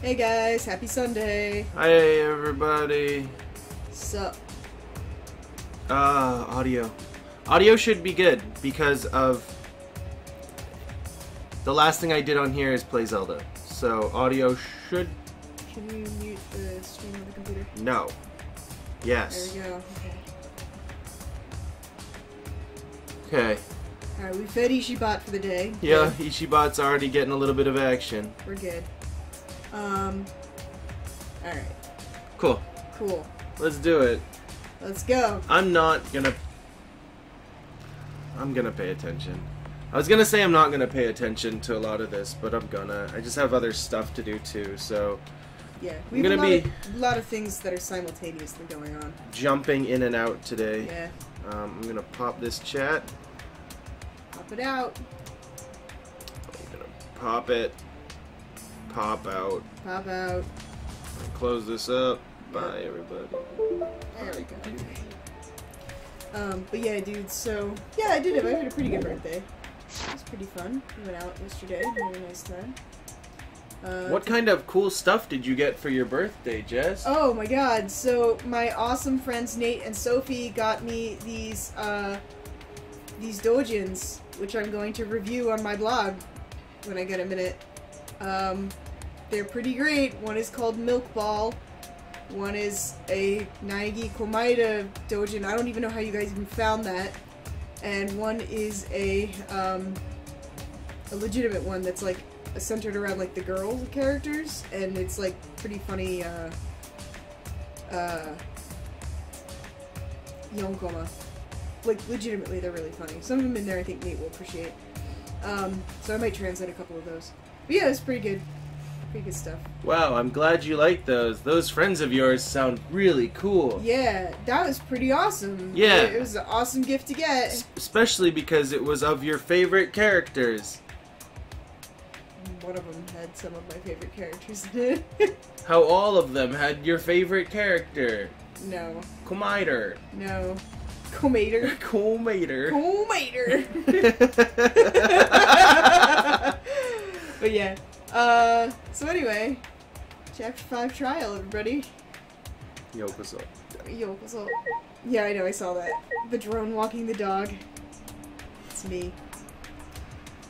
Hey guys, happy Sunday. Hi everybody. Sup? Audio. Audio should be good because of the last thing I did on here is play Zelda. So audio should... Can you mute the stream on the computer? No. Yes. There we go. Okay. Alright, we fed Ishibot for the day. Yeah, Good. Ishibot's already getting a little bit of action. We're good. Alright. Cool. Cool. Let's do it. Let's go. I'm gonna pay attention. I was gonna say I'm not gonna pay attention to a lot of this, but I'm gonna. I just have other stuff to do too, so... Yeah, we have a lot of things that are simultaneously going on. Jumping in and out today. Yeah. I'm gonna pop this chat. Pop it out. I'm gonna pop it. Pop out. Pop out. And close this up. Bye, everybody. There we go. But yeah, dude, so... Yeah, I had a pretty good birthday. It was pretty fun. We went out yesterday. Had a nice time. What kind of cool stuff did you get for your birthday, Jess? Oh my god, so my awesome friends Nate and Sophie got me these dojins, which I'm going to review on my blog when I get a minute. They're pretty great. One is called Milk Ball. One is a Naegi Komaeda dojin. I don't even know how you guys even found that. And one is a legitimate one that's like centered around like the girl characters, and it's like pretty funny yonkoma. Like legitimately they're really funny. Some of them in there I think Nate will appreciate. So I might translate a couple of those. But yeah, it's pretty good. Pretty good stuff. Wow, I'm glad you like those. Those friends of yours sound really cool. Yeah, that was pretty awesome. Yeah. It was an awesome gift to get. Especially because it was of your favorite characters. One of them had some of my favorite characters in it. How all of them had your favorite character. No. Komader. No. Komader. Komader. Komader. But yeah. So anyway, Chapter 5 trial, everybody. Yokoso. Yokoso. Yeah, I know, I saw that. The drone walking the dog. It's me.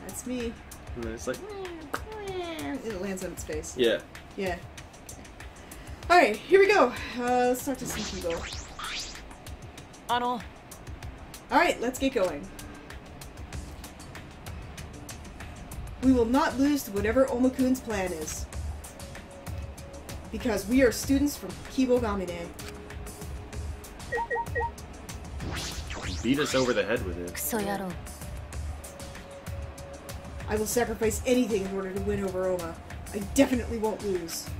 That's me. And then it's like... It lands on its face. Yeah. Yeah. Alright, here we go. Let's start to see people. Alright, let's get going. We will not lose to whatever Omakun's plan is. Because we are students from Kibo Gamine. Beat us over the head with it. I will sacrifice anything in order to win over Oma. I definitely won't lose.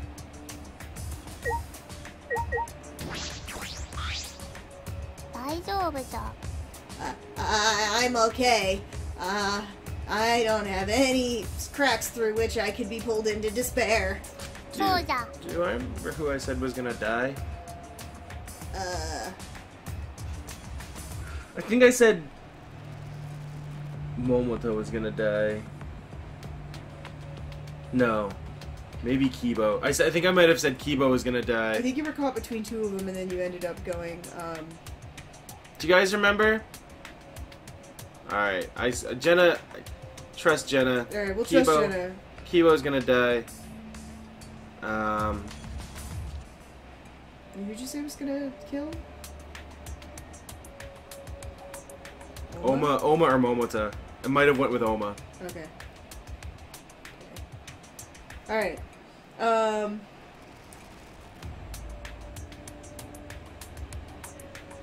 I'm okay. I don't have any cracks through which I could be pulled into despair. Do I remember who I said was gonna die? I think I said Momota was gonna die. No. Maybe Kibo. I think I might have said Kibo was gonna die. I think you were caught between two of them and then you ended up going, Do you guys remember? Alright, Jenna... Trust Jenna. Alright, we'll trust Jenna. Kibo's gonna die. And who'd you say was gonna kill? Oma or Momota. I might have went with Oma. Okay. Alright.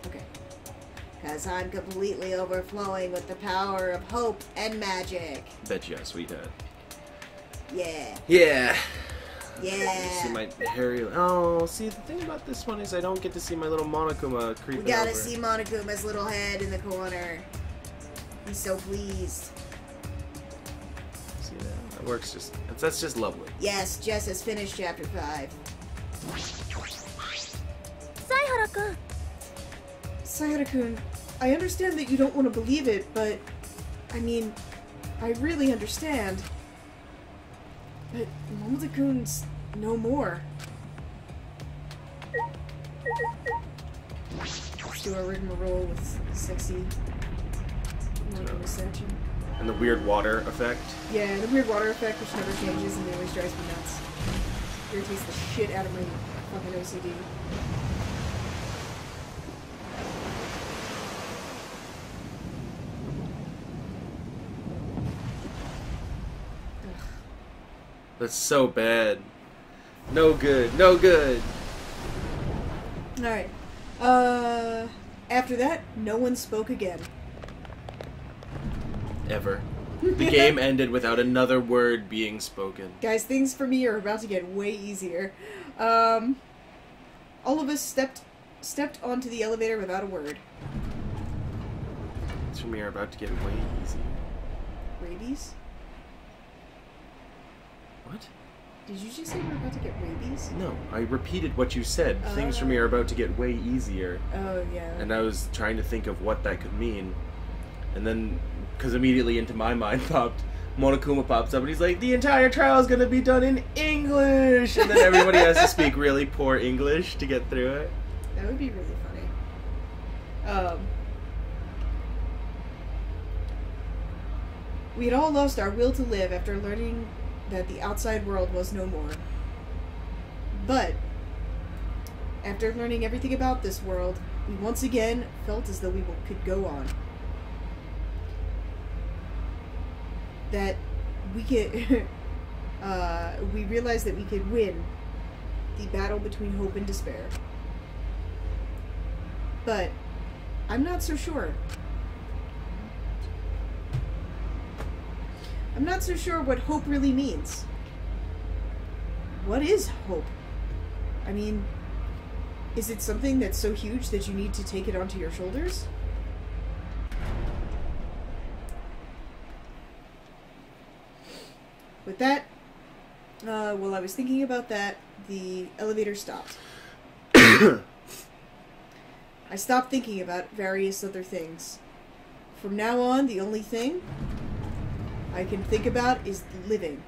Okay. Because I'm completely overflowing with the power of hope and magic. Betcha, sweetheart. Yeah. Yeah. Yeah. See my hairy... Oh, see, the thing about this one is I don't get to see my little Monokuma creeping We gotta over. see Monokuma's little head in the corner. He's so pleased. See that? That works just... That's just lovely. Yes, Jess has finished Chapter 5. Sayara-kun, I understand that you don't want to believe it, but... I mean, I really understand. But Momota-kun's no more. Let's do our rigmarole with sexy reception. And the weird water effect. Yeah, the weird water effect, which never changes and it always drives me nuts. Irritates the shit out of my fucking OCD. That's so bad. No good. No good. Alright. After that, no one spoke again. Ever. The game ended without another word being spoken. Guys, things for me are about to get way easier. All of us stepped onto the elevator without a word. Things for me are about to get way easier. Rabies? What? Did you just say we're about to get rabies? No, I repeated what you said. Things for me are about to get way easier. Oh, yeah. And I was trying to think of what that could mean. And then, because immediately into my mind popped, Monokuma pops up and he's like, the entire trial is going to be done in English! And then everybody has to speak really poor English to get through it. That would be really funny. We had all lost our will to live after learning that the outside world was no more. But, after learning everything about this world, we once again felt as though we could go on. That we could, we realized that we could win the battle between hope and despair. But, I'm not so sure. I'm not so sure what hope really means. What is hope? I mean, is it something that's so huge that you need to take it onto your shoulders? With that, while I was thinking about that, the elevator stopped. I stopped thinking about various other things. From now on, the only thing I can think about is living.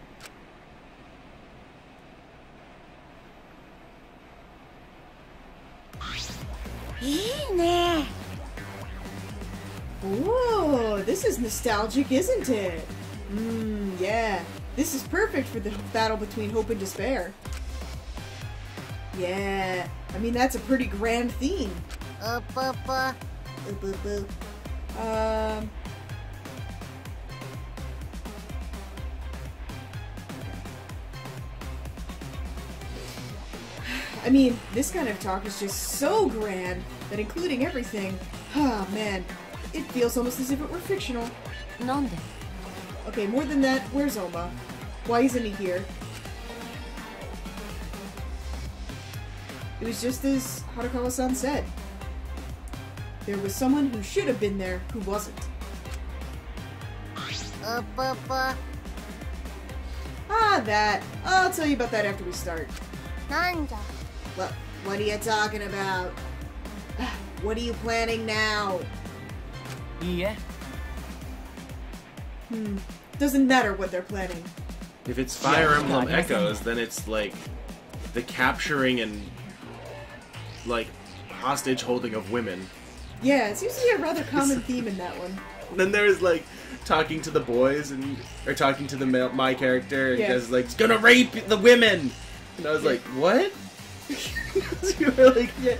Whoa, this is nostalgic, isn't it? Yeah. This is perfect for the battle between hope and despair. Yeah. I mean, that's a pretty grand theme. I mean, this kind of talk is just so grand that including everything, oh man, it feels almost as if it were fictional. Nande? Okay, more than that, where's Oma? Why isn't he here? It was just as Harukawa-san said. There was someone who should have been there who wasn't. Ah, that. I'll tell you about that after we start. Nanda? What are you talking about? What are you planning now? Yeah. Doesn't matter what they're planning. If it's Fire Emblem Echoes, then it's like the capturing and like hostage holding of women. Yeah, it seems to be a rather common theme in that one. Then there's like talking to the boys or talking to my character and just like, he's gonna rape the women. And I was like, what? You were like, yeah,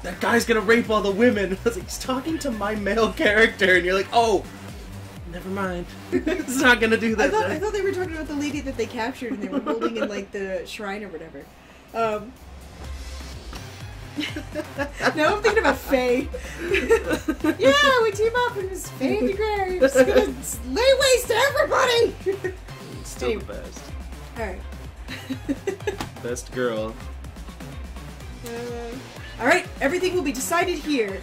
that guy's gonna rape all the women. I was like, he's talking to my male character, and you're like, oh, never mind. It's not gonna do that. I thought they were talking about the lady that they captured and they were holding in like the shrine or whatever. Now I'm thinking about Faye. Yeah, we team up and it's Faye and DeGray. We're just gonna lay waste to everybody. It's still the best. Alright. Best girl. Alright, everything will be decided here.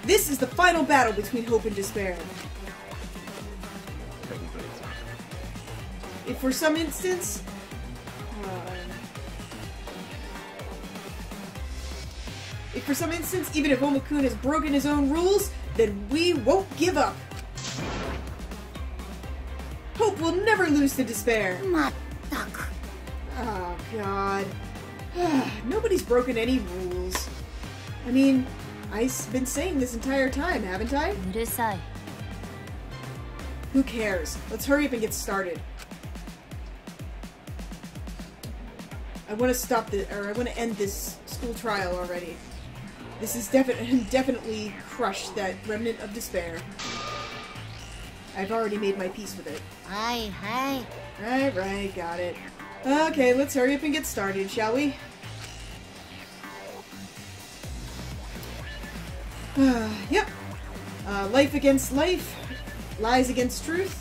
This is the final battle between hope and despair. If for some instance... even if Omakun has broken his own rules, then we won't give up. Hope will never lose to despair. Oh, God. Nobody's broken any rules. I mean, I've been saying this entire time, haven't I? うるさい Who cares? Let's hurry up and get started. I want to stop I want to end this school trial already. This is definitely crushed that remnant of despair. I've already made my peace with it. はいはい Right, got it. Okay, let's hurry up and get started, shall we? Yep. Life against life. Lies against truth.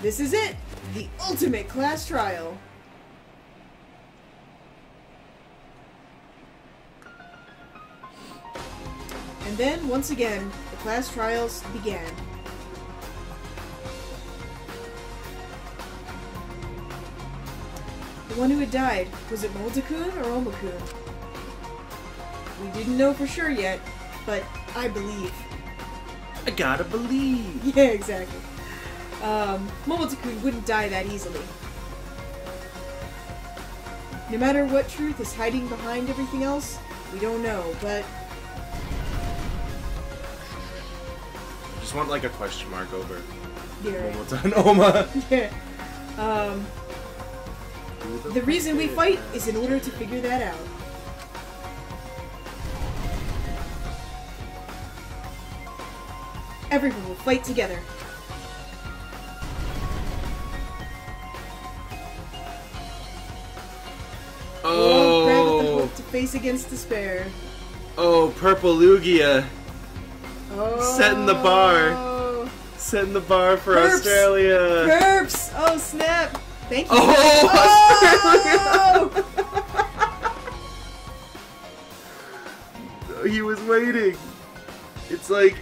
This is it. The ultimate class trial. And then, once again, the class trials began. The one who had died, was it Molta-kun or Oma-kun? We didn't know for sure yet, but I believe. I gotta believe. Yeah, exactly. Molta-kun wouldn't die that easily. No matter what truth is hiding behind everything else, we don't know, but... Just want like a question mark over. Yeah. Momotan Oma. Yeah. The reason we fight is in order to figure that out. Everyone will fight together. Oh. Grab at the hope to face against despair. Oh, Purple Lugia. Oh. Setting the bar. Setting the bar for Perps. Australia. Perps! Oh, snap! Thank you. Oh, Australia! He was waiting. It's like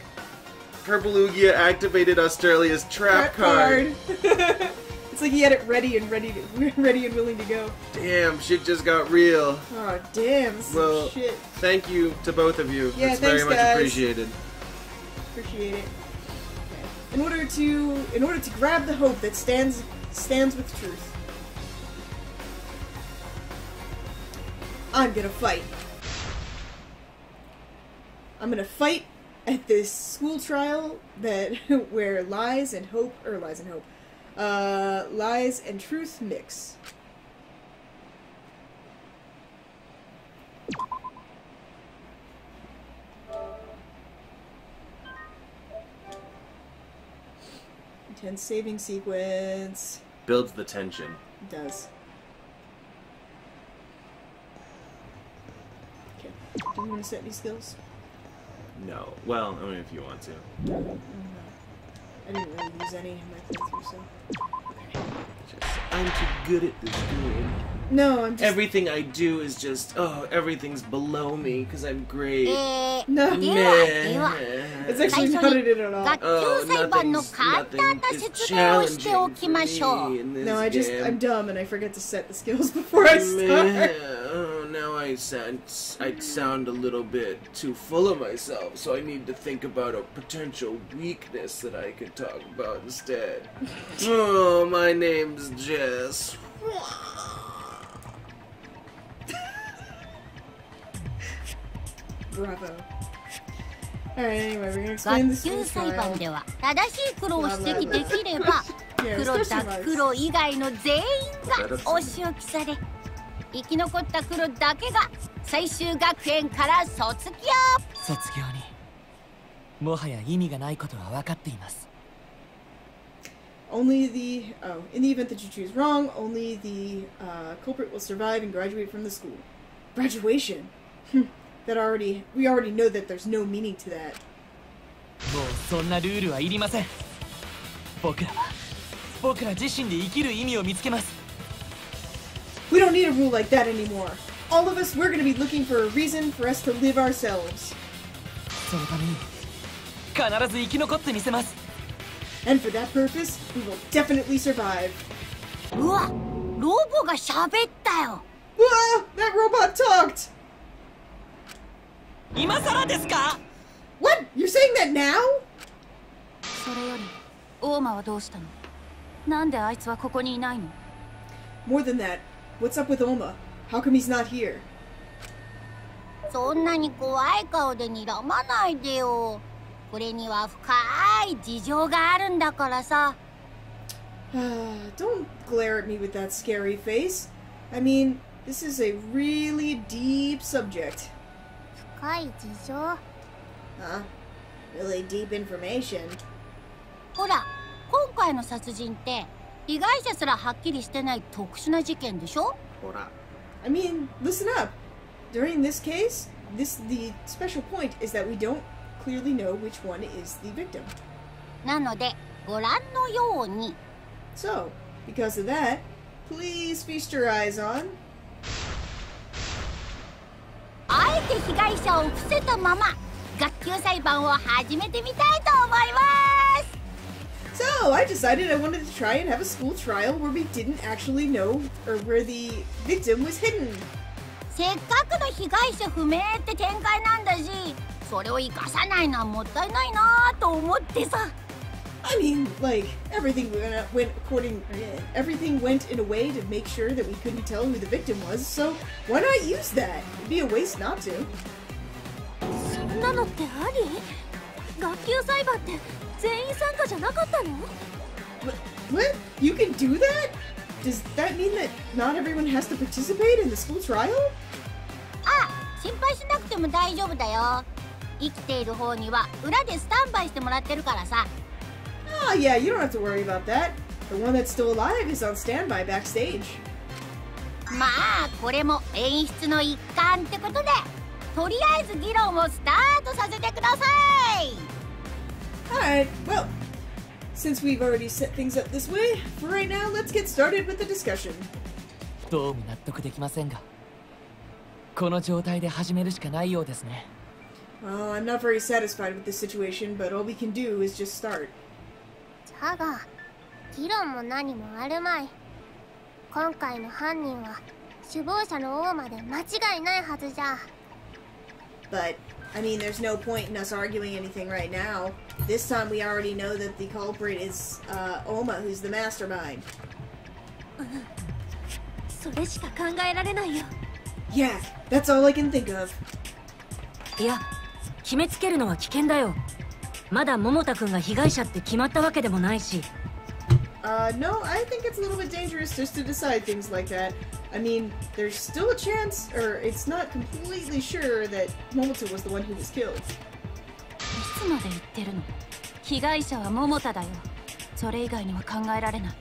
Purple Lugia activated Australia's trap card. It's like he had it ready and willing to go. Damn, shit just got real. Oh, damn. This is Well, shit. thank you to both of you. Yeah, It's thanks, very much guys. appreciated. Appreciate it. Okay. In order to grab the hope that stands with truth, I'm gonna fight. I'm gonna fight at this school trial that where lies and truth mix. Intense saving sequence. Builds the tension. It does. Okay. Do you want to set any skills? No. Well, I mean, if you want to. I didn't really use any in my playthrough, so. I'm too good at this game. No, I'm just... Everything I do is just, everything's below me because I'm great. No. Meh. It's actually not it at all. Nothing is challenging for me in this No, game. I'm dumb and I forget to set the skills before I start. Oh, now I sound a little bit too full of myself, so I need to think about a potential weakness that I could talk about instead. Oh, my name's Jess. Bravo. Alright, anyway, we're gonna explain this 学級 school 裁判 trial. では正しい黒を指摘できれば Yeah, 黒 especially だ lies. 黒以外の全員がお仕置きされ生き残った黒だけが最終学園から卒業卒業にもはや意味がないことは分かっています Only in the event that you choose wrong, only the culprit will survive and graduate from the school. Graduation? We already know that there's no meaning to that. もうそんなルールはいりません僕ら自身で生きる意味を見つけます We don't need a rule like that anymore. All of us, we're gonna be looking for a reason for us to live ourselves. そのために必ず生き残ってみせます And for that purpose, we will definitely survive. うわロボが喋ったよ Ah! That robot talked! 今更ですか What? You're saying that now? それより大間はどうしたのなんであいつはここにいないの More than that, what's up with Oma? How come he's not here? そんなに怖い顔で睨まないでよ。これには深い事情があるんだからさ。Don't glare at me with that scary face. I mean, this is a really deep subject. 深い事情? Huh? Really deep information. ほら、今回の殺人って被害者すらはっきりしてない特殊な事件でしょ? I mean, listen up. During this case, the special point is that we don't clearly know which one is the victim. なので、ご覧のように。So, because of that, please feast your eyes on. あえて被害者を伏せたまま学級裁判を始めてみたいと思います。So, I decided I wanted to try and have a school trial where we didn't actually know, or where the victim was hidden. せっかくの被害者不明って展開なんだし、それを生かさないのはもったいないなと思ってさ。I mean, like, everything went in a way to make sure that we couldn't tell who the victim was, so why not use that? It'd be a waste not to. そんなのってあり？学級裁判って全員参加じゃなかったの？ What? You can do that? Does that mean that not everyone has to participate in the school trial? あ、心配しなくても大丈夫だよ。生きている方には裏でスタンバイしてもらってるからさ。Oh yeah, you don't have to worry about that. The one that's still alive is on standby backstage. まあ、これも演出の一環ってことで、とりあえず議論をスタートさせてください。Alright, well, since we've already set things up this way, for right now, let's get started with the discussion. どうも納得できませんが、この状態で始めるしかないようですね。Well, I'm not very satisfied with this situation, but all we can do is just start. だが、議論も何もあるまい。今回の犯人は首謀者の大間で間違いないはずじゃ。But, I mean, there's no point in us arguing anything right now. This time we already know that the culprit is, Oma, who's the mastermind. それしか考えられないよ。Yeah, that's all I can think of. いや、決めつけるのは危険だよ。まだ桃田くんが被害者って決まったわけでもないし。No, I think it's a little bit dangerous just to decide things like that. I mean, there's still a chance, or it's not completely sure that Momota was the one who was killed. いつまで言ってるの？被害者は桃田だよ。それ以外には考えられない。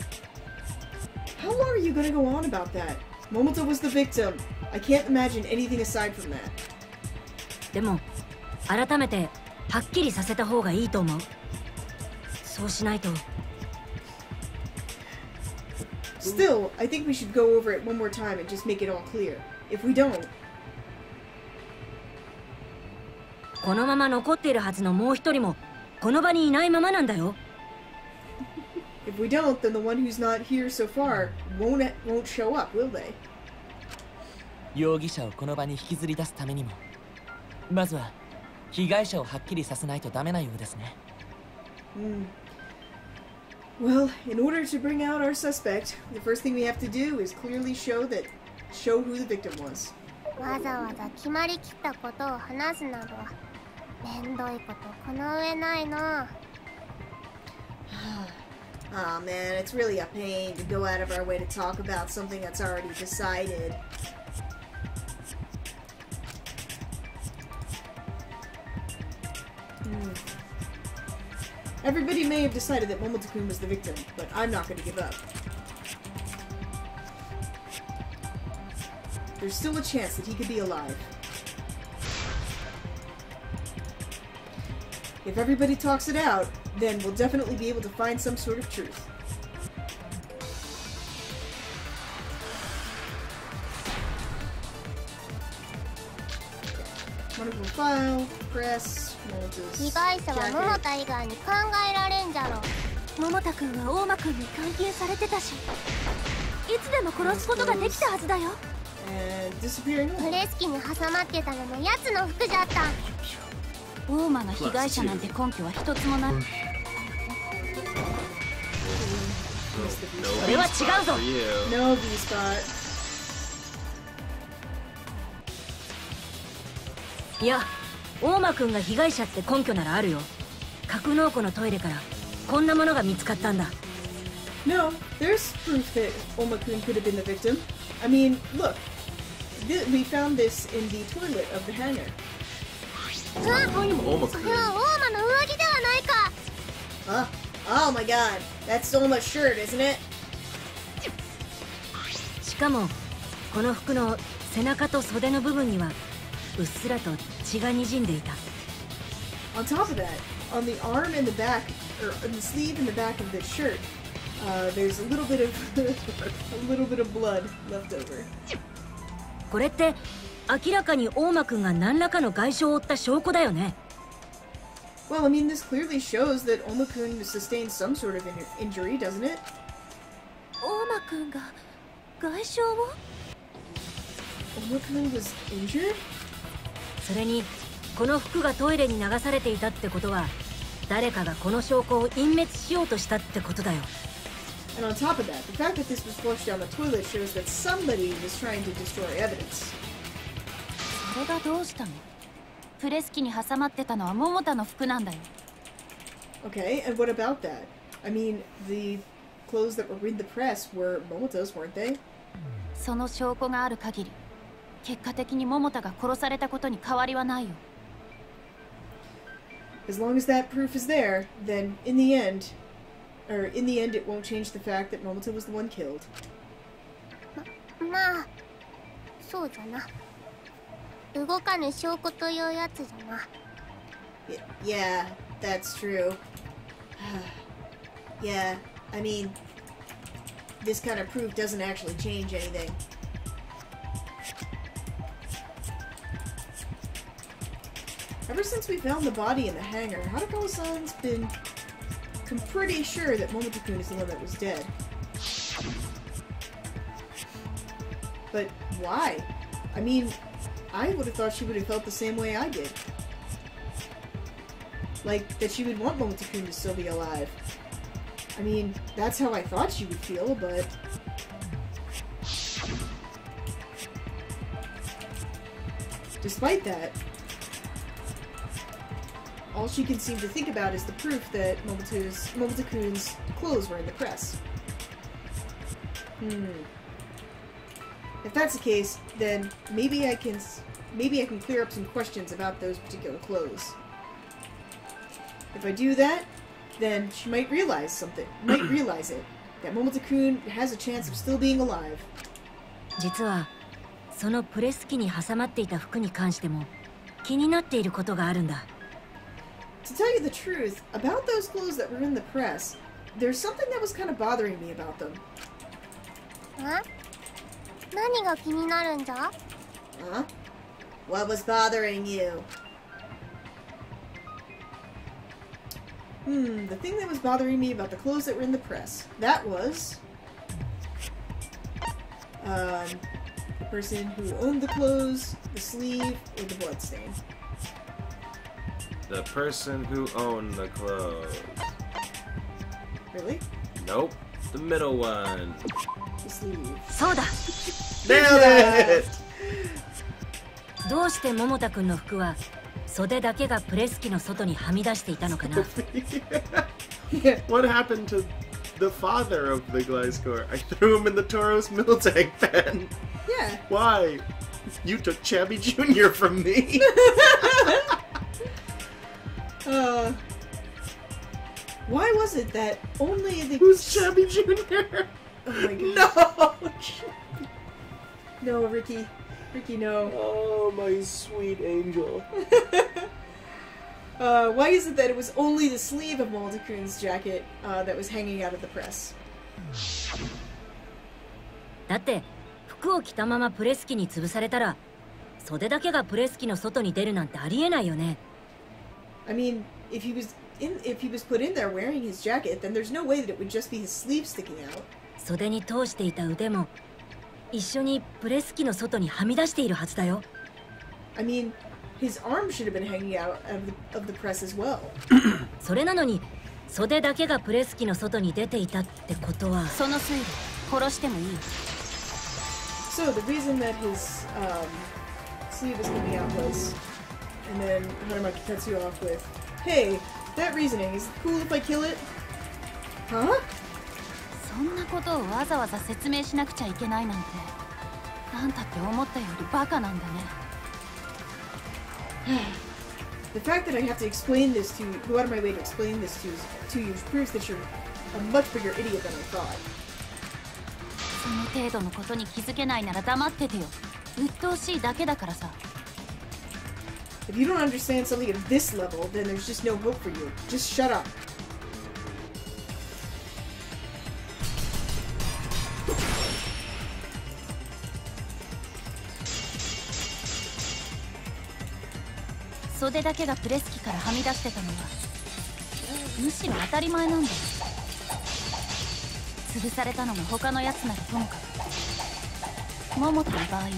How long are you gonna go on about that? Momota was the victim. I can't imagine anything aside from that. でも、改めてはっきりさせた方がいいと思う。そうしないと。Still, I think we should go over it one more time and just make it all clear. If we don't... このまま残っているはずのもう一人も、この場にいないままなんだよ。If we don't, then the one who's not here so far won't show up, will they? 容疑者をこの場に引きずり出すためにも、まずは被害者をはっきりさせないとダメなようですね。Well, in order to bring out our suspect, the first thing we have to do is clearly show who the victim was. わざわざ決まりきったことを話すなど、めんどいことこの上ないの。Aw, man, it's really a pain to go out of our way to talk about something that's already decided. Everybody may have decided that Momota-kun was the victim, but I'm not going to give up. There's still a chance that he could be alive. If everybody talks it out, then we'll definitely be able to find some sort of truth. Wonderful file, press, 被害者は桃田以外に考えられんじゃろ。桃田くんは大間くんに監禁されてたし、いつでも殺すことができたはずだよ。プレス機に挟まってたのも奴の服じゃった。大間の被害者なんて根拠は一つもない。the V の spot. それは違うぞ。 for you. No V spot. いや、大間くんが被害者って根拠ならあるよ。格納庫のトイレからこんなものが見つかったんだ。 No, there's proof that Oma-kun could have been the victim. I mean, look. We found this in the toilet of the hangar. うわ、それは Oma-kun. 大間の上着ではないか。 Oh my god. That's Oma's shirt, isn't it? しかもこの服の背中と袖の部分にはうっすらと血が滲んでいた。 On top of that, on the arm and the back, or on the sleeve and the back of the shirt, there's a little bit of blood left over. これって明らかに大間くんが何らかの外傷を負った証拠だよね。 Well, I mean, this clearly shows that Oma-kun sustained some sort of injury, doesn't it? 大間くんが外傷を？ Oma-kun was injured? それにこの服がトイレに流されていたってことは誰かがこの証拠を隠滅しようとしたってことだよ。 And on top of that, the fact that this was flushed down the toilet shows that somebody was trying to destroy evidence. それがどうしたの？プレス機に挟まってたのは桃田の服なんだよ。 Okay, and what about that? I mean, the clothes that were in the press were Momota's, weren't they? その証拠がある限り、結果的に桃田が殺されたことに変わりはないよ。 As long as that proof is there, then in the end, it won't change the fact that Momota was the one killed. まあ、そうじゃな。動かぬ証拠というやつじゃな。Yeah, that's true. Yeah, I mean, this kind of proof doesn't actually change anything. Ever since we found the body in the hangar, Hanako-san's been pretty sure that Momota-kun is the one that was dead. But why? I mean, I would have thought she would have felt the same way I did. Like, that she would want Momota-kun to still be alive. I mean, that's how I thought she would feel, but... Despite that, all she can seem to think about is the proof that Momota-kun's clothes were in the press. If that's the case, then maybe I can clear up some questions about those particular clothes. If I do that, then she might realize something. That Momota-kun has a chance of still being alive. 実はそのプレス機に挟まっていた服に関しても気になっていることがあるんだ。 To tell you the truth, about those clothes that were in the press, there's something that was kind of bothering me about them. 何が気になるんじゃ？ Huh? What was bothering you? The thing that was bothering me about the clothes that were in the press, that was... the person who owned the clothes, the sleeve, or the bloodstain. The person who owned the clothes. Really? Nope. The middle one. The sleeve. そうだ。 Nailed it! どうして桃田くんの服は袖だけがプレス機の外にはみ出していたのかな。 What happened to the father of the Gliscor? I threw him in the Tauros Miltag pen. Yeah. Why? You took Chabby Jr. from me. Why was it that only the... Who's Chabby Jr.? Oh my goodness. No! No, Ricky. Ricky, no. Oh, my sweet angel. Why is it that it was only the sleeve of Momota-kun's jacket that was hanging out of the press? だって服を着たままプレス機に潰されたら袖だけがプレス機の外に出るなんてありえないよね。 I mean, if he was put in there wearing his jacket, then there's no way that it would just be his sleeve sticking out. 袖に通していた腕も一緒にプレス機の外にはみ出しているはずだよ。 I mean, his arm should have been hanging out of the press as well. それなのに袖だけがプレス機の外に出ていたってことは、その推理殺してもいい。 So the reason that his sleeve was coming out was, and then Haramaki cuts you off with, "Hey, that reasoning is it cool if I kill it?" Huh? そんなことをわざわざ説明しなくちゃいけないなんて、あんたって思ったよりバカなんだね。The fact that I have to explain this to you, go out of my way to explain this to you proves that you're a much bigger idiot than I thought. その程度のことに気づけないなら黙っててよ。鬱陶しいだけだからさ。 If you don't understand something at this level, then there's just no hope for you. Just shut up.「袖だけがプレス機からはみ出してたのはむしろ当たり前なんだよ。潰されたのが他のやつならともかく、桃田の場合はね、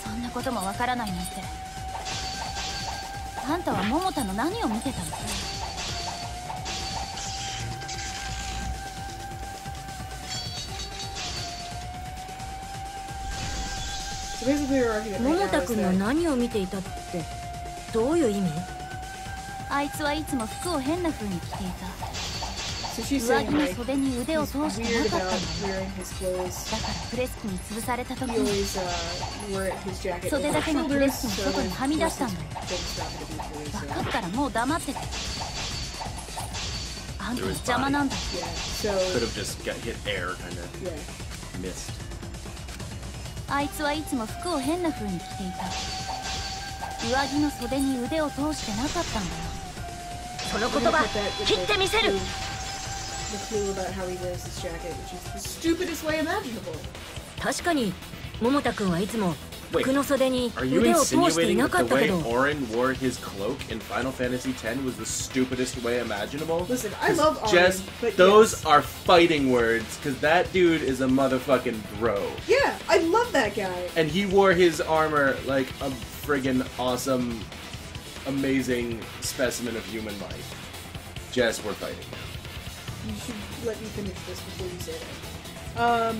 そんなこともわからないなんて。あんたは桃田の何を見てたの？ 桃田君の何を見ていたってどういう意味？あいつはいつも服を変な風に着ていた。 So she's 上 saying 着の like 袖に腕を通 he's してな weird かった about んだよ。 wearing his clothes. だからプレス機に潰された時 He に always wore his jacket 袖 over だ his けがプレ shoulders, ス機の so 外に his はみ出したん clothes だよ。 didn't stop it to be fully 分 so. かったらもう黙ってて。あんた邪魔なんだ。 Yeah. So Could have just got hit air, kind of yeah. missed. あいつはいつも服を変な風に着ていた。上着の袖に腕を通してなかったんだよ。その言葉切ってみせる。 The clue about how he wears his jacket, which is the stupidest way imaginable. 確かに桃田君はいつも Wait, 服の袖に are you 腕を通してい insinuating な that かっ the たけ way ど、 Orin wore his cloak in Final Fantasy X was the stupidest way imaginable? Listen, I love Orin, Jess, but those yes. are fighting words, because that dude is a motherfucking bro. Yeah, I love that guy. And he wore his armor like a friggin' awesome, amazing specimen of human life. Jess, we're fighting now. You should let me finish this before you say that.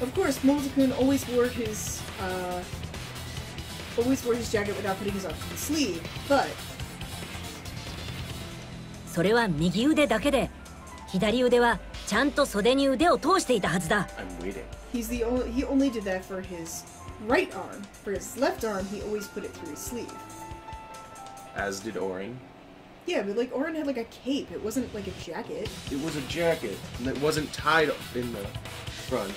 Of course, Momotakun always wore his jacket without putting his arm to the sleeve, but それは右腕だけで、左腕はちゃんto袖に腕を通していたはずだ。 I'm waiting. he only did that for his right arm. For his left arm, he always put it through his sleeve. As did Orin. Yeah, but like Orin had like a cape. It wasn't like a jacket. It was a jacket that wasn't tied in the front.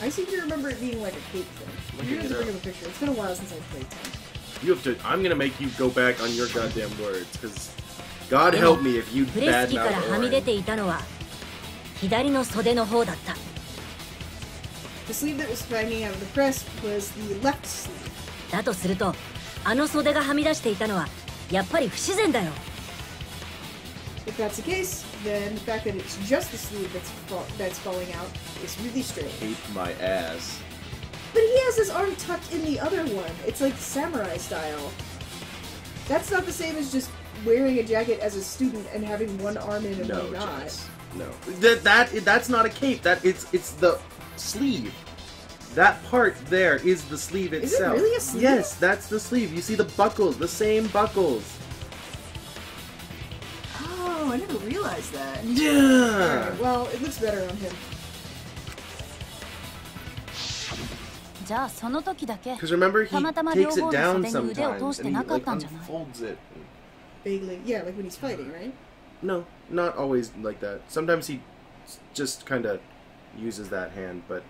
I seem to remember it being like a cape thing. Looking You're it gonna up. bring up a picture. It's been a while since I played 10. You have to. I'm gonna make you go back on your goddamn words, because God help me if you プレス機からは badmouth み出 Orin. ていたのは左の袖の方だった。 The sleeve that was hanging out of the press was the left sleeve. だとすると、あの袖がはみ出していたのはやっぱり不自然だよ。 If that's the case, then the fact that it's just the sleeve that's falling out is really strange. Hate my ass. But he has his arm tucked in the other one. It's like samurai style. That's not the same as just wearing a jacket as a student and having one arm in and No, one not. Jess. No. That's not a cape. It's the sleeve. That part there is the sleeve Is it itself. really a sleeve? Yes, that's the sleeve. You see the buckles, the same buckles. Oh, I never realized that. Yeah. Alright, well, it looks better on him. じゃあその時だけ Because remember, he たまたま両 takes 方 it の down 袖に腕を sometimes 通して and he なかっ like たんじゃない？ unfolds it. Vaguely. Yeah, like when he's fighting, right? No, not always like that. Sometimes he just kind of uses that hand, but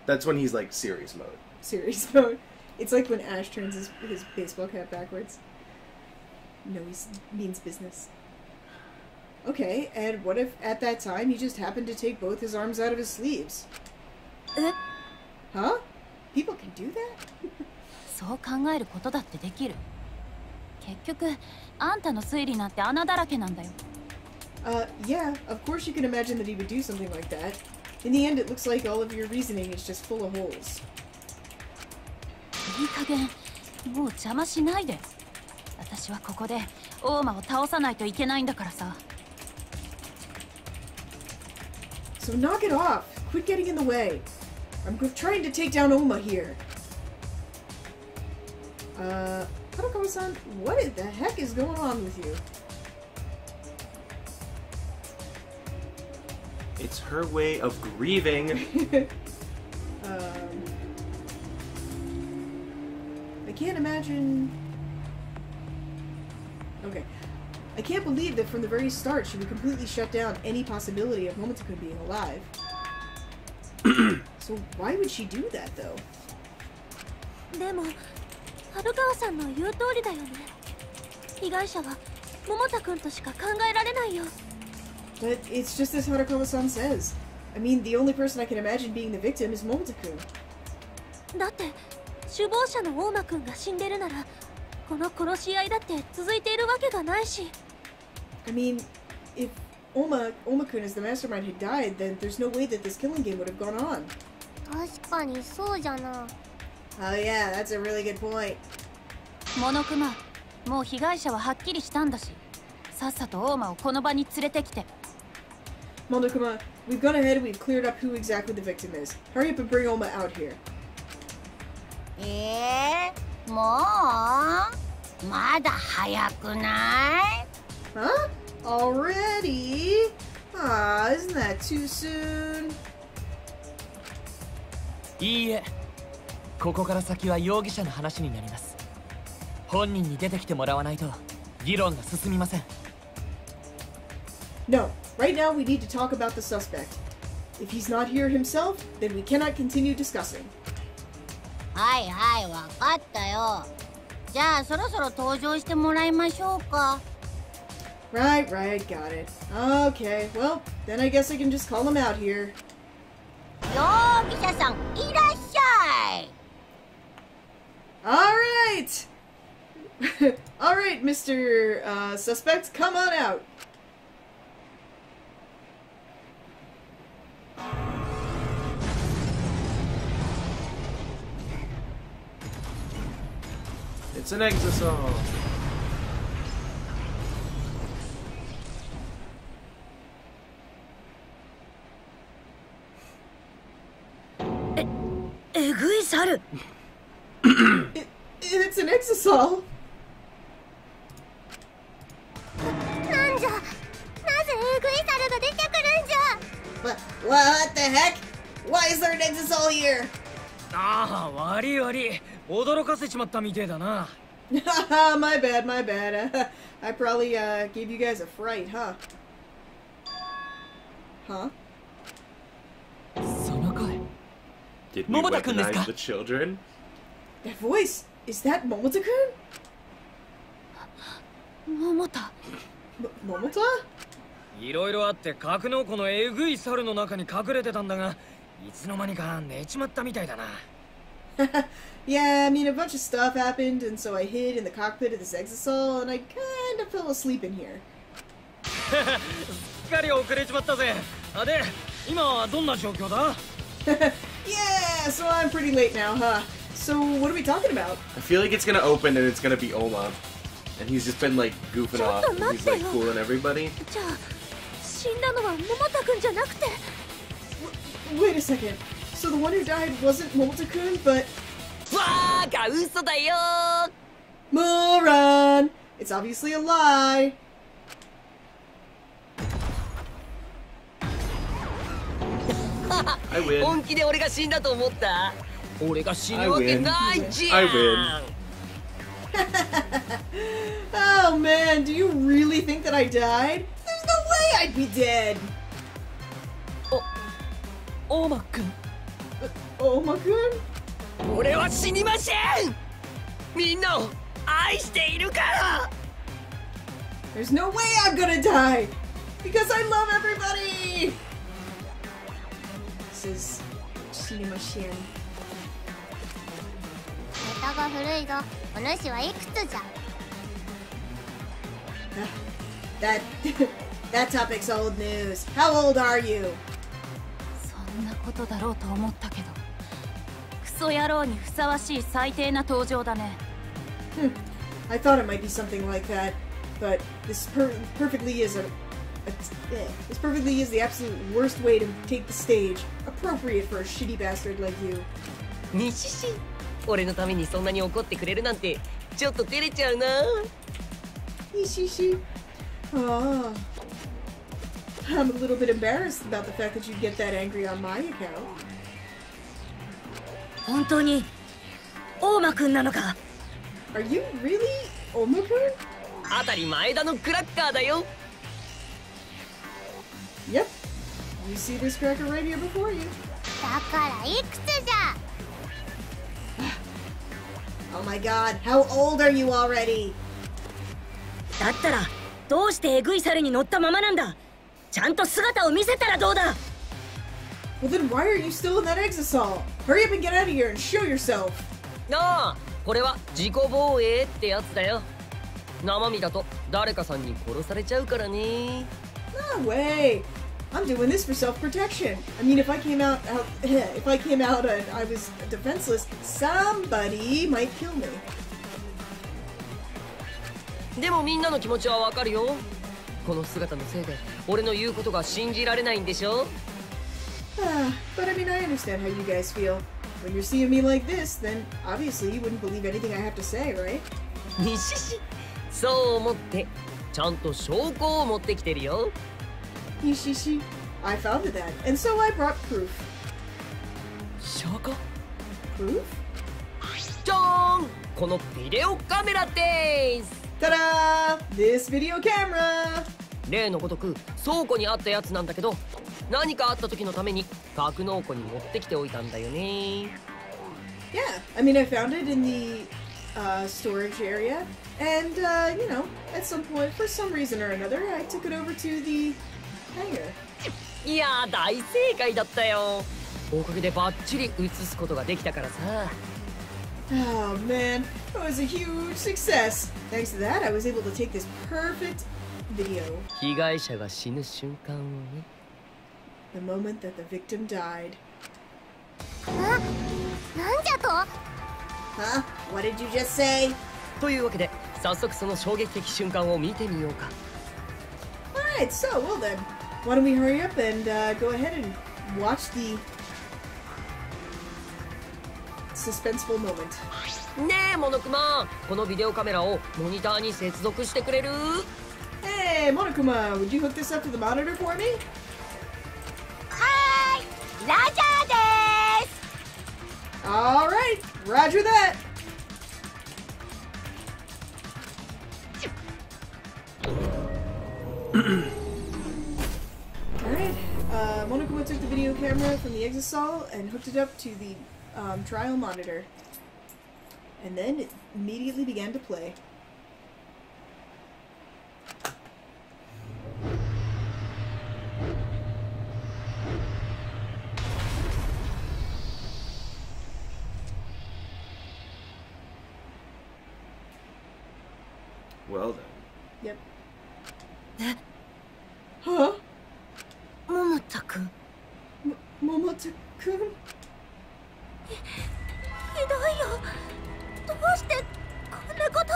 that's when he's like serious mode. Serious mode. It's like when Ash turns his baseball cap backwards. No, he means business. Okay, and what if at that time he just happened to take both his arms out of his sleeves? Huh? People can do that? そう考えることだってできる。結局あんたの推理なんて穴だらけなんだよ。Yeah, of course you can imagine that he would do something like that. In the end, it looks like all of your reasoning is just full of holes. いい加減もう邪魔しないで。私私はここで大間を倒さないといけないんだからさ。 So knock it off. Quit getting in the way. I'm trying to take down Oma here. Harukawa-san, what the heck is going on with you? It's her way of grieving. I can't imagine... Okay. I can't believe that from the very start she would completely shut down any possibility of Momota-kun being alive. So why would she do that, though? でも春川さんの言う通りだよね。被害者は桃田くんとしか考えられないよ。 But it's just as Harukawa-san says. I mean, the only person I can imagine being the victim is Momota-kun. だって首謀者の大間くんが死んでるならこの殺し合いだって続いているわけがないし。 I mean, if Oma-kun as the mastermind had died, then there's no way that this killing game would have gone on. 確かにそうじゃな。 Oh yeah, that's a really good point. モノクマ、もう被害者ははっきりしたんだし、さっさと大間をこの場に連れてきて。 Monokuma, we've gone ahead and we've cleared up who exactly the victim is. Hurry up and bring Oma out here. もうまだ早くない？ Huh? Already? Ah, isn't that too soon? いいえ、ここから先は容疑者の話になります。本人に出てきてもらわないと議論が進みません。 No, right now we need to talk about the suspect. If he's not here himself, then we cannot continue discussing. はいはい、わかったよ。じゃあそろそろ登場してもらいましょうか。 Right, got it. Okay, well, then I guess I can just call him out here. 容疑者さんいらっしゃい。 Alright! Alright, Mr. Suspect, come on out! It's an exosome. It's an exosol! なんじゃ、なぜえぐい猿が出てくるんじゃ。 What the heck? Why is there an exosol here? ああ、悪い悪い。驚かせちまったみてえだな。my bad. I probably gave you guys a fright, huh? Huh? その声。 Did we Momota-kun desu weaponize ka? the children? That voice! Is that Momota-kun? 桃田。Momota? いろいろあって格納庫のえぐい猿の中に隠れてたんだが、いつの間にか寝ちまったみたいだな。Yeah, I mean, a bunch of stuff happened, and so I hid in the cockpit of this exosol, and I kind of fell asleep in here. すっかり遅れちまったぜ。あ、で、今はどんな状況だ？ Yeah, so I'm pretty late now, huh? So, what are we talking about? I feel like it's gonna open and it's gonna be Oma. And he's just been like goofing off. And he's like fooling everybody. じゃあ、死んだのは桃田くんじゃなくて。 Wait a second. So the one who died wasn't Momota-kun, but... わーか、嘘だよー。 Moron! It's obviously a lie. I win. 本気で俺が死んだと思った？俺が死ぬわけないじゃん。 I win. Oh man, do you really think that I died? There's no way I'd be dead! 大間くん。 Oma-kun? 俺は死にません。みんなを愛しているから。 There's no way I'm gonna die! Because I love everybody! This is Shinima-shin. ネタが古いぞ。お主はいくつじゃ。 That topic's old news. How old are you? そんなことだろうと思ったけど、クソ野郎にふさわしい最低な登場だね。I thought it might be something like that, but this perfectly is this perfectly is the absolute worst way to take the stage, appropriate for a shitty bastard like you. にしし、俺のためにそんなに怒ってくれるなんてちょっと照れちゃうな。にしし。Ah. I'm a little bit embarrassed about the fact that you get that angry on my account. 本当に大間くんなのか？ Are you really Oma-kun? 当たり前だのクラッカーだよ。Yep. You see this cracker right here before you. だからいくつじゃ。Oh my god, how old are you already? だったらどうしてエグい猿に乗ったままなんだ。ちゃんと姿を見せたらどうだ。 Well then why are you still in that exisal? Hurry up and get out of here and show yourself. なあ、これは自己防衛ってやつだよ。生身だと誰かさんに殺されちゃうからね。 No way. I'm doing this for self-protection. I mean, if I came out and I was defenseless, somebody might kill me. でもみんなの気持ちはわかるよ。この姿のせいで俺の言うことが信じられないんでしょ。But I mean, I understand how you guys feel. When you're seeing me like this, then obviously you wouldn't believe anything I have to say, right? にしし、そう思ってちゃんと証拠を持ってきてるよ。Yishishi, I founded that, and so I brought proof. 証拠？ Proof? じゃーん、このビデオカメラです。Ta-da! This video camera! 例のごとく倉庫にあったやつなんだけど、何かあった時のために格納庫に持ってきておいたんだよね。Yeah, I mean, I found it in the storage area, and you know, at some point, for some reason or another, I took it over to the hangar. いやー、大正解だったよ。おかげでバッチリ映すことができたからさ。Oh man, that was a huge success. Thanks to that, I was able to take this perfect video. 被害者が死ぬ瞬間をね。The moment that the victim died. なんじゃと？ Huh? What did you just say? というわけで、早速その衝撃的瞬間を見てみようか。Alright, so, well then, why don't we hurry up and go ahead and watch the suspenseful moment. ねえ、モノクマ、このビデオカメラをモニターに接続してくれる？ Hey, Monokuma, would you hook this up to the monitor for me? はーい、ラジャーです。 Alright, roger that! Alright, Monokuma took the video camera from the exisal and hooked it up to the trial monitor. And then it immediately began to play. Well then. Yep. Huh? 桃田くん。Momota-kun? ひどいよ。どうしてこんなこと。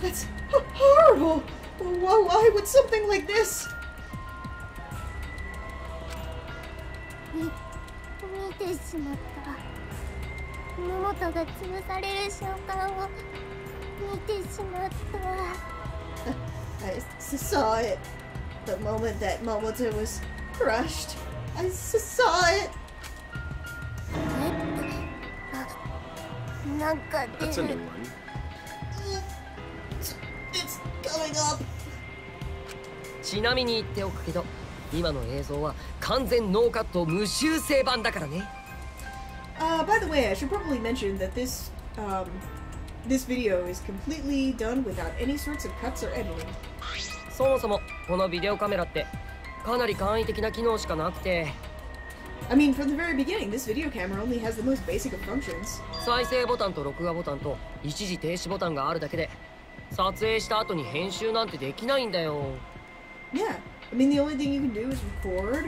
That's horrible! Why would something like this? 見てしまった。桃田が潰される瞬間を見てしまった。 I saw it. The moment that Momota was crushed. I saw it. なんか出 That's a new る。 one. It's coming up. ちなみに言っておくけど、今の映像は完全ノーカット無修正版だからね。By the way, I should probably mention that this video is completely done without any sorts of cuts or editing. そもそもこのビデオカメラってかなり簡易的な機能しかなくて、 I mean, from the very beginning, this video camera only has the most basic of functions. 再生ボタンと録画ボタンと一時停止ボタンがあるだけで、撮影した後に編集なんてできないんだよ。 Yeah, I mean, the only thing you can do is record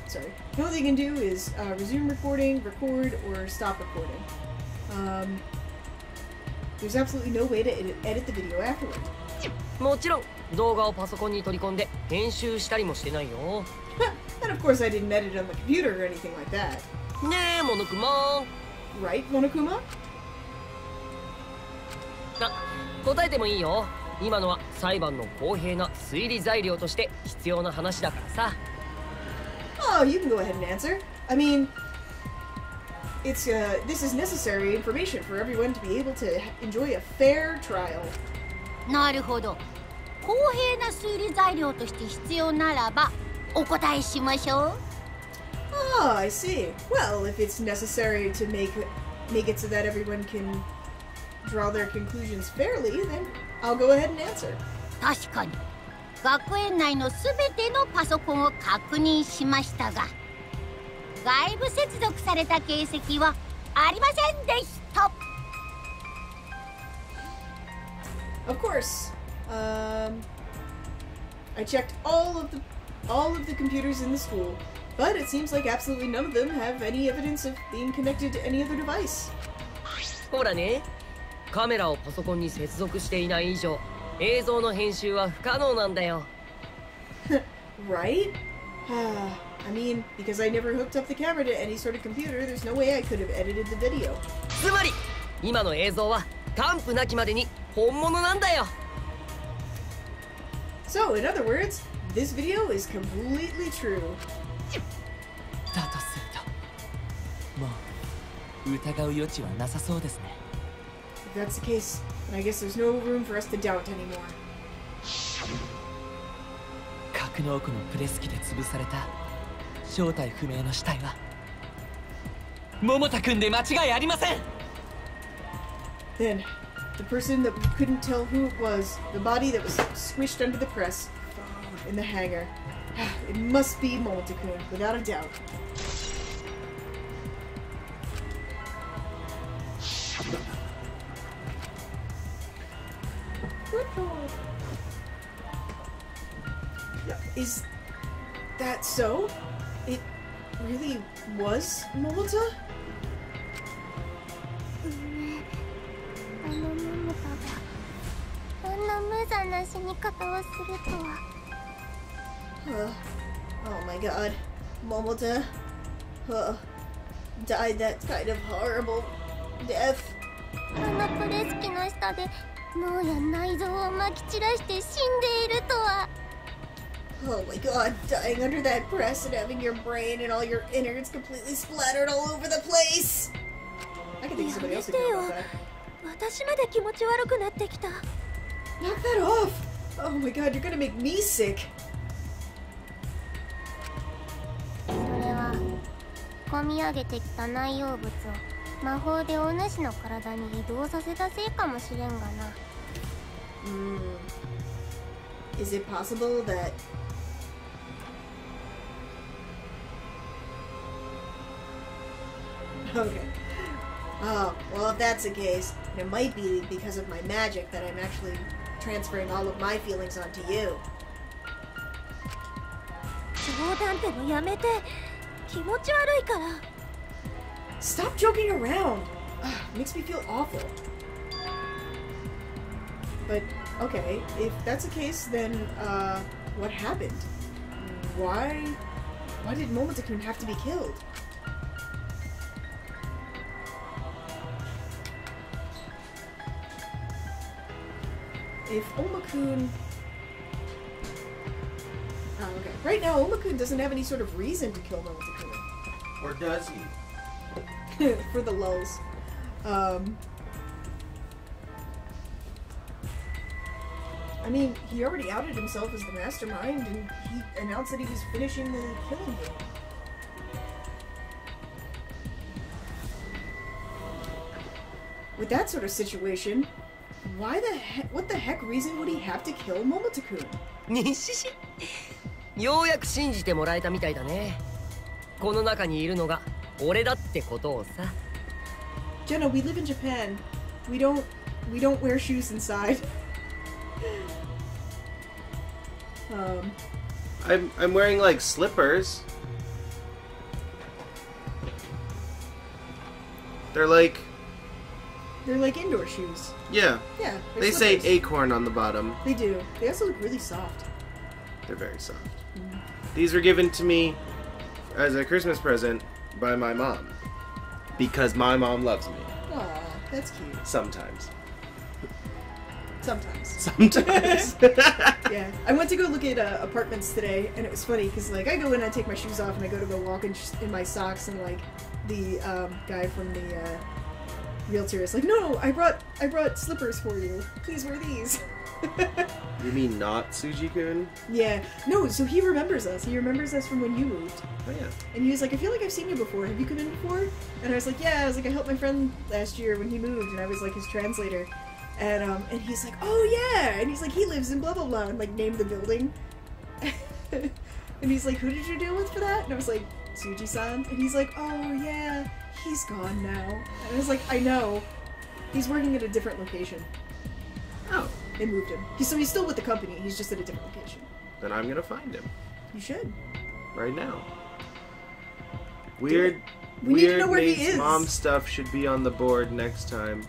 sorry, the only thing you can do is resume recording, record, or stop recording. there's absolutely no way to edit the video afterward. もちろん動画をパソコンに取り込んで編集したりもしてないよ。And of course I didn't edit on the computer or anything like that. ねえモノクマ。 Right, Monokuma? 答えてもいいよ。今のは裁判の公平な推理材料として必要な話だからさ。Oh, you can go ahead and answer. I mean, it's this is necessary information for everyone to be able to enjoy a fair trial. なるほど。公平な推理材料として必要ならばお答えしましょう。Oh, I see. Well, if it's necessary to make it so that everyone can draw their conclusions fairly, then I'll go ahead and answer. 確かに学園内のすべてのパソコンを確認しましたが、外部接続された形跡はありませんでした。Of course. I checked all of the computers in the school, but it seems like absolutely none of them have any evidence of being connected to any other device. ほらね、カメラをパソコンに接続していない以上、映像の編集は不可能なんだよ。Right? I mean, because I never hooked up the camera to any sort of computer, there's no way I could have edited the video. つまり、今の映像は完膚なきまでに本物なんだよ。So, in other words, this video is completely true. だとすると、もう疑う余地はなさそうですね。If that's the case, then I guess there's no room for us to doubt anymore. 格納庫のプレス機で潰された正体不明の死体は桃田くんで間違いありません。 Then, the person that we couldn't tell who it was, the body that was squished under the press, in the hangar, it must be Momota-kun, without a doubt. Is that so? It really was Momota? あの桃田があんな無残な死に方をするとは。Oh my god. Momota died that kind of horrible death. あのプレス機の下で脳や内臓をまき散らして死んでいるとは。Oh my god, dying under that press and having your brain and all your innards completely splattered all over the place! I can think of somebody else who can know about that. 私まで気持ち悪くなってきた。 Knock that off! Oh my god, you're gonna make me sick! それは込み上げてきた内容物を魔法でお主の体に移動させたせいかもしれんがな。Is it possible that... Okay. Oh, well, if that's the case, it might be because of my magic that I'm actually transferring all of my feelings onto you. 冗談でもやめて。気持ち悪いから。Stop joking around! Makes me feel awful. But, okay, if that's the case, then, what happened? Why did Momota-kun have to be killed? If Oma-kun... Oh, okay. Right now, Oma-kun doesn't have any sort of reason to kill Momota-kun. Or does he? For the lulz. I mean, he already outed himself as the mastermind, and he announced that he was finishing the killing game. With that sort of situation, what the heck reason would he have to kill Momota-kun? にししようやく信じてもらえたみたいだね。この中にいるのが俺だってことをさ。Jenna, we live in Japan. We don't wear shoes inside. I'm wearing like slippers. They're like They're like indoor shoes. Yeah. Yeah. They say acorn on the bottom. They do. They also look really soft. They're very soft. Mm. These were given to me as a Christmas present by my mom. Because my mom loves me. Aw, that's cute. Sometimes. Sometimes. Yeah. I went to go look at apartments today, and it was funny, because, like, I go in and I take my shoes off, and I go to go walk in my socks, and, like, the guy from the realtor is like, no, I brought slippers for you. Please wear these. You mean not Suji-kun? Yeah. No, so he remembers us. He remembers us from when you moved. Oh, yeah. And he was like, I feel like I've seen you before. Have you come in before? And I was like, yeah. I was like, I helped my friend last year when he moved, and I was like his translator. And he's like, oh yeah. And he's like, he lives in blah blah blah, and like named the building. And he's like, who did you deal with for that? And I was like, Suji-san. And he's like, oh yeah, he's gone now. And I was like, I know. He's working at a different location. Oh. They moved him. So he's still with the company. He's just at a different location. Then I'm gonna find him. You should. Right now. Weird. We need to know where he is. Mom stuff should be on the board next time.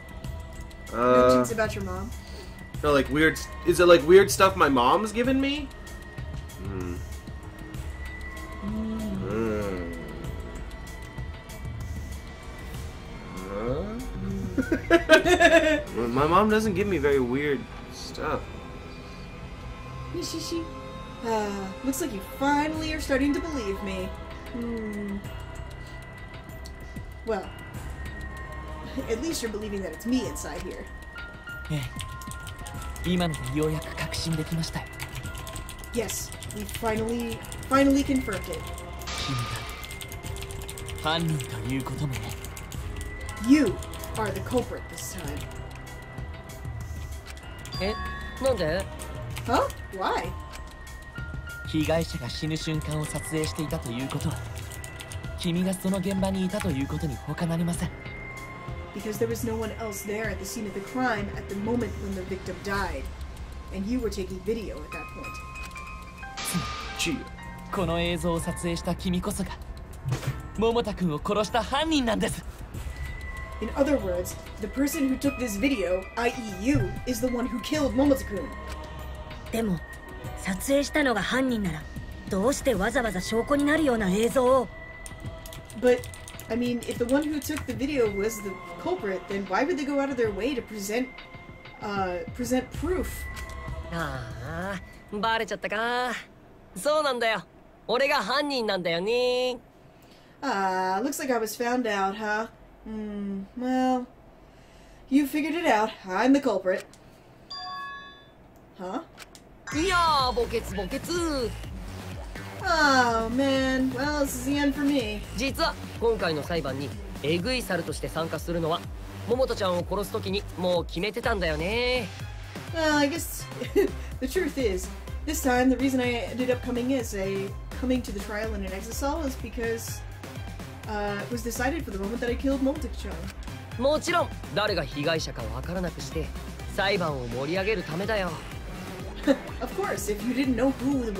Mentions about your mom. No, like weird. Is it like weird stuff my mom's given me? My mom doesn't give me very weird stuff. Looks like you finally are starting to believe me. Well, at least you're believing that it's me inside here. Yes, we finally confirmed it. You are the culprit this time. Huh? Why? 被害者が死ぬ瞬間を撮影していたということは、君がその現場にいたということに他なりません。Because there was no one else there at the scene of the crime at the moment when the victim died, and you were taking video at that point. この映像を撮影した君こそが桃田君を殺した犯人なんです。In other words, the person who took this video, i.e. you, is the one who killed Momota-kun. でも撮影したのが犯人ならどうしてわざわざ証拠になるような映像を But, I mean, if the one who took the video was the culprit, then why would they go out of their way to present proof? ああ、バレちゃったか。そうなんだよ。俺が犯人なんだよね。Looks like I was found out, huh? Well, you figured it out. I'm the culprit. Huh? いやー、墓穴墓穴。Oh man, well, this is the end for me. 実は今回の裁判にエグい猿として参加するのは桃田ちゃんを殺すときにもう決めてたんだよね。Well, I guess the truth is, this time the reason I ended up coming to the trial in an exisal is because it was decided for the moment that I killed Momota-chan. もちろん誰が被害者かわからなくして裁判を盛り上げるためだよ。Of course, if you didn't know who it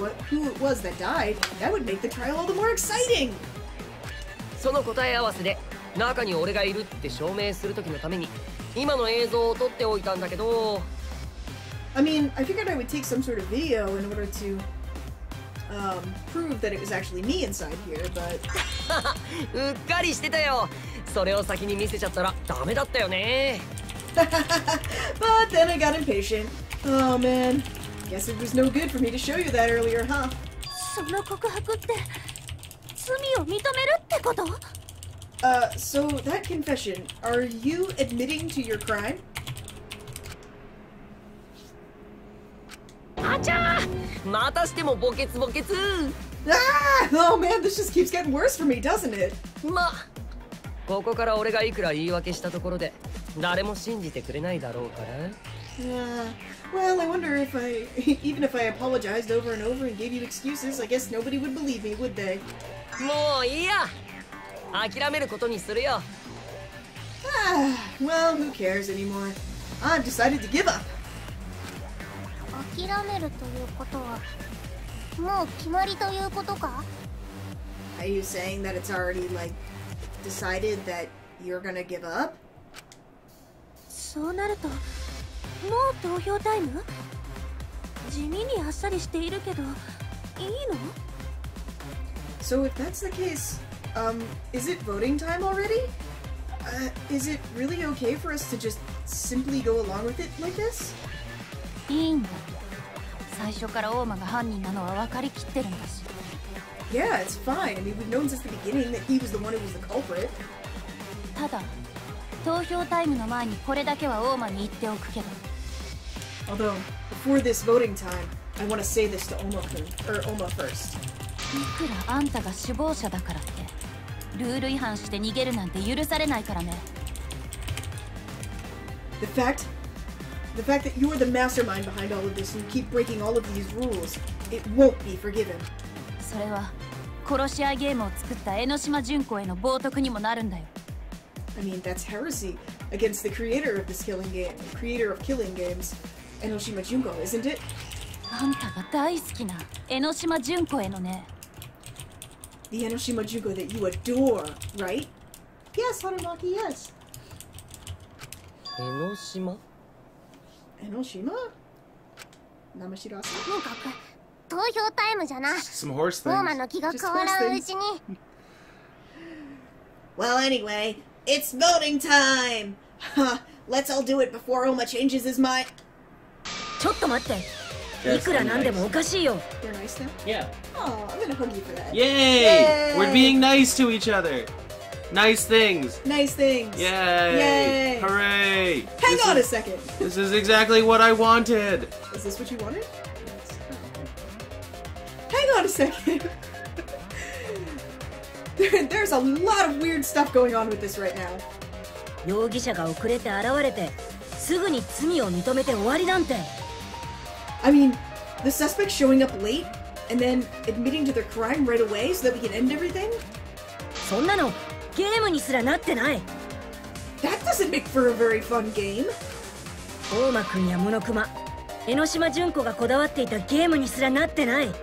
was that died, that would make the trial all the more exciting. その答え合わせで中に俺がいるって証明する時のために今の映像を撮っておいたんだけど。I mean, I figured I would take some sort of video in order to prove that it was actually me inside here, but うっかりしてたよ。それを先に見せちゃったらダメだったよね。But then I got impatient. Oh man, guess it was no good for me to show you that earlier, huh? その告白って罪を認めるってこと？ So that confession, are you admitting to your crime? あちゃー、またしても墓穴墓穴。Ah! Oh man, this just keeps getting worse for me, doesn't it? ま、ここから俺がいくら言い訳したところで誰も信じてくれないだろうから。Well, I wonder if even if I apologized over and over and gave you excuses, I guess nobody would believe me, would they? もういいや。諦めることにするよ。Well, who cares anymore? I've decided to give up. 諦めるということはもう決まりということか？ Are you saying that it's already, like, decided that you're gonna give up? そうなるともう投票タイム？地味にあっさりしているけどいいの？ So if that's the case, is it voting time already? Is it really okay for us to just simply go along with it like this? いいんだ。最初から大間が犯人なのは分かりきってるんだし。Yeah, it's fine. I mean, we've known since the beginning that he was the one who was the culprit. ただ投票タイムの前にこれだけは大間に言っておくけど。Although, before this voting time, I want to say this to Oma-kun, or Oma first. いくらあんたが首謀者だからってルール違反して逃げるなんて許されないからね。 The fact that you're the mastermind behind all of this and you keep breaking all of these rules, it won't be forgiven. それは殺し合いゲームを作った江ノ島純子への冒涜にもなるんだよ。 I mean, that's heresy against the creator of this killing game, the creator of killing games, Enoshima Junko, isn't it? あんたが大好きな江ノ島純子へのね。 The Enoshima Junko that you adore, right? Yes, Harumaki, yes. 江ノ島？ Enoshima? Namashirasa? とにかく投票タイムじゃな。 Some horse 大間 things. の気が変わらんうちに。 Well, anyway, it's voting time! Let's all do it before Oma changes his mind. ちょっと待って。いくらなんでもおかしいよ。 They're nice now? Yeah. Oh, I'm gonna hug you for that. Yay! We're being nice to each other. Nice things. Nice things. Yay! Yay! Hooray! Hang on a second. This is exactly what I wanted. Is this what you wanted? Hang on a second. There's a lot of weird stuff going on with this right now. 容疑者が遅れて現れてすぐに罪を認めて終わりなんて。 I mean, the suspect showing up late and then admitting to their crime right away so that we can end everything? そんなのゲームにすらなってない。 That doesn't make for a very fun game. 大間くんやモノクマ、江ノ島純子がこだわっていたゲームにすらなってない。 Yeah,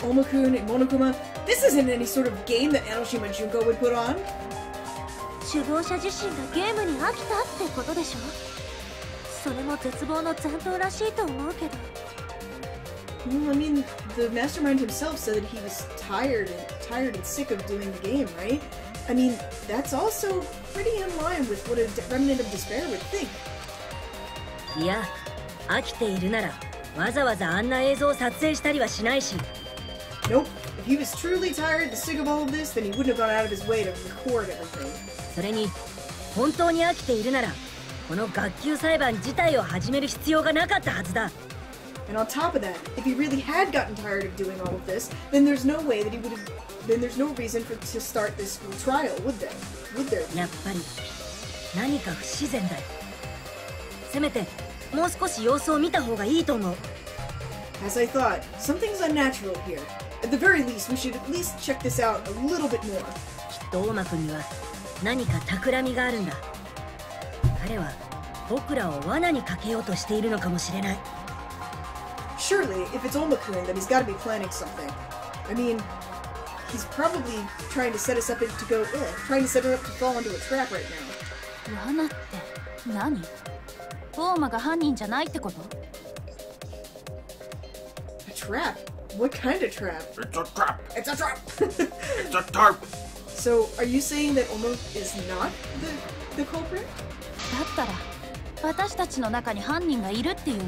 Oma-kun and Monokuma, this isn't any sort of game that Enoshima Junko would put on. 首謀者自身がゲームに飽きたってことでしょ。それも絶望の残党らしいと思うけど。 Well, I mean, the mastermind himself said that he was tired and sick of doing the game, right? I mean, that's also pretty in line with what a remnant of despair would think. いや、飽きているならわざわざあんな映像を撮影したりはしないし。 Nope. If he was truly tired and sick of all of this, then he wouldn't have gone out of his way to record everything. それに本当に飽きているならこの学級裁判自体を始める必要がなかったはずだ。 And on top of that, if he really had gotten tired of doing all of this, then there's no way that he would have. Then there's no reason to start this trial, would there? Would there? やっぱり何か不自然だよ。せめてもう少し様子を見た方がいいと思う。 As I thought, something's unnatural here. At the very least, we should at least check this out a little bit more. きっと大間くんには何か企みがあるんだ。彼は僕らを罠にかけようとしているのかもしれない。 Surely, if it's Oma-kun, then he's got to be planning something. I mean, he's probably trying to set us up to trying to set her up to fall into a trap right now. 罠って何？大間が犯人じゃないってこと？ A trap? What kind of trap? It's a trap. It's a trap. It's a tarp. So, are you saying that Oma is not the culprit? だったら私たちの中に犯人がいるっていうの。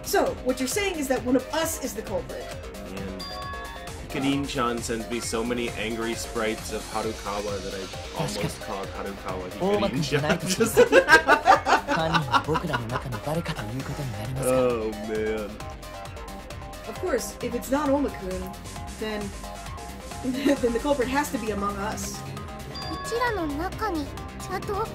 So, what you're saying is that one of us is the culprit. And Hikarin-chan sends me so many angry sprites of Harukawa that I almost called Harukawa Hikarin-chan. Oh man. Of course, if it's not Oma-kun, then the culprit has to be among us. うちらの中にちゃんと。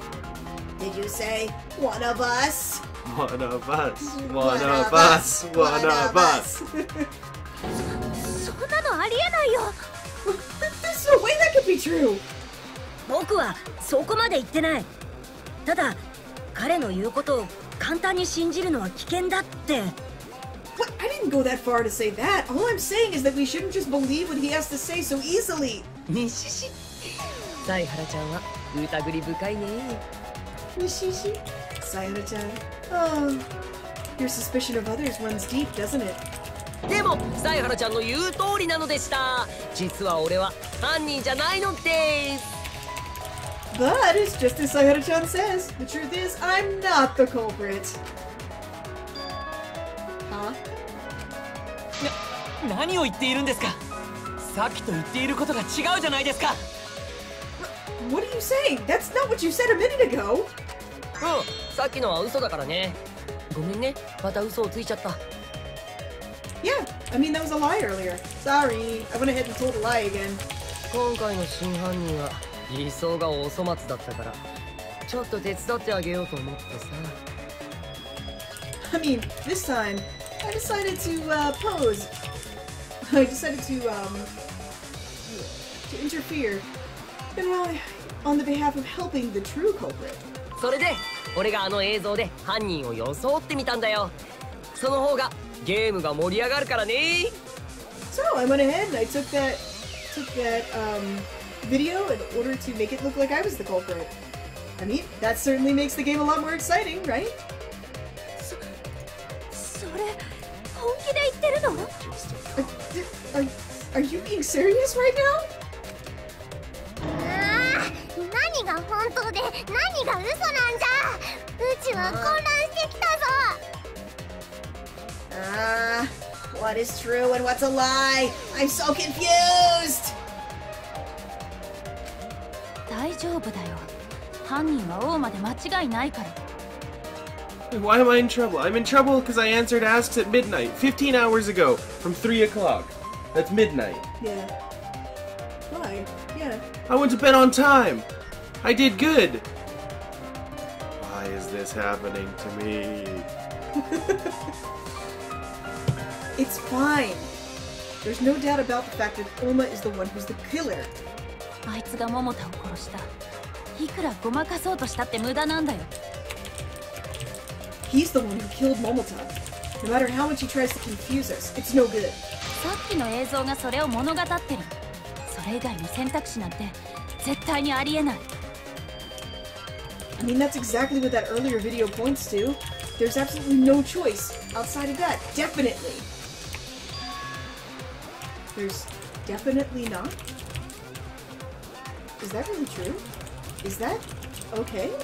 Did you say one of us? One of us. One of us. One of us. そんなのありえないよ。 There's no way that could be true. 僕はそこまで言ってない。ただ彼の言うことを簡単に信じるのは危険だって。 What? I didn't go that far to say that. All I'm saying is that we shouldn't just believe what he has to say so easily. 西西。サイハラちゃんは疑り深いね。Nishishi? Sayana-chan. Oh, your suspicion of others runs deep, doesn't it? でもサイハラちゃんの言う通りなのでした。実は俺は犯人じゃないのです。 But it's just as Sayana-chan says. The truth is, I'm not the culprit. Huh? 何を言っているんですか。さっきと言っていることが違うじゃないですか。What are you saying? That's not what you said a minute ago. さっきのは嘘だからね。ごめんね、また嘘をついちゃった。Yeah, I mean that was a lie earlier. Sorry, I went ahead and told a lie again. 今回の真犯人は理想がお粗末だったからちょっと手伝ってあげようと思ってさ。 I mean, this time I decided to pose. I decided to interfere, you know, on the behalf of helping the true culprit. それで俺があの映像で犯人を装ってみたんだよ。その方がゲームが盛り上がるからね。 So I went ahead and I took that video in order to make it look like I was the culprit. I mean, that certainly makes the game a lot more exciting, right? それ本気で言ってるの？ Are you being serious right now? 何が本当で何が嘘なんじゃ。うちは混乱してきたぞ。What is true and what's a lie? I'm so confused. 大丈夫だよ。犯人は大間で間違いないから。 Why am I in trouble? I'm in trouble because I answered asks at midnight, 15 hours ago, from 3 o'clock. That's midnight. Yeah. Why? Yeah. I went to bed on time. I did good. Why is this happening to me? It's fine. There's no doubt about the fact that Oma is the one who's the killer. あいつが桃田を殺した。いくらごまかそうとしたって無駄なんだよ。 He's the one who killed Momota. No matter how much he tries to confuse us, it's no good. さっきの映像がそれを物語ってる。それ以外の選択肢なんて絶対にありえない。 I mean, that's exactly what that earlier video points to. There's absolutely no choice outside of that. Definitely. There's definitely not? Is that really true? Is that okay?「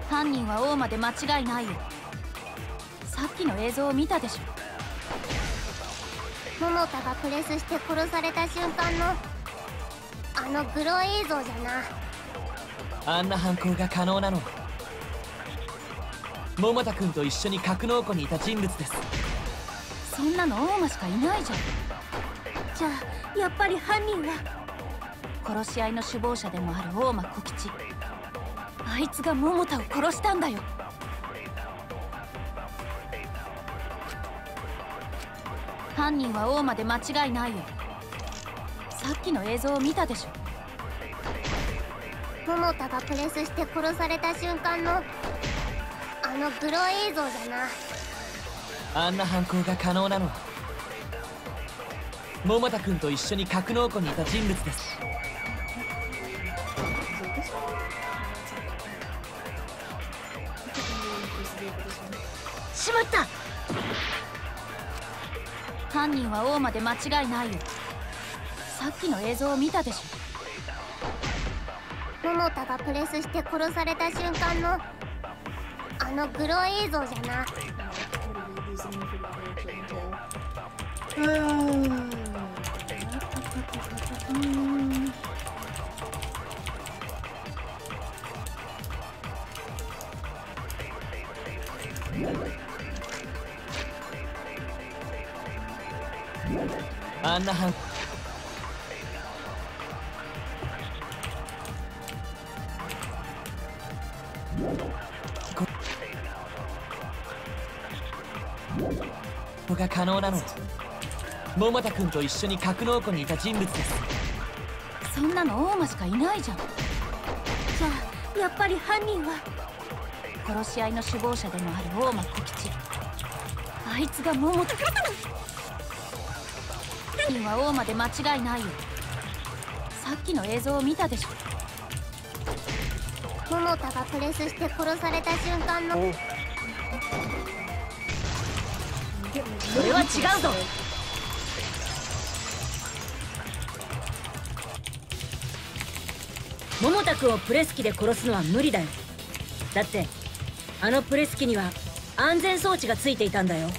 犯人は大間で間違いないよ。さっきの映像を見たでしょ。桃田がプレスして殺された瞬間のあのグロ映像じゃな。あんな犯行が可能なのは桃田君と一緒に格納庫にいた人物です。そんなの大間しかいないじゃん。じゃあやっぱり犯人は殺し合いの首謀者でもある大間小吉。あいつが桃田を殺したんだよ。犯人は大間で間違いないよ。さっきの映像を見たでしょ。桃田がプレスして殺された瞬間のあのグロ映像じゃな。あんな犯行が可能なのは桃田君と一緒に格納庫にいた人物です。しまった。犯人は大間で間違いないよ。さっきの映像を見たでしょ。桃田がプレスして殺された瞬間のあのグロ映像じゃな。あんな犯行が可能なのは桃田君と一緒に格納庫にいた人物です。そんなの大間しかいないじゃん。じゃあやっぱり犯人は殺し合いの首謀者でもある大間小吉。ああいつが桃田君は大間で間違いないよ。さっきの映像を見たでしょ。桃田がプレスして殺された瞬間のそれは違うぞ。桃田君をプレス機で殺すのは無理だよ。だってあのプレス機には安全装置がついていたんだよ。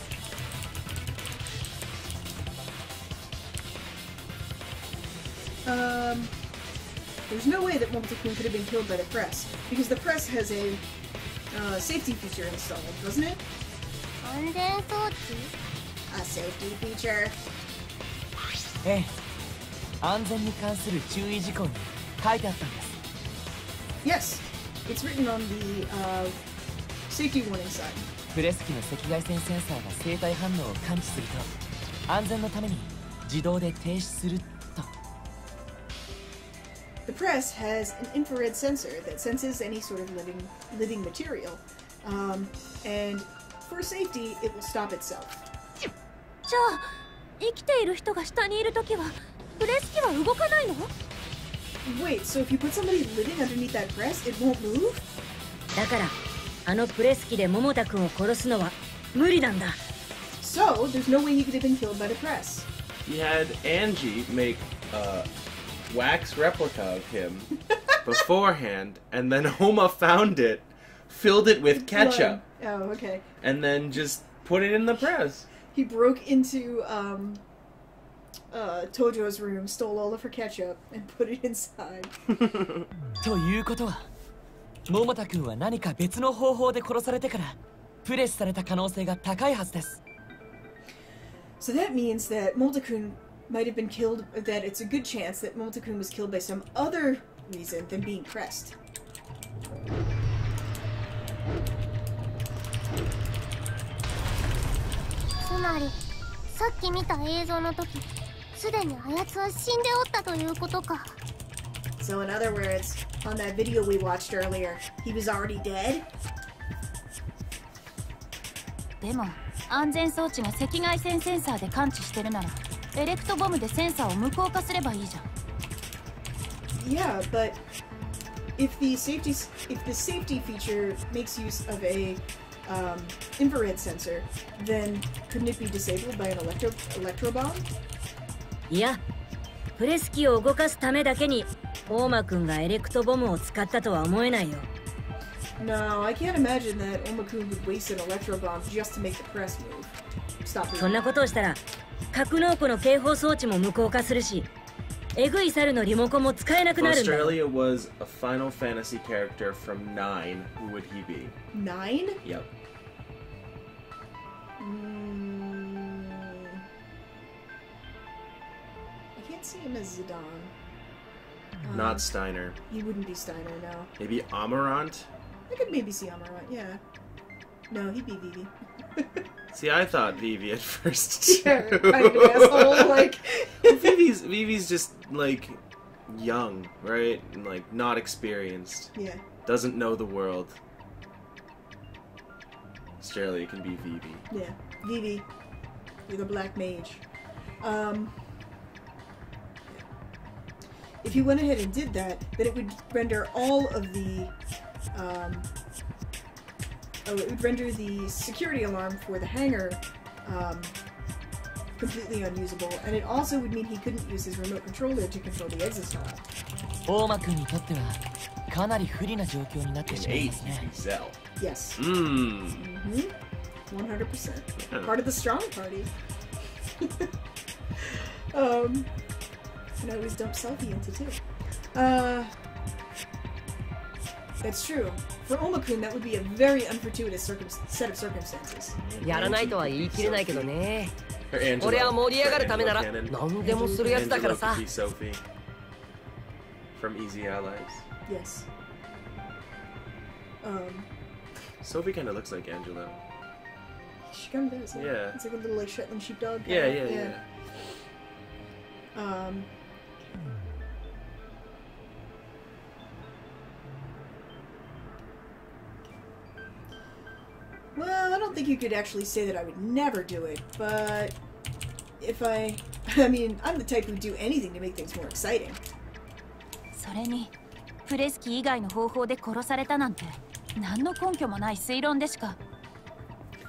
There's no way that Momota-kun could have been killed by the press, because the press has a safety feature installed, doesn't it? 安全装置 A safety feature. ええ、安全に関する注意事項に書いてあったんです。 Yes, it's written on the safety warning sign. プレス機の赤外線センサーが生体反応を感知すると安全のために自動で停止すると。 The press has an infrared sensor that senses any sort of living material, and for safety, it will stop itself. じゃあ生きている人が下にいるときはプレス機は動かないの？ Wait, so if you put somebody living underneath that press, it won't move? だからあのプレス機で桃田君を殺すのは無理なんだ。 So, there's no way he could have been killed by the press. He had Angie make a wax replica of him beforehand, and then Homa found it, filled it with ketchup, Oh, okay. and then just put it in the press. He broke into Tojo's room, stole all of her ketchup, and put it inside. ということは桃田君は何か別の方法で殺されてからプレスされた可能性が高いはずです。 So that means that Momota-kun might have been killed, that it's a good chance that Momota-kun was killed by some other reason than being pressed. つまりさっき見た映像の時すでにあやつは死んでおったということか。 So in other words, on that video we watched earlier, he was already dead? でも安全装置が赤外線センサーで感知してるならエレクトボムでセンサーを無効化すればいいじゃん。 Yeah, but if the safety feature makes use of a infrared sensor, then couldn't it be disabled by an electro bomb? いや、プレス機を動かすためだけに大間君がエレクトボムを使ったとは思えないよ。 No, I can't imagine that Oma-kun would waste an electro bomb just to make the press move. Stop it. そんなことをしたら格納庫の警報装置も無効化するし、エグい猿のリモコンも使えなくなるんだよ。 Australia was a Final Fantasy character from 9. Who would he be? 9? Yep. I can't see him as Zidane. Not Steiner. He wouldn't be Steiner, no. Maybe Amarant? I could maybe see Amarant, yeah. No, he'd be Vivi. See, I thought Vivi at first too. Yeah, kind of asshole, like... Vivi's just, like, young, right? And, like, not experienced. Yeah. Doesn't know the world. Australia can be Vivi. Yeah. Vivi. You're the black mage. If you went ahead and did that, then it would render all of the, it would render the security alarm for the hangar, completely unusable, and it also would mean he couldn't use his remote controller to control the exit style. 大間君にとってはかなり不利な状況になってしまいますね。 Yes. Mmm. 100%. Part of the strong party. And I always dump selfie into too. That's true. For Oma-kun, that would be a very unfortuitous set of circumstances. やらないとは言い切れないけどね。 Or Angela. 俺は盛り上がるためなら何でもするやつだからさ。 Angela could be Sophie. From Easy Allies. Yes. Sophie kind of looks like Angela. She kind of does. Huh? Yeah. It's like a little like Shetland sheepdog. Yeah. Well, I don't think you could actually say that I would never do it, but if I mean, I'm the type who would do anything to make things more exciting. それにプレス機以外の方法で殺されたなんて何の根拠もない推論でしか。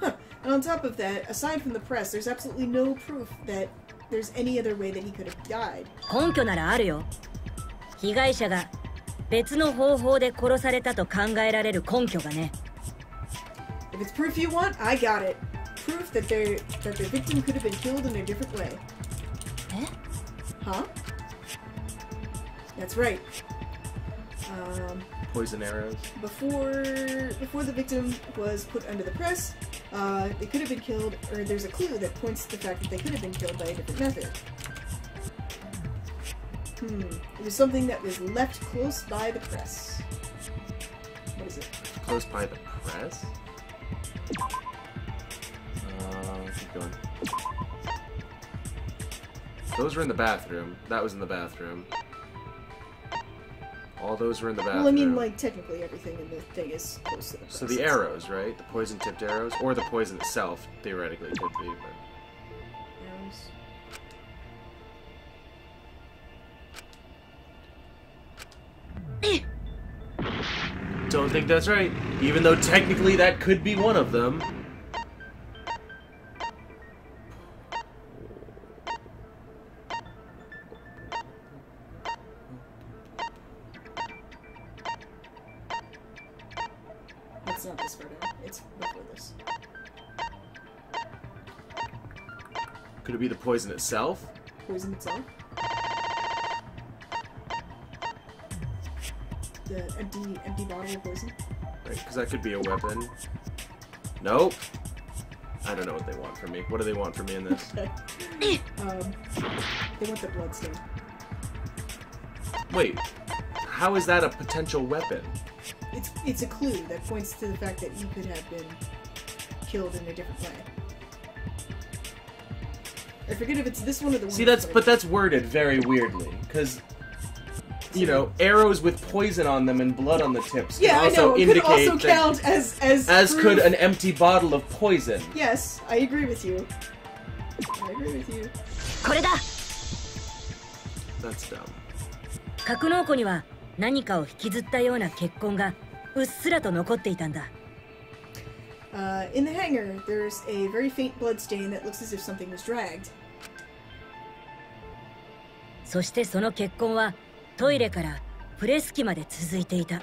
Huh. And on top of that, aside from the press, there's absolutely no proof that there's any other way that he could have died. 根拠ならあるよ。被害者が別の方法で殺されたと考えられる根拠がね。If it's proof you want, I got it. Proof that their victim could have been killed in a different way. え？ Huh? That's right. Poison arrows. Before the victim was put under the press, they could have been killed, or there's a clue that points to the fact that they could have been killed by a different method. It was something that was left close by the press. What is it? Close by the press? Keep going. Those were in the bathroom. That was in the bathroom. All those were in the bathroom. Well, I mean, like, technically everything in the thing is close to the press. So the arrows, right? The poison-tipped arrows? Or the poison itself, theoretically, could be, but... Arrows. Don't think that's right. Even though technically that could be one of them. It's not this photo. It's before this. Could it be the poison itself? Poison itself? The empty bottle of poison? Right, because that could be a weapon. Nope. I don't know what they want from me. What do they want from me in this? They want the bloodstain. Wait. How is that a potential weapon? It's a clue that points to the fact that he could have been killed in a different way. I forget if it's this one or the one. See, that's worded very weirdly, because you know, arrows with poison on them and blood on the tips can also indicate could also count as proof. Could an empty bottle of poison. Yes, I agree with you. I agree with you. これだ。 That's dumb. 格納庫には何かを引きずったような血痕がうっすらと残っていたんだ。In the hangar, there's a very faint blood stain that looks as if something was dragged. そしてその血痕はトイレからプレス機まで続いていた。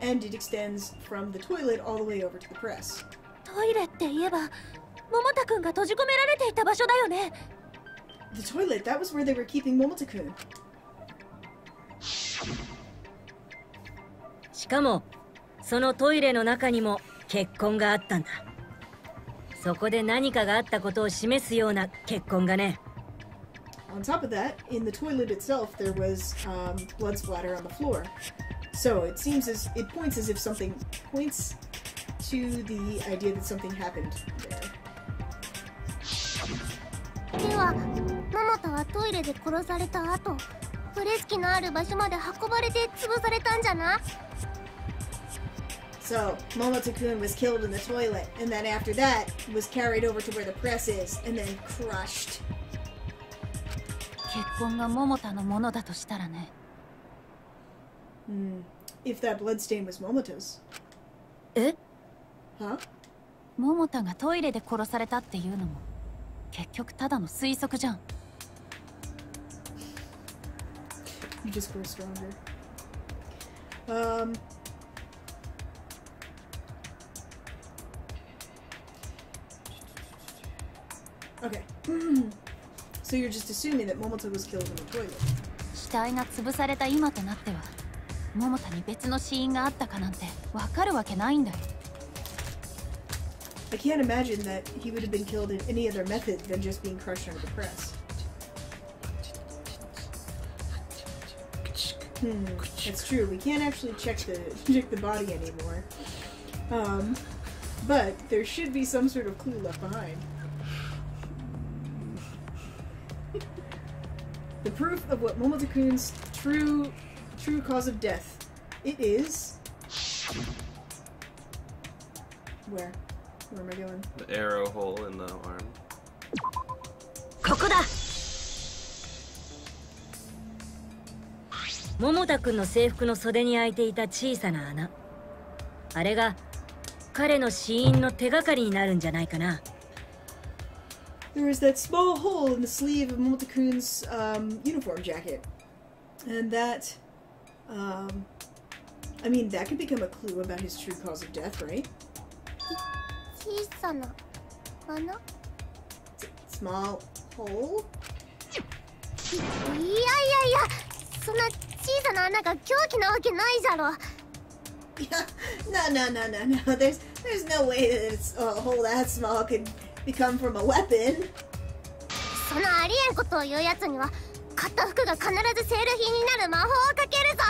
And it extends from the toilet all the way over to the press. トイレって言えば、桃田くんが閉じ込められていた場所だよね。The toilet, that was where they were keeping Momota-kun. しかもそのトイレの中にも血痕があったんだ。そこで何かがあったことを示すような血痕がね。On top of that, in the toilet itself, there was blood splatter on the floor. So it points as if something points to the idea that something happened there. では、桃田はトイレで殺された後、プレス機のある場所まで運ばれて潰されたんじゃない？ So, Momota-kun was killed in the toilet, and then after that, was carried over to where the press is, and then crushed. 血痕が桃田のものだとしたらね。If that bloodstain was Momota's. え？ Huh? 桃田がトイレで殺されたっていうのも結局ただの推測じゃん。You just grow stronger. Okay. So you're just assuming that Momota was killed in the toilet. 死体が潰された今となっては、桃田に別の死因があったかなんてわかるわけないんだよ。I can't imagine that he would have been killed in any other method than just being crushed under the press. That's true. We can't actually check the body anymore. But there should be some sort of clue left behind. The proof of what Momota-kun's true cause of death. It is... Where? Where am I going? The arrow hole in the arm. ここだ。桃田くんの制服の袖に開いていた小さな穴。あれが彼の死因の手がかりになるんじゃないかな。There was that small hole in the sleeve of Momota-kun's uniform jacket. And that, I mean, that could become a clue about his true cause of death, right? 小さな穴？ Small hole? いやいやいや、そんな小さな穴が凶器なわけないじゃろ。No. There's no way that it's a hole that small could become from a weapon. そのありえんことを言うやつには、買った服が必ずセール品になる魔法をかけるぞ。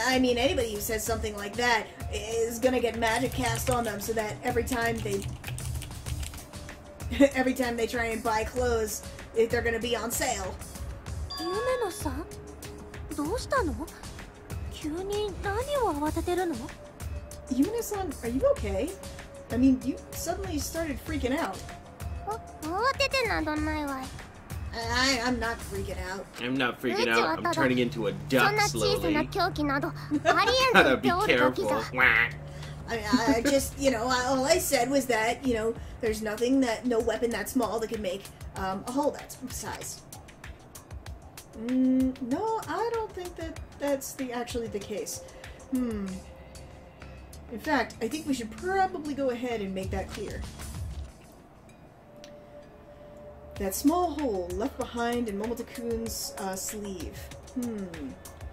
I mean, anybody who says something like that is gonna get magic cast on them, so that every time they try and buy clothes, they're gonna be on sale. 夢野さん、どうしたの？急に何を慌ててるの？ Yumina-san, are you okay? I mean, you suddenly started freaking out. 慌ててなどないわい。I'm not freaking out. I'm not freaking out. I'm turning into a そん duck な小さ slowly. な凶器などありえんと言 Gotta っ be ておる時 careful. さ。 I just, all I said was that, there's nothing no weapon that small that could make a hole that size. No, I don't think that's actually the case. In fact, I think we should probably go ahead and make that clear. That small hole left behind in Momota-kun's sleeve.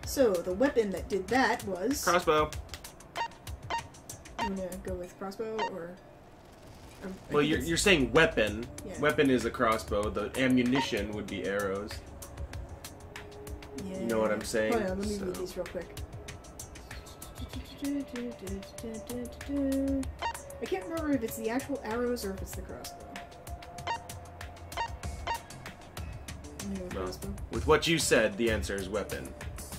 So, the weapon that did that was... Crossbow. I'm gonna go with crossbow, or... Well, you're saying weapon. Yeah. Weapon is a crossbow. The ammunition would be arrows. Yeah. You know what I'm saying? Hold on, let me read these real quick. I can't remember if it's the actual arrows or if it's the crossbow. Well, with what you said, the answer is weapon.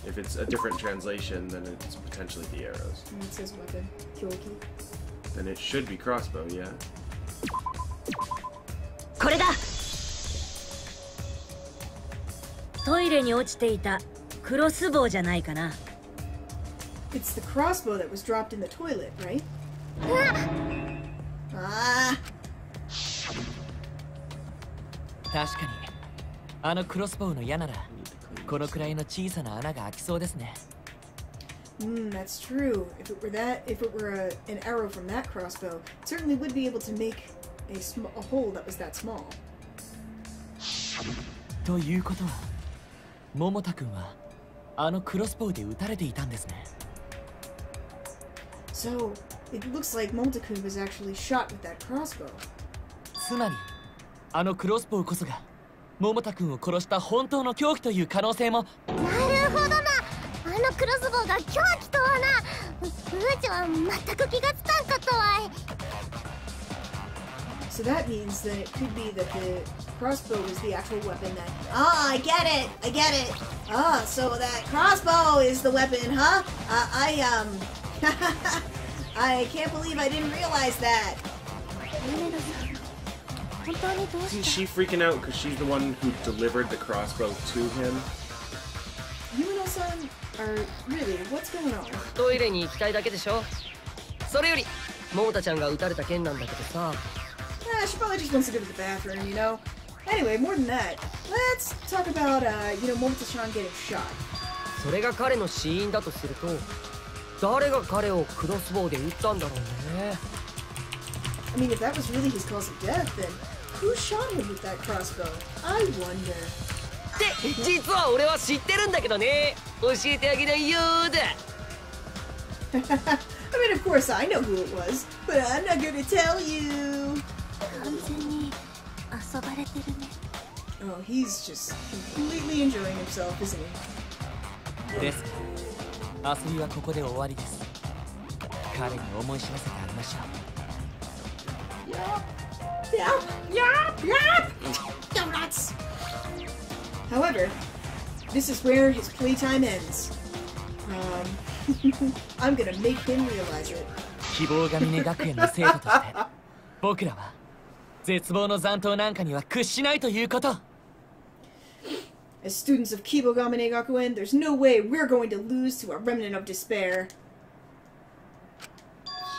If it's a different translation, then it's potentially the arrows. And it says weapon. Kyoki. Then it should be crossbow, yeah. これだ。トイレに落ちていたクロスボウじゃないかな。It's the crossbow that was dropped in the toilet, right? Ah! 確かにあのクロスボウの矢ならこのくらいの小さな穴が開きそうですね。That's true. If it were an arrow from that crossbow, it certainly would be able to make a hole that was that small. ということは、桃田くんはあのクロスボウで撃たれていたんですね。So, it looks like Momota-kun was actually shot with that crossbow. つまり、あのクロスボウこそが桃田くんを殺した本当の凶器という可能性も。なるほどな。あのクロスボウが凶器とはな。うちは全く気がつかんかったわい。So that means that it could be that the crossbow was the actual weapon that... Ah, I get it! Ah, so that crossbow is the weapon, huh? I can't believe I didn't realize that. 夢野さん、本当にどう Isn't した？ she freaking out because she's the one who delivered the crossbow to him? Yumino-san, really, what's going on? トイレに行きたいだけでしょ。それより桃田ちゃんが撃たれた件なんだけどさ。She probably just wants to go to the bathroom, Anyway, more than that, let's talk about, Momota-chan getting shot. それが彼の死因だとすると、誰が彼をクロスボウで撃ったんだろうね。I mean, if that was really his cause of death, then who shot him with that crossbow? I wonder. で、実は俺は知ってるんだけどね。教えてあげないよーだ。I mean, of course I know who it was, but I'm not gonna tell you. 完全に遊ばれてるね。 Oh, he's just completely enjoying himself, isn't he? です。遊びはここで終わりです。彼に思い知らせてあげましょう。Yep. Donuts. However, this is where his playtime ends. I'm gonna make him realize it. 希望が峰学園の生徒として僕らは絶望の残党なんかには屈しないということ。 As students of Kibogamine Gakuen, there's no way we're going to lose to a remnant of despair.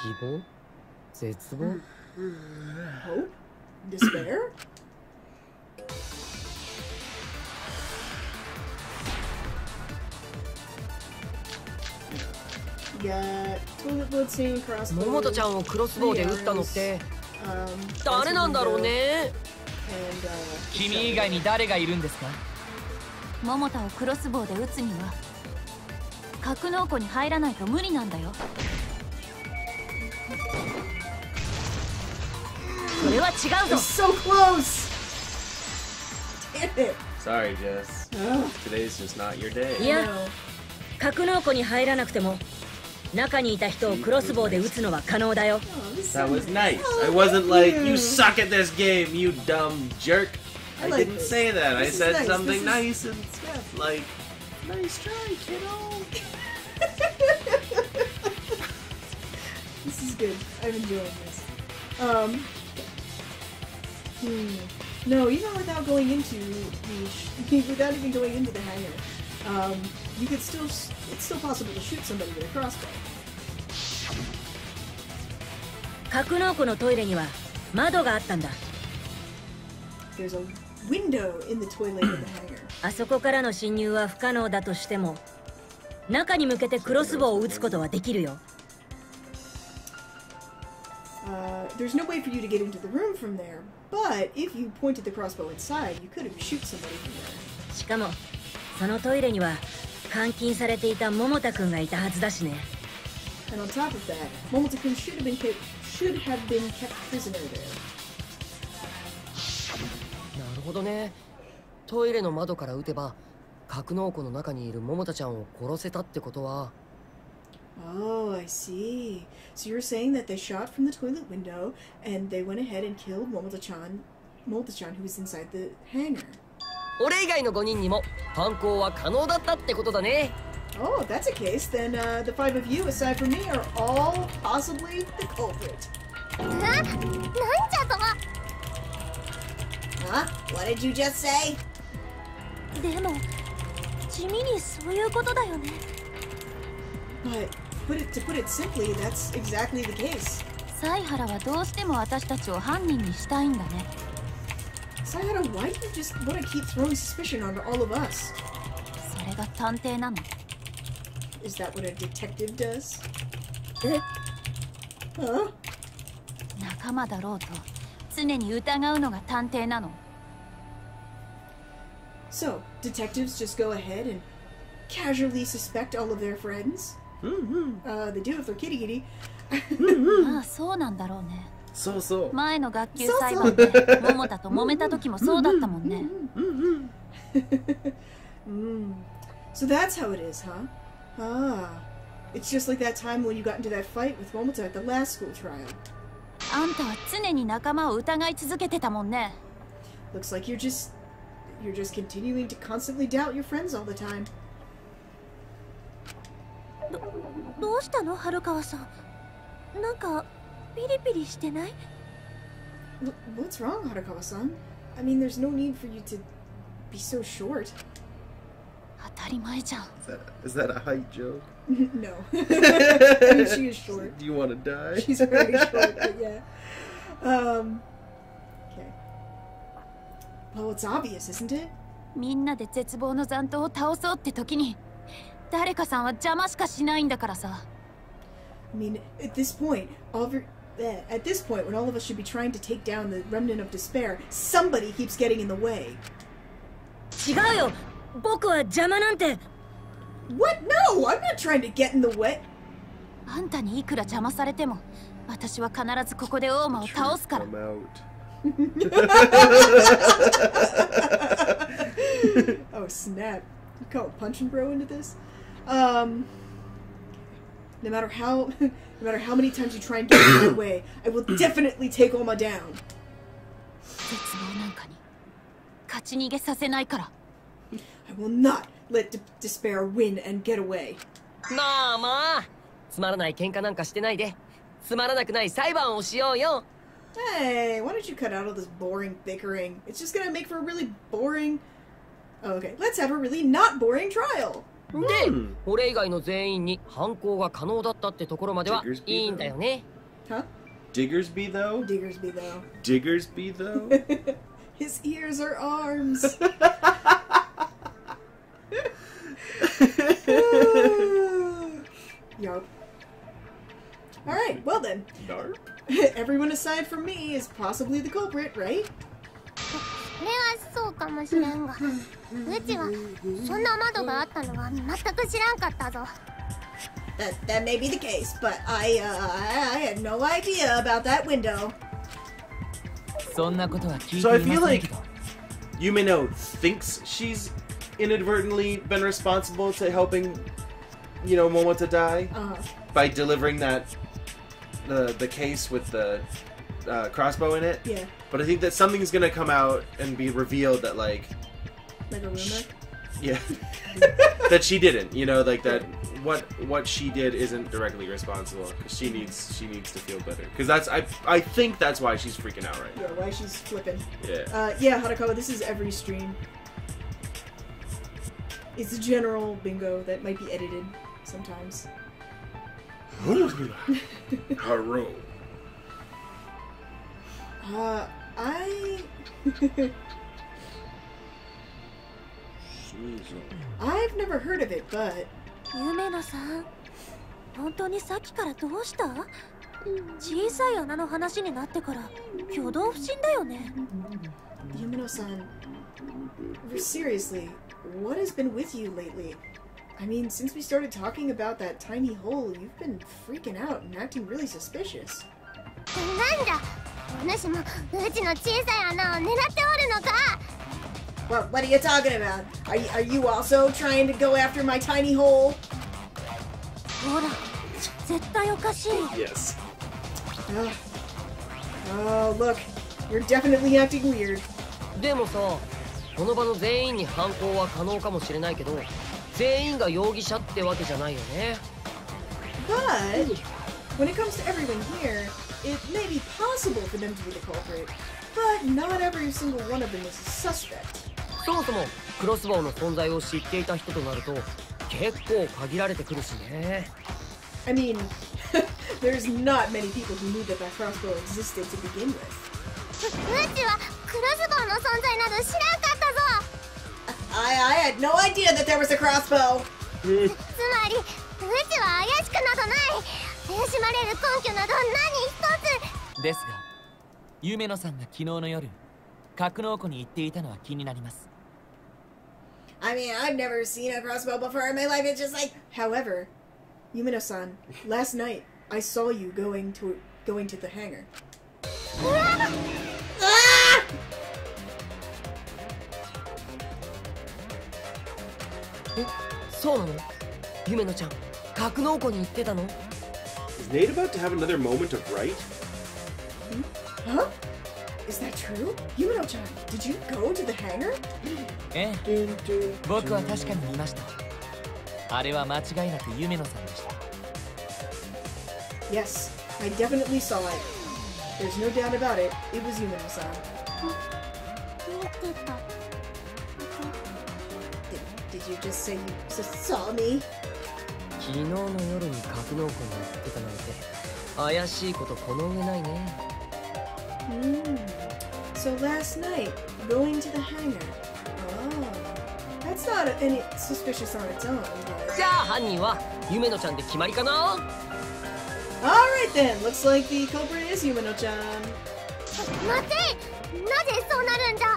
希望？絶望？ Hope? Despair? Got toilet blitzing, crossbow. 桃とちゃんをクロスボウで撃ったのって誰なんだろうね。君以外に誰がいるんですか？桃田をクロスボウで撃つには格納庫に入らないと無理なんだよ。それは違うぞ。 So close! Damn it! Sorry, Jess. Today's just not your day. いや、格納庫に入らなくても中にいた人をクロスボウで撃つのは可能だよ。 That was nice. I wasn't like, you suck at this game, you dumb jerk. I didn't say that. I said something nice and stuff like, nice try, kiddo. This is good. I'm enjoying this. No, even without going into without even going into the hangar, you could still, it's still possible to shoot somebody with a crossbow. 格納庫のトイレには窓があったんだ。 There's a window in the toilet in the hangar. あそこからの侵入は不可能だとしても、中に向けてクロスボウを撃つことはできるよ。There's no way for you to get into the room from there, but if you pointed the crossbow inside, you could shoot somebody from there. しかも、そのトイレには監禁されていた桃田くんがいたはずだしね。 And on top of that, Momota-kun should have been kept prisoner there. なるほどね。トイレの窓から撃てば格納庫の中にいる桃田ちゃんを殺せたってことは。 Oh, I see. So you're saying that they shot from the toilet window and they went ahead and killed Momota-chan who was inside the hangar. 俺以外の5人にも犯行は可能だったってことだね。 Oh, if that's a case, then the 5 of you, aside from me, are all possibly the culprit. なんじゃと。 Huh? What did you just say? でも地味にそういうことだよね。 But to put it simply, that's exactly the case. 犀原はどうしても私たちを犯人にしたいんだね。 Sayada, why do you just want to keep throwing suspicion onto all of us? それが探偵なの。 Is that what a detective does? え？ Huh? 仲間だろうと常に疑うのが探偵なの。 So, detectives just go ahead and casually suspect all of their friends? They do if they're kitty-kitty. まあそうなんだろうね。そうそう。前の学級裁判で桃田と揉めた時もそうだったもんね。So that's how it is, huh? Ah. It's just like that time when you got into that fight with Momota at the last school trial. あんたは常に仲間を疑い続けてたもんね。 Looks like you're just continuing to constantly doubt your friends all the time. どうしたの、春川さん。なんかピリピリしてない？ What's wrong, Harakawa-san? I mean, there's no need for you to be so short. 当たり前じゃん。 Is that a height joke? No. I mean, she is short. Do you want to die? She's very short, but yeah. Okay. Well, it's obvious, isn't it? みんなで絶望の残党を倒そうって時に誰かさんは邪魔しかしないんだからさ。 I mean, at this point, when all of us should be trying to take down the remnant of despair, somebody keeps getting in the way. 違うよ。僕は邪魔なんて。 What? No! I'm not trying to get in the way. あんたにいくら邪魔されても私は必ずここで大間を倒すから。 I'm out. Oh snap! You call Punch and Bro into this? No matter how many times you try and get in my way, I will definitely take Oma down. 絶望なんかに勝ち逃げさせないから。 I will not let despair win and get away. まあまあ、つまらない喧嘩なんかしてないで、つまらなくない裁判をしようよ。 Hey, why don't you cut out all this boring bickering? It's just gonna make for a really boring... Oh, okay, let's have a really not boring trial. で、俺以外の全員に犯行が可能だったってところまではいいんだよね。Huh? Diggersby though? Diggersby though. Diggersby though? His ears are arms. Yarp. Alright, well then. Yarp? Everyone aside from me is possibly the culprit, right? それはそうかもしれんが、うちはそんな窓があったのは全く知らんかったぞ。That may be the case, but I had no idea about that window. So I feel like Yumeno thinks she's inadvertently been responsible to helping, you know, Momota die by delivering that the case with the crossbow in it. Yeah. But I think that something's gonna come out and be revealed that like a rumor. Yeah. That she didn't, you know, like that what she did isn't directly responsible because she needs to feel better because that's I think that's why she's freaking out right now. Yeah, why she's flipping. Yeah. Yeah, Harakawa, this is every stream. It's a general bingo that might be edited sometimes. Haro. I've never heard of it, but 夢野さん、本当にさっきからどうした？小さい穴の話になってから挙動不審だよね。Yumeno-san, seriously, what has been with you lately? I mean, since we started talking about that tiny hole, you've been freaking out and acting really suspicious. なんだ、お主もうちの小さい穴を狙っておるのか？ What are you talking about? Are you also trying to go after my tiny hole? ほら、絶対おかしい。Yes. Oh, look, you're definitely acting weird. でもさ、この場の全員に犯行は可能かもしれないけど、全員が容疑者ってわけじゃないよね。But when it comes to everyone here, it may be possible for them to be the culprit, but not every single one of them is a suspect. そもそもクロスボウの存在を知っていた人となると結構限られてくるしね。I mean, there's not many people who knew that crossbow existed to begin with. うちはクロスボウの存在など知らんかったぞ。I had no idea that there was a crossbow. つまり、うちは怪しくなどない。怪しまれる根拠など何一つ。ですが、夢野さんが昨日の夜、格納庫に行っていたのは気になります。I mean, I've never seen a crossbow before in my life. It's just like, however, Yumeno-san, last night I saw you going to the hangar. Ah! え、そうなの？夢野ちゃん、格納庫に行ってたの？ Is Nate about to have another moment of right? Huh? Is that true? Yumeno-chan, did you go to the hangar? ええ、僕は確かに見ました。あれは間違いなく夢野さんでした。Yes, I definitely saw it. There's no doubt about it. It was Yumeno-san. 見てた。Did you just say you saw me? 昨日の夜に格納庫に行ってたなんて怪しいことこの上ないね。So last night, going to the hangar. Oh, that's not any suspicious on its own. But... じゃあ犯人は夢野ちゃんで決まりかな？ Alright then, looks like the culprit is Yumeno-chan. 待て！なぜそうなるんだ？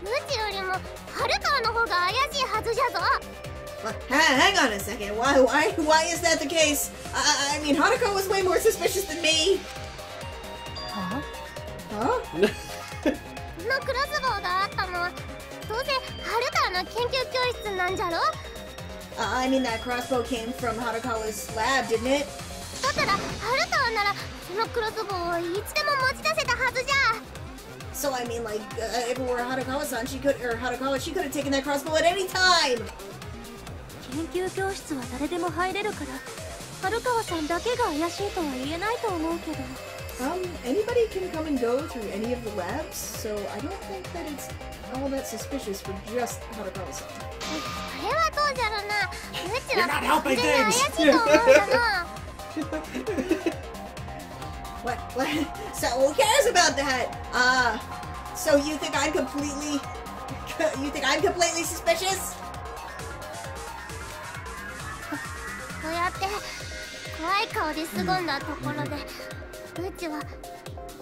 うちよりも春川の方が怪しいはずじゃぞ。Hang on a second. Why is that the case? I mean, Haruka was way more suspicious than me. Huh? Huh? のクロスボウがあったのはどうせ春川の研究教室なんじゃろ？ I mean, that crossbow came from Harukawa's lab, didn't it? だったら春川ならそのクロスボウをいつでも持ち出せたはずじゃ。 So I mean, like, if it were Harukawa-san, she could have taken that crossbow at any time. 研研究教室は誰でも入れるから春川さんだけが怪しいとは言えないと思うけど。Anybody can come and go through any of the labs, so I don't think that it's all that suspicious for just Harukawa-san. それはどうじゃろな。うち You're は not 全 helping 然怪 things! しいと思うんだな。What? So who cares about that? So you think I'm completely suspicious? こうやって怖い顔で過ごんだところで、うちは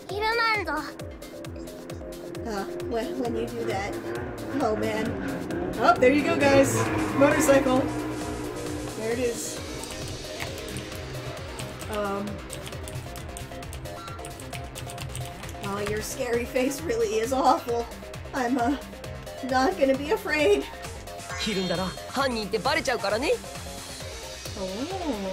ひるまんぞ。When you do that. Oh man. Oh, there you go, guys. Motorcycle. There it is. Oh, your scary face really is awful. I'm, not gonna be afraid. ひるんだら犯人ってバレちゃうからね。Oh,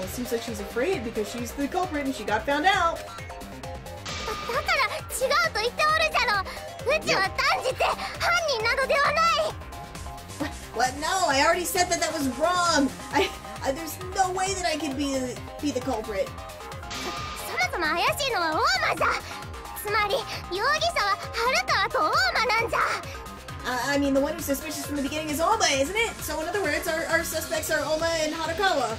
seems like she's afraid because she's the culprit and she got found out. だから違うと言っておるじゃろ。うちは断じて犯人などではない。What? No, I already said that was wrong. There's no way that I could be the culprit. そもそも怪しいのは大間じゃ。つまり容疑者は春川と大間なんじゃ。I mean, the one who's suspicious from the beginning is Oma, isn't it? So in other words, our suspects are Oma and Harukawa.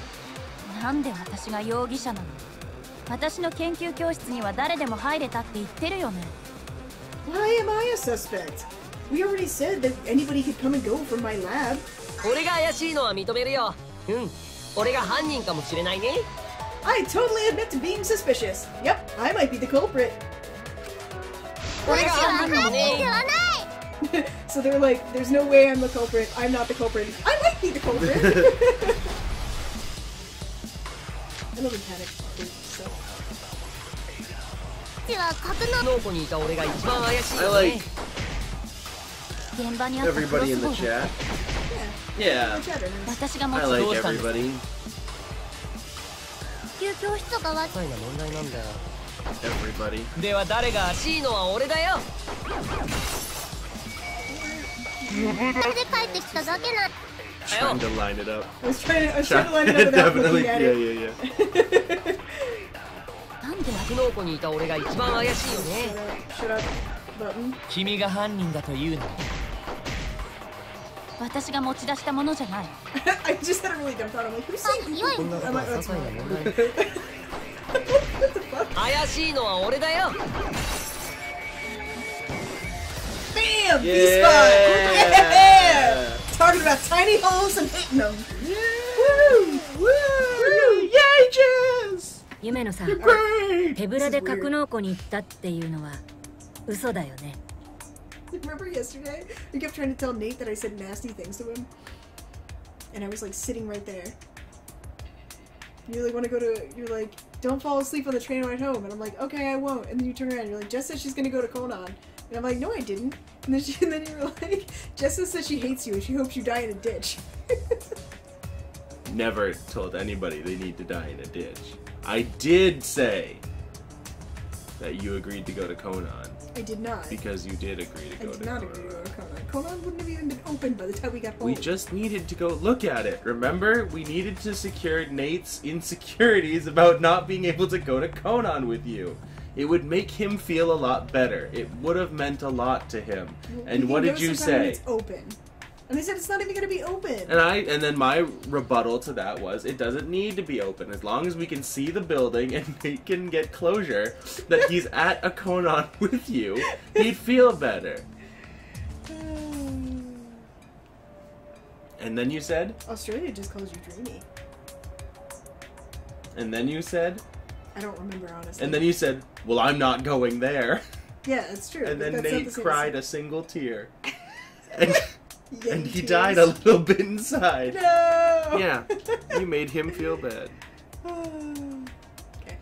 なんで私が容疑者なの？私の研究教室には誰でも入れたって言ってるよね。Why am I a suspect? We already said that anybody could come and go from my lab. 俺が怪しいのは認めるよ。うん、俺が犯人かもしれないね。I totally admit to being suspicious. Yep, I might be the culprit. 俺が犯人かもね。So they're like, there's no way I'm the culprit. I'm not the culprit. I might be the culprit. I love the panic stuff. うちは格納農庫にいた俺が一番怪しい I よ like ね。現場にあったクロ everybody in ス the ボウ。 chat. Yeah. Yeah, 私が持 I つ like どうしたんです？ everybody. 研究教室とかは些細な問題なんだよ。 Everybody. では誰が怪しいのは俺だよ。それで帰ってきただけなん。 Trying to line it up. I was trying to line it up without Definitely. looking at Yeah, it. yeah, yeah. なんで格納庫にいた俺が一番怪しいよね。 Shut up, button. 君が犯人だというのに。私が持ち出したものじゃない。I just had a really dumb thought. I'm like, who's あ、 saying 良い。こんなことは些細な問題。 What the fuck? 怪しいのは俺だよ。 Bam! Yeah! V-spot! Yeah! Talking about tiny holes and hitting them. Woo! Woo! Yay, Jess! 夢野さん、 Great! 手ぶらで格納庫に行ったっていうのは嘘だよね。 Remember yesterday? You kept trying to tell Nate that I said nasty things to him? And I was like sitting right there. You like want to go to, you're like, don't fall asleep on the train ride home. And I'm like, okay, I won't. And then you turn around and you're like, Jess said she's going to go to Konan. And I'm like, no, I didn't. And then you were like, Jess says she hates you and she hopes you die in a ditch. Never told anybody they need to die in a ditch. I did say that you agreed to go to Konan. I did not. Because you did agree to I go did to not Konan. agree to go to Konan. Konan wouldn't have even been open by the time we got home. We just needed to go look at it. Remember? We needed to secure Nate's insecurities about not being able to go to Konan with you. It would make him feel a lot better. It would have meant a lot to him. We And can what go did you sometime when say? It's open. And they said it's not even going to be open. And then my rebuttal to that was, it doesn't need to be open. As long as we can see the building and Nate can get closure that he's at a Konan with you, he'd feel better. And then you said? Australia just calls you dreamy. And then you said? I don't remember, honestly. And then you said, well, I'm not going there. Yeah, it's true. And then That's not Nate the same cried as- a single tear. And, Yay, and he tears. died a little bit inside. No! Yeah, you made him feel bad. Okay.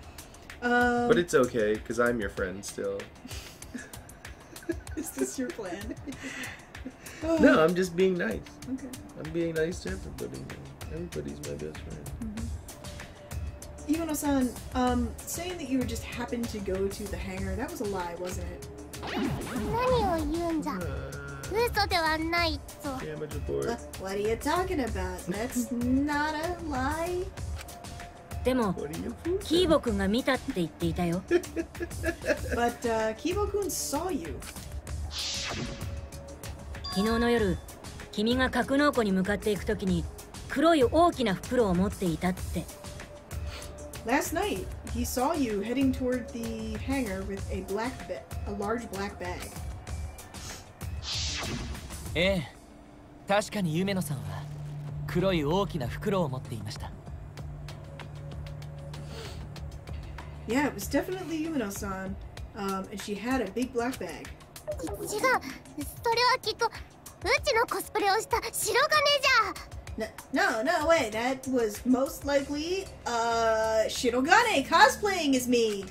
But it's okay, because I'm your friend still. Is this your plan? No, I'm just being nice. Okay. I'm being nice to everybody. Everybody's my best friend. Iwano-san, saying that you just happened to go to the hangar, that was a lie, wasn't it? 何を言うんじゃ。う嘘ではないと。 Damage report. What are you talking about? That's not a lie. でも What are you fooling? キーボくんが見たって言っていたよ。 But Kibo-kun saw you. 昨日の夜君が格納庫に向かっていくときに黒い大きな袋を持っていたって。 Last night, he saw you heading toward the hangar with a large black bag. ええ、確かに夢野さんは黒い大きな袋を持っていました。 Yeah, it was definitely Yumino-san. And she had a big black bag. 違う、それはきっとうちのコスプレをした白金じゃ。 No way. That was most likely, Shirogane cosplaying as me.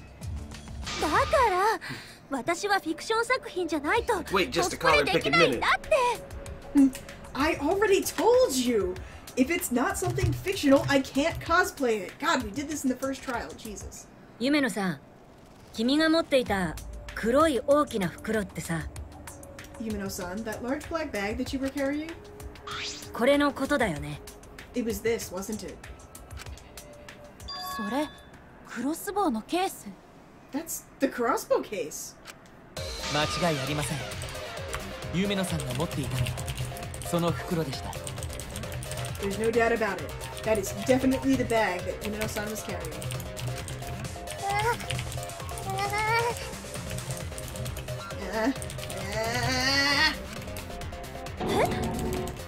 だから私はフィクション作品じゃないと Wait, コ just ス to プ call レ her で pick き a ないん minute. だって。 I already told you. If it's not something fictional, I can't cosplay it. God, we did this in the first trial. Jesus. 夢野さん、君が持っていた黒い大きな袋ってさ、 Yumino-san, that large black bag that you were carrying? これのことだよね。 It was this, wasn't it? それクロスボウのケース。 That's the crossbow case. 間違いありません。夢野さんが持っていたのはその袋でした。 There's no doubt about it. That is definitely the bag that Yumino-san was carrying.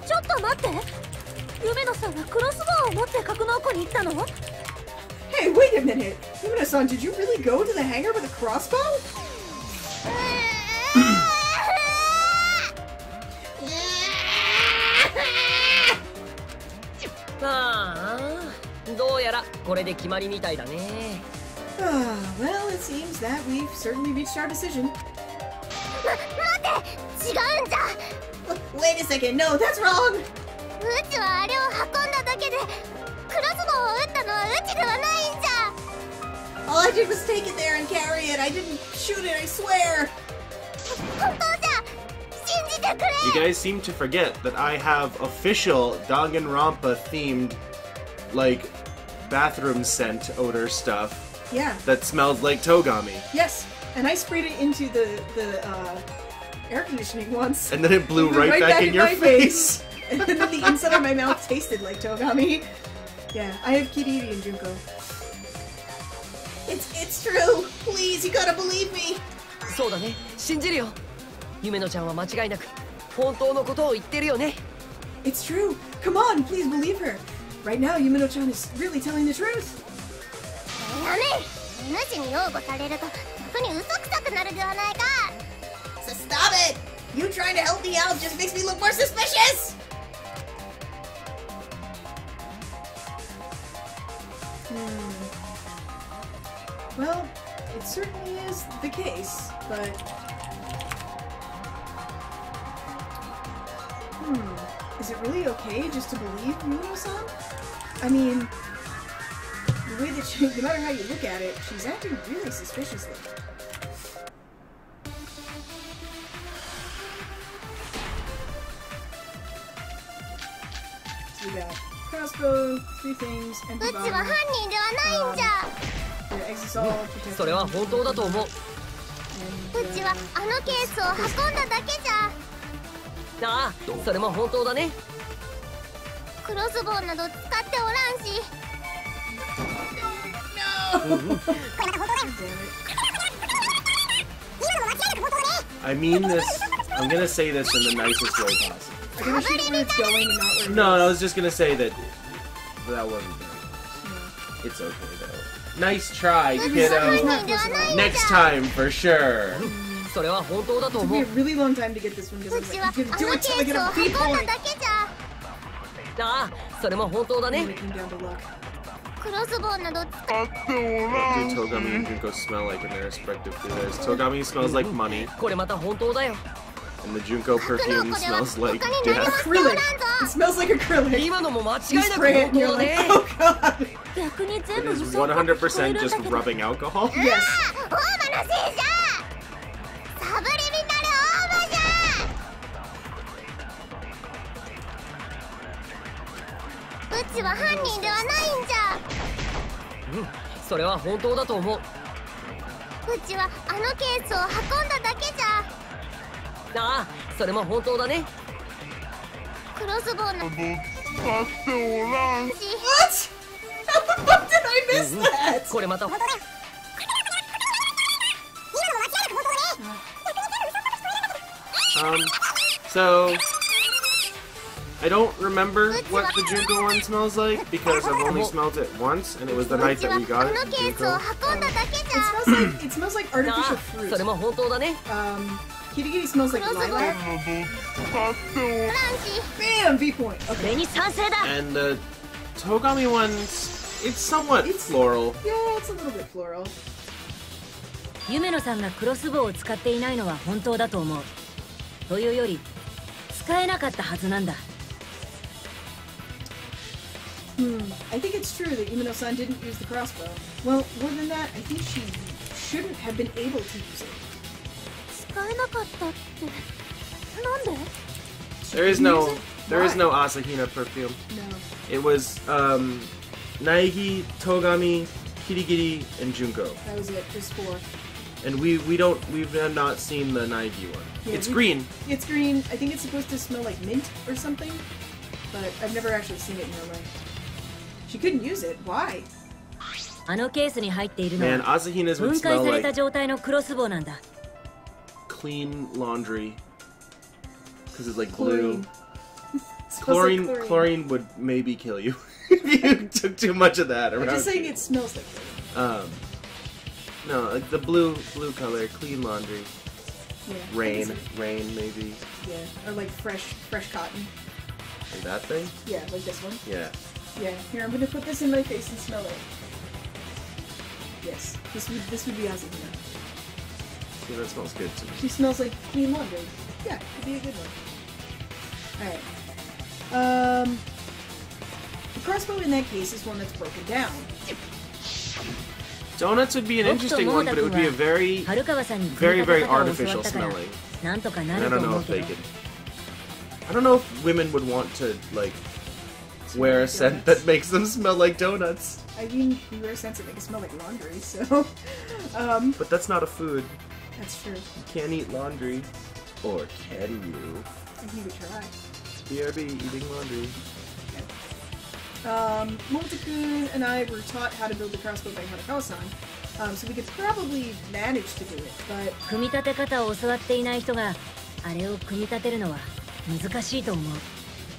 ちょっと待って、夢野さんがクロスボウを持って格納庫に行ったの？ Hey, wait a minute. Yumino-san, did you really go to the hangar with a crossbow? ああ、どうやらこれで決まりみたいだね。Well, it seems that we've certainly reached our decision. 待って、違うんじゃ。 Wait a second. No, that's wrong. うちはあれを運んだだけで、クロスボウを撃ったのはうちではないんじゃ。 All I did was take it there and carry it. I didn't shoot it, I swear. 本当じゃ。信じてくれ。 You guys seem to forget that I have official Danganronpa themed, like, bathroom scent odor stuff Yeah. that smells like Togami. Yes. And I sprayed it into the air conditioning once. And then it blew It went right back in your my face. And then the inside of my mouth tasted like Togami. Yeah, I have Kiriri and Junko. It's true. Please, you gotta believe me. そうだね、信じるよ。夢野ちゃんは間違いなく本当のことを言ってるよね。 It's true. Come on, please believe her. Right now, Yumino-chan is really telling the truth. やめ。主に擁護されると逆に嘘くさくなるではないか。 So stop it. You trying to help me out just makes me look more suspicious. Well, it certainly is the case, but... Is it really okay just to believe Yumino-san? I mean, the way that she, no matter how you look at it, she's acting really suspiciously. So we got crossbow, 3 things, う empty ちは bottle, 犯人ではないんじゃ。 the exisol, protecting それは本当だと思う。 うちはあのケースを運んだだけじゃ。ああ、それも本当だね。クロスボウなど使っておらんし。 I mean this. I'm gonna say this in the nicest way possible. I think we should where it's going and not where it No, is. I was just gonna say that that wasn't good. It's okay though. Nice try, うちは kiddo. 犯人ではないんじゃ。 Next time for sure. それは本当だと It took 思 me う a。really long time to get this one because I う was ち like, は I'm あ gonna の do ケ it till I ー get スを a 運 B んだ point. だけじゃ。ああ、それも本当だ And ね it。came down to luck. クロスボウなど使っ What do Togami and Junko smell like in their respective flavors? Togami smells like money, これまた本当だよ。 and the Junko 格納 perfume 庫では smells like 他に何も death. しておらん Acrylic. ぞ。 It smells like acrylic. 今のも間違 You いなく spray it 本 and you're 当だ like, ね。 oh god. 逆に全 It 部 is 嘘っぽく聞こえ 100% るん just だけど。 rubbing alcohol. Yes. 大魔のせいじゃ。サブリミナル大魔じゃ。ちは犯人ではないんじゃ。うん、それは本当だと思う。うちはあのケースを運んだだけじゃ。ああ、それも本当だね。クロスボウのし What? How the fuck did I miss that? これまたSo I don't remember what the Junko one smells like because I've only smelled it once, and it was the night that we got it. あのケースを Junko. 運んだだけじゃ。 It smells like artificial あ fruit. それも本当だね。 Kitty smells like lilac. フランシ Bam! V point. そ Okay. れに賛成だ。 And the Togami ones, it's somewhat floral. Yeah, it's a little bit floral. 夢野さんがクロスボウを使っていないのは本当だと思う。というより使えなかったはずなんだ。I think it's true that Umino-san didn't use the crossbow. Well, more than that, I think she shouldn't have been able to use it. 使えなかったってなんで？ There is no Asahina perfume. No. It was Naegi, Togami, Kirigiri, and Junko. That was it. Just 4. And we've not seen the Naegi one. Yeah, It's green. It's green. I think it's supposed to smell like mint or something, but I've never actually seen it in real life. She couldn't use it. Why? あのケースに入っているの Man, は Asahinas would 分解 smell された like 状態のクロスボウなんだ。 clean laundry. Because it's like Chlorine. blue. Smells like Chlorine would maybe kill you if you took too much of that I'm around. just saying you. it smells like chlorine. No, like the blue color, clean laundry. Yeah. Rain, I can see- rain maybe. Yeah. Or like fresh cotton. Like that thing? Yeah, like this one. Yeah. Yeah. Here, I'm gonna put this in my face and smell it. Yes. This would be Asahina. See, that smells good to me. She smells like clean laundry. Yeah, could be a good one. Alright. The crossbow in that case is one that's broken down. Donuts would be an interesting one, but it would be a very, 春川さんに very, 組み very 立て方を教わ artificial ったから smelling. なんとかな And I ると don't 思 know う if け they ど could. I don't know if women would want to, like, wear a scent that makes them smell like donuts. I mean, you wear scents that make it smell like laundry, so... But that's not a food. That's true. You can't eat laundry. Or can you? I think we try. BRB, eating laundry. Momota-kun and I were taught how to build the crossbow by Hanakawa-san, so we could probably manage to do it, but... 組み立て方を教わっていない人があれを組み立てるのは難しいと思う。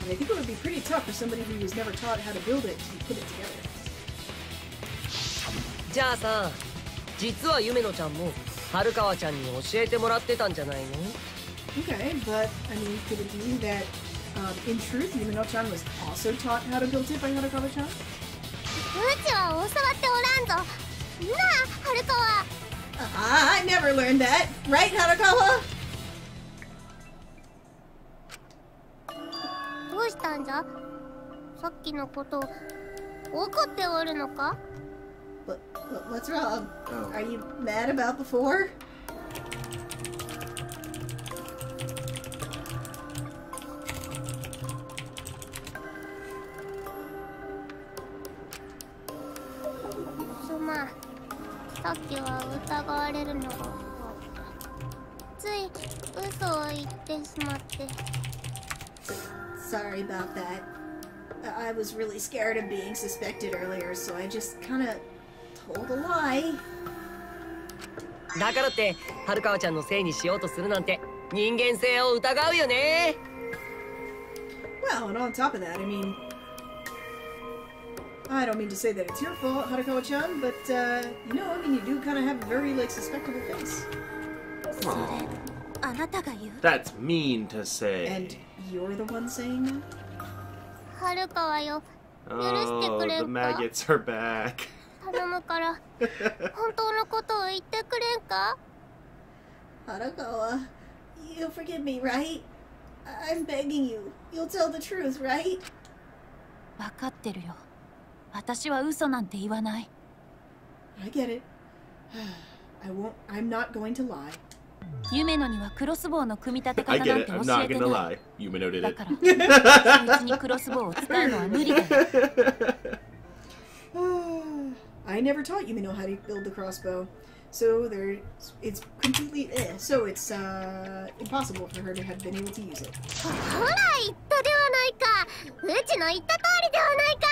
And I think it would be pretty tough for somebody who was never taught how to build it to put it together. じゃあさ、実は夢野ちゃんも春川ちゃんに教えてもらってたんじゃないの？ Okay, but, I mean, could it be that, in truth, Yumino-chan was also taught how to build it by Hanakawa-chan? うちは教わっておらんぞ。なあ、はるかは。I never learned that! Right, Hanakawa? どうしたんじゃ？さっきのこと怒っておるのか？ What's wrong? Oh. Are you mad about before?まあ、さっきは疑われるのが怖かった。つい嘘を言ってしまって。Sorry about that. I was really scared of being suspected earlier, so I just kinda told a lie. だからって春川ちゃんのせいにしようとするなんて人間性を疑うよね。 Well, and on top of that, I mean... I don't mean to say that it's your fault, Hanakawa-chan, but, you know, I mean, you do kind of have a very, like, suspectable face. それあなたが言う？ That's mean to say. And you're the one saying that? はるかはよ、許してく Oh, れ the んか？ maggots are back. 頼むから、本当のことを言ってくれんか？ Hanakawa, you'll forgive me, right? I'm begging you. You'll tell the truth, right? 分かってるよ。私は嘘なんて言わない。I get it. I'm not going to lie. 夢野にはクロスボウの組み立て I 方 get なん it. て I'm 教 not えて gonna ない。 lie. Yumeno did だ it. からそいつにクロスボウを使うのは無理だよ。I never taught Yumeno how to build the crossbow, so it's completely so it's impossible for her to have been able to use it. ほら言ったではないか。うちの言った通りではないか。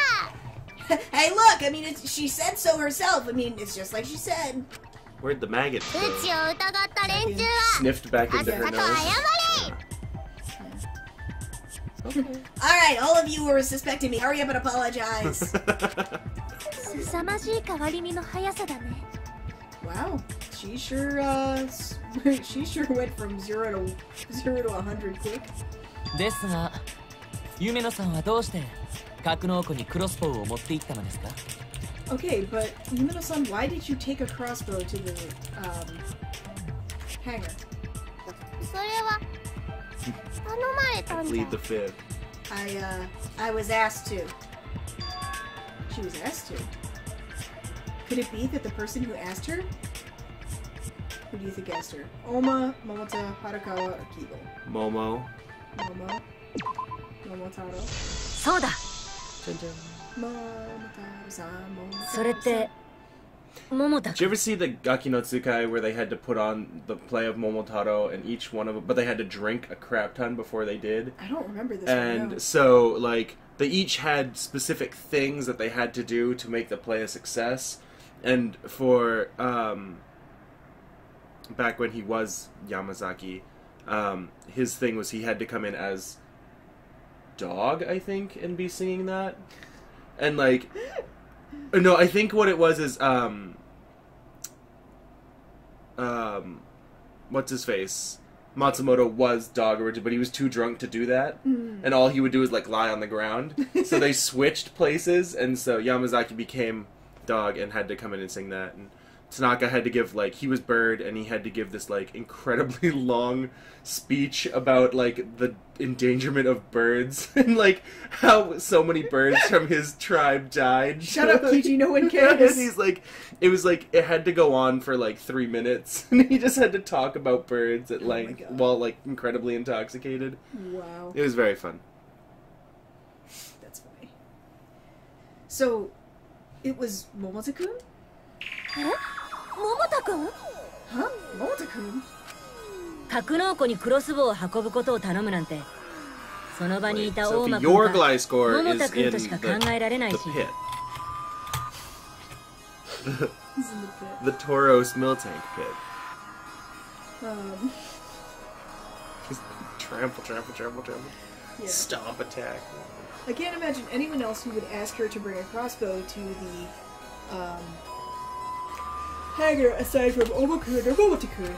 Hey, look! I mean, she said so herself. I mean, it's just like she said. Where'd the maggot う go? ちを疑った連中は Sniffed back あっ into さ her と謝 nose. れ。 Alright, all of you who were suspecting me, hurry up and apologize. 凄まじい変わり身の速さだね。 Wow, she sure went from 0 to 100 quick. ですが、夢野さんはどうして格納庫にクロスボウを持って行ったのですか？ Okay, but Yumeno-san, why did you take a crossbow to the hangar? それは頼まれたんじゃ Plead the fifth. I was asked to. She was asked to. Could it be that the person who asked her? Who do you think asked her? Oma, Momota, Harakawa, or Kibo? Momo. Momotaro. そうだ。それって桃太 Did you ever see the Gaki no Tsukai where they had to put on the play of Momotaro and each one of them, but they had to drink a crap ton before they did? I don't remember this And one, no. so, like, they each had specific things that they had to do to make the play a success. And for, back when he was Yamazaki, his thing was he had to come in as dog, I think, and be singing that. And, like, no, I think what it was is, what's his face? Matsumoto was dog originally, but he was too drunk to do that. And all he would do is, like, lie on the ground. So they switched places, and so Yamazaki became dog and had to come in and sing that. And Tanaka had to give, like, he was bird, and he had to give this, like, incredibly long speech about, like, the endangerment of birds and, like, how so many birds from his tribe died. Shut up, Kiji, no one cares. And he's like, it was like, it had to go on for, like, 3 minutes, and he just had to talk about birds at length while, like, incredibly intoxicated. Wow. It was very fun. That's funny. So, it was Momota-kun? 桃太くん？ Huh? Momota-kun? 格納庫にクロスボウを運ぶことを頼むなんて、その場にいた Sophie, 大間 your 君か Glide score 桃 is 太君 in としか考えられない the し。 pit. He's in the pit. The Tauros Miltank pit. Just trample. Yeah. Stomp attack. I can't imagine anyone else who would ask her to bring a crossbow to the hangar aside from Oma-kun or Momota-kun.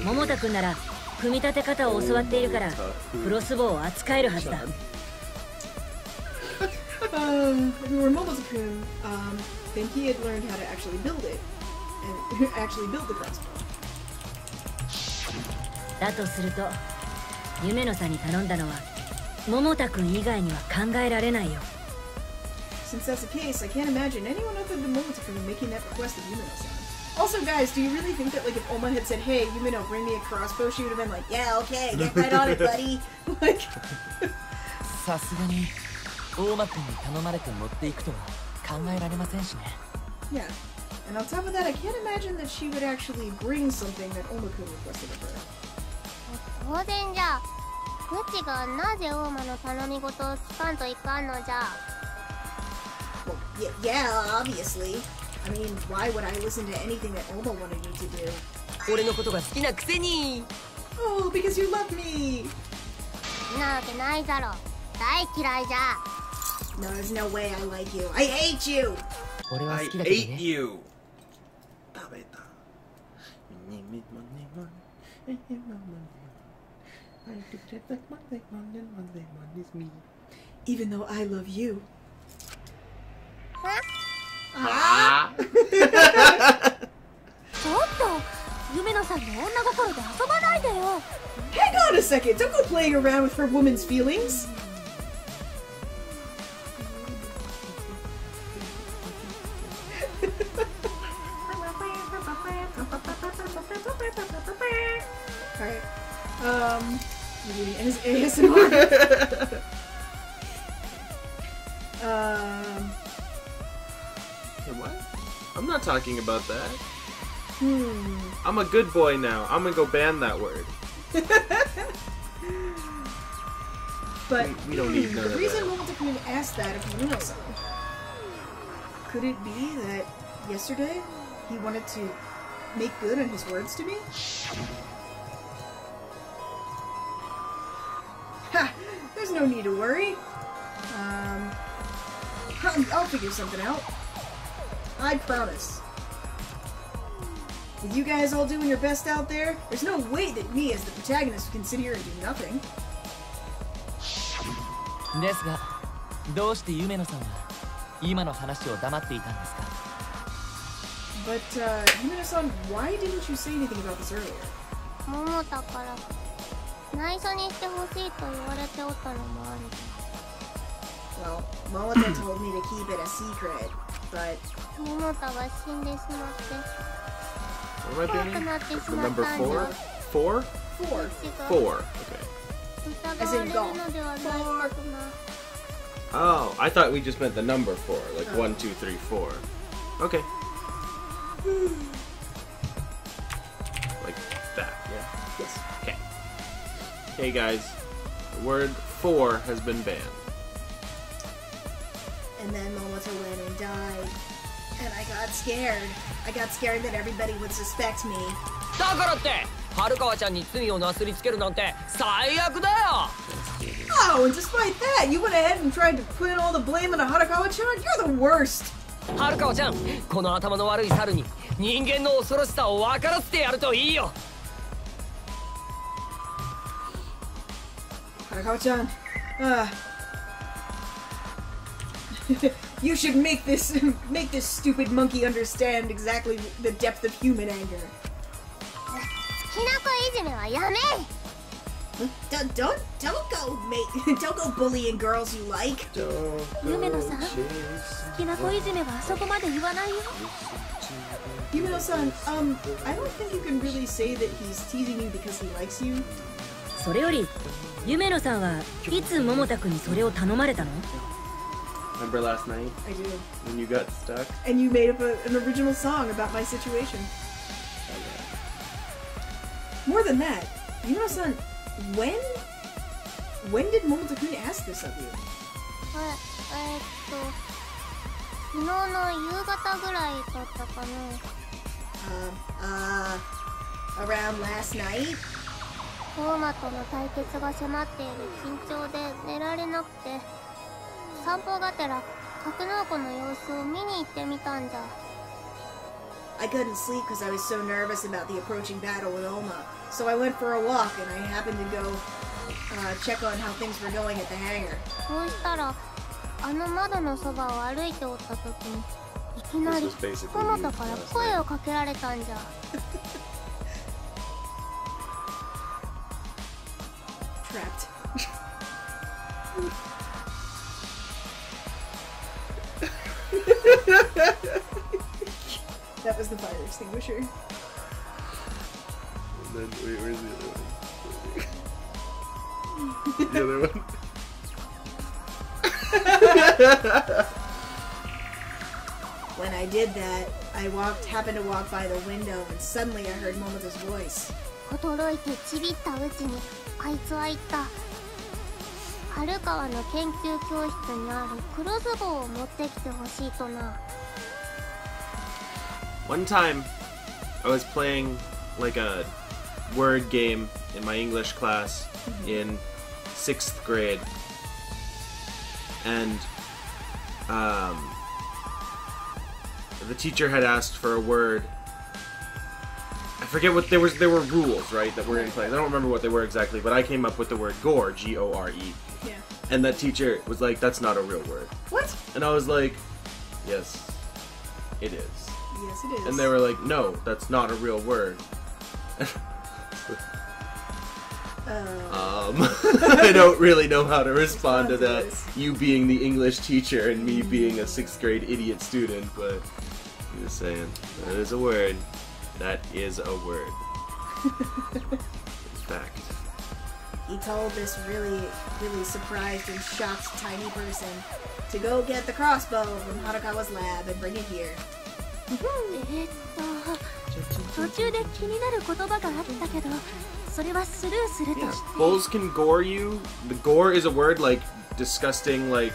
桃太君なら組み立て方を教わっているからクロスボウを扱えるはずだ。If it were Momota-kun, then he had learned how to actually build it and actually build the crossbow. だとすると夢野さんに頼んだのは桃太君以外には考えられないよ。 Since that's the case, I can't imagine anyone other than Momota-kun making that request of Yumeno-san. Also, guys, do you really think that, like, if Oma had said, "Hey, Yumeno, bring me a crossbow," she would have been like, "Yeah, okay, get right on it, buddy." Like, さすがに大間君に頼まれて持っていくとは考えられませんしね。 yeah. And on top of that, I can't imagine that she would actually bring something that Oma-kun requested of her. 当然じゃ。うちがなぜ大間の頼み事を聞かんといかんのじゃ。 Well, yeah, obviously. I mean, why would I listen to anything that Oma wanted me to do? 俺のことが好きなくせに。 Oh, because you love me! なわけないだろ。大嫌いじゃ。 No, there's no way I like you. I hate you! 俺は I 好きだけど ate ね。 you. Even though I love you. あちょっと夢野さんの女心で遊ばないでよ。 Hang on a second! Don't go playing around with her woman's feelings! You're doing ASMR. What? I'm not talking about that. I'm a good boy now. I'm gonna go ban that word. But we don't need none the of reason that. Momota-kun asked that of Yuno-san, could it be that yesterday he wanted to make good on his words to me? Ha! There's no need to worry. I'll figure something out. I promise. With you guys all doing your best out there, there's no way that me as the protagonist can sit here and do nothing. ですが、どうして夢野さんは今の話を黙っていたんですか? But, Yumeno-san, why didn't you say anything about this earlier? 桃田から内緒にしてほしいと言われておったのもある。 Well, Momota told me to keep it a secret, but... 桃田が死んでしまって What am I 怖くなってし banning? ま Number ったんじ 4? ゃ。 4? 4. 4. Okay. 疑われるのではないかな。 Oh, I thought we just meant the number 4, like 1, 2, 3, 4. Okay. Like that, yeah? Yes. Okay. Hey guys, the word 4 has been banned. And then Momota went and died. And I got scared. I got scared that everybody would suspect me. だからって春川ちゃんに罪をなすりつけるなんて最悪だよ。 Oh, and despite that, you went ahead and tried to put all the blame on Harakawa-chan? You're the worst! 春川ちゃん、この頭の悪い猿に人間の恐ろしさを分からせてやるといいよ。 Harakawa-chan, you should make this stupid monkey understand exactly the depth of human anger. きなこいじめはやめ。 Don't go bullying girls you like. 夢野さん、きなこいじめはあそこまで言わないよ。 Yumeno-san, I don't think you can really say that he's teasing you because he likes you. それより夢野さんはいつ桃田君にそれを頼まれたの? Remember last night? I do. When you got stuck? And you made up an original song about my situation. More than that, Yumeno-san, when did Momota-kun ask this of you? 昨日の夕方ぐらいだったかな。Around last night? トーマとの対決が迫っている緊張で寝られなくて、散歩がてら格納庫の様子を見に行ってみたんじゃ。 I couldn't sleep because I was so nervous about the approaching battle with Oma. So I went for a walk and I happened to go check on how things were going at the hangar. そうしたら、あの窓のそばを歩いておった時に、いきなりトマトから声をかけられたんじゃ。Trapped. That was the fire extinguisher. And then, wait, where's the other one? The other one? When I did that, I happened to walk by the window and suddenly I heard Momota's voice. 驚いてちびったうちに、あいつは言った。春川の研究教室にあるクロスボウを持ってきてほしいとな。 One time, I was playing like a word game in my English class in 6th grade, and the teacher had asked for a word. I forget what there were rules, right, that were in place. I don't remember what they were exactly, but I came up with the word gore, G-O-R-E. Yeah. And that teacher was like, "That's not a real word." What? And I was like, "Yes, it is." Yes, it is. And they were like, "No, that's not a real word." I don't really know how to respond to that. You being the English teacher and me being a 6th grade idiot student, but I'm just saying, that is a word. That is a word. Fact. he told this really surprised and shocked tiny person to go get the crossbow from Harukawa's lab and bring it here. 途中で気になる言葉があったけど、それはスルーするとして。Bulls can gore you. The gore is a word like disgusting, like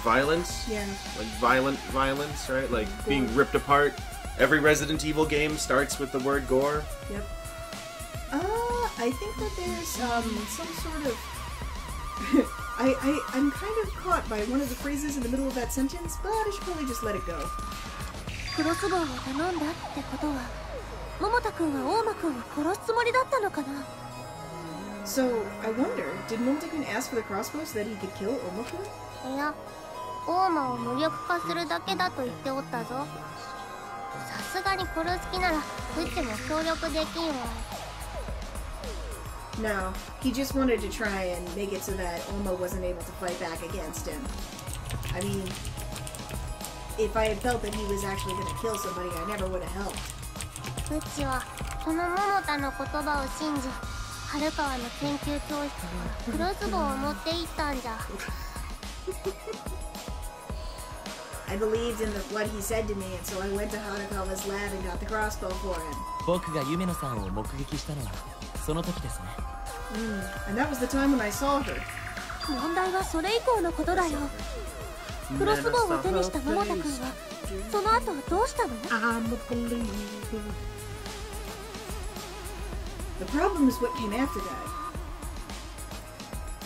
violence. Yeah. Like violent violence, right? Like being ripped apart. Every Resident Evil game starts with the word gore. Yep. I think that there's some sort of I'm kind of caught by one of the phrases in the middle of that sentence, but I should probably just let it go. クロスボウを頼んだってことは、桃田君は大間君を殺すつもりだったのかな。So I wonder, did Momota-kun ask for the crossbow so that he could kill Oma-kun? いや、大間を無力化するだけだと言っておったぞ。さすがに殺す気なら、うちも協力できんわ。No, he just wanted to try and make it so that Oma wasn't able to fight back against him. I mean, if I had felt that he was actually going to kill somebody, I never would have helped. うちはその桃田の言葉を信じ、春川の研究教室にクロスボウを持って行ったんじゃ。I believed in what he said to me, and so I went to Harukawa's lab and got the crossbow for him. 僕が夢野さんを目撃したのはその時ですね。And that was the time when I saw her. 問題はそれ以降のことだよ。クロスボウを手にした桃田君はその後どうしたの？ I'm a believer. The problem is what came after that.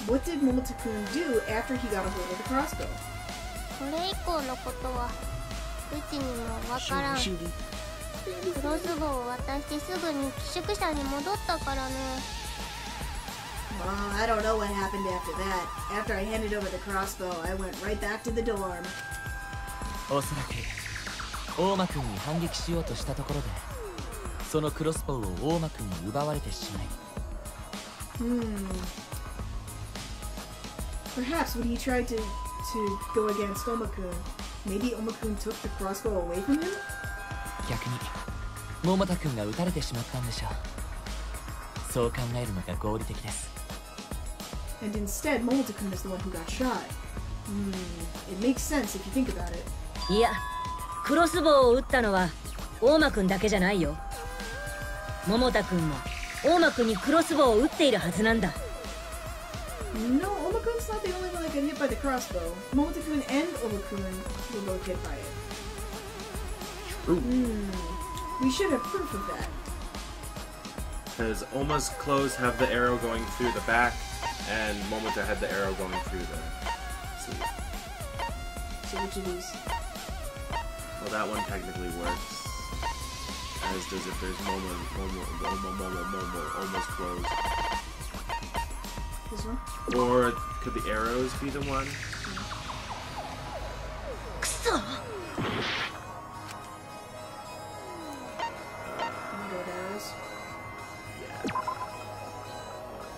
What did Momota-kun do after he got a hold of the crossbow? それ以降のことはうちにもわからん。クロスボウを渡してすぐに寄宿舎に戻ったからね。Well, I don't know what happened after that. After I handed over the crossbow, I went right back to the dorm. おそらく大間君に反撃しようとしたところでそのクロスボウを大間君に奪われてしまい。Perhaps when he tried to go against Oma-kun, maybe Oma-kun took the crossbow away from him? 逆に桃田君が撃たれてしまったんでしょう。そう考えるのが合理的です。And instead, Momota-kun is the one who got shot. It makes sense if you think about it. いや、クロスボウを撃ったのは大間君だけじゃないよ。桃田君も大間君にクロスボウを撃っているはずなんだ。No, Oma-kun's not the only one that got hit by the crossbow. Momota-kun and Oma-kun were both hit by it. We should have proof of that. Because Oma's clothes have the arrow going through the back, and Momota had the arrow going through the sleeve. So which of these? Well, that one technically works. As does if there's Oma's clothes. This one? Or could the arrows be the one?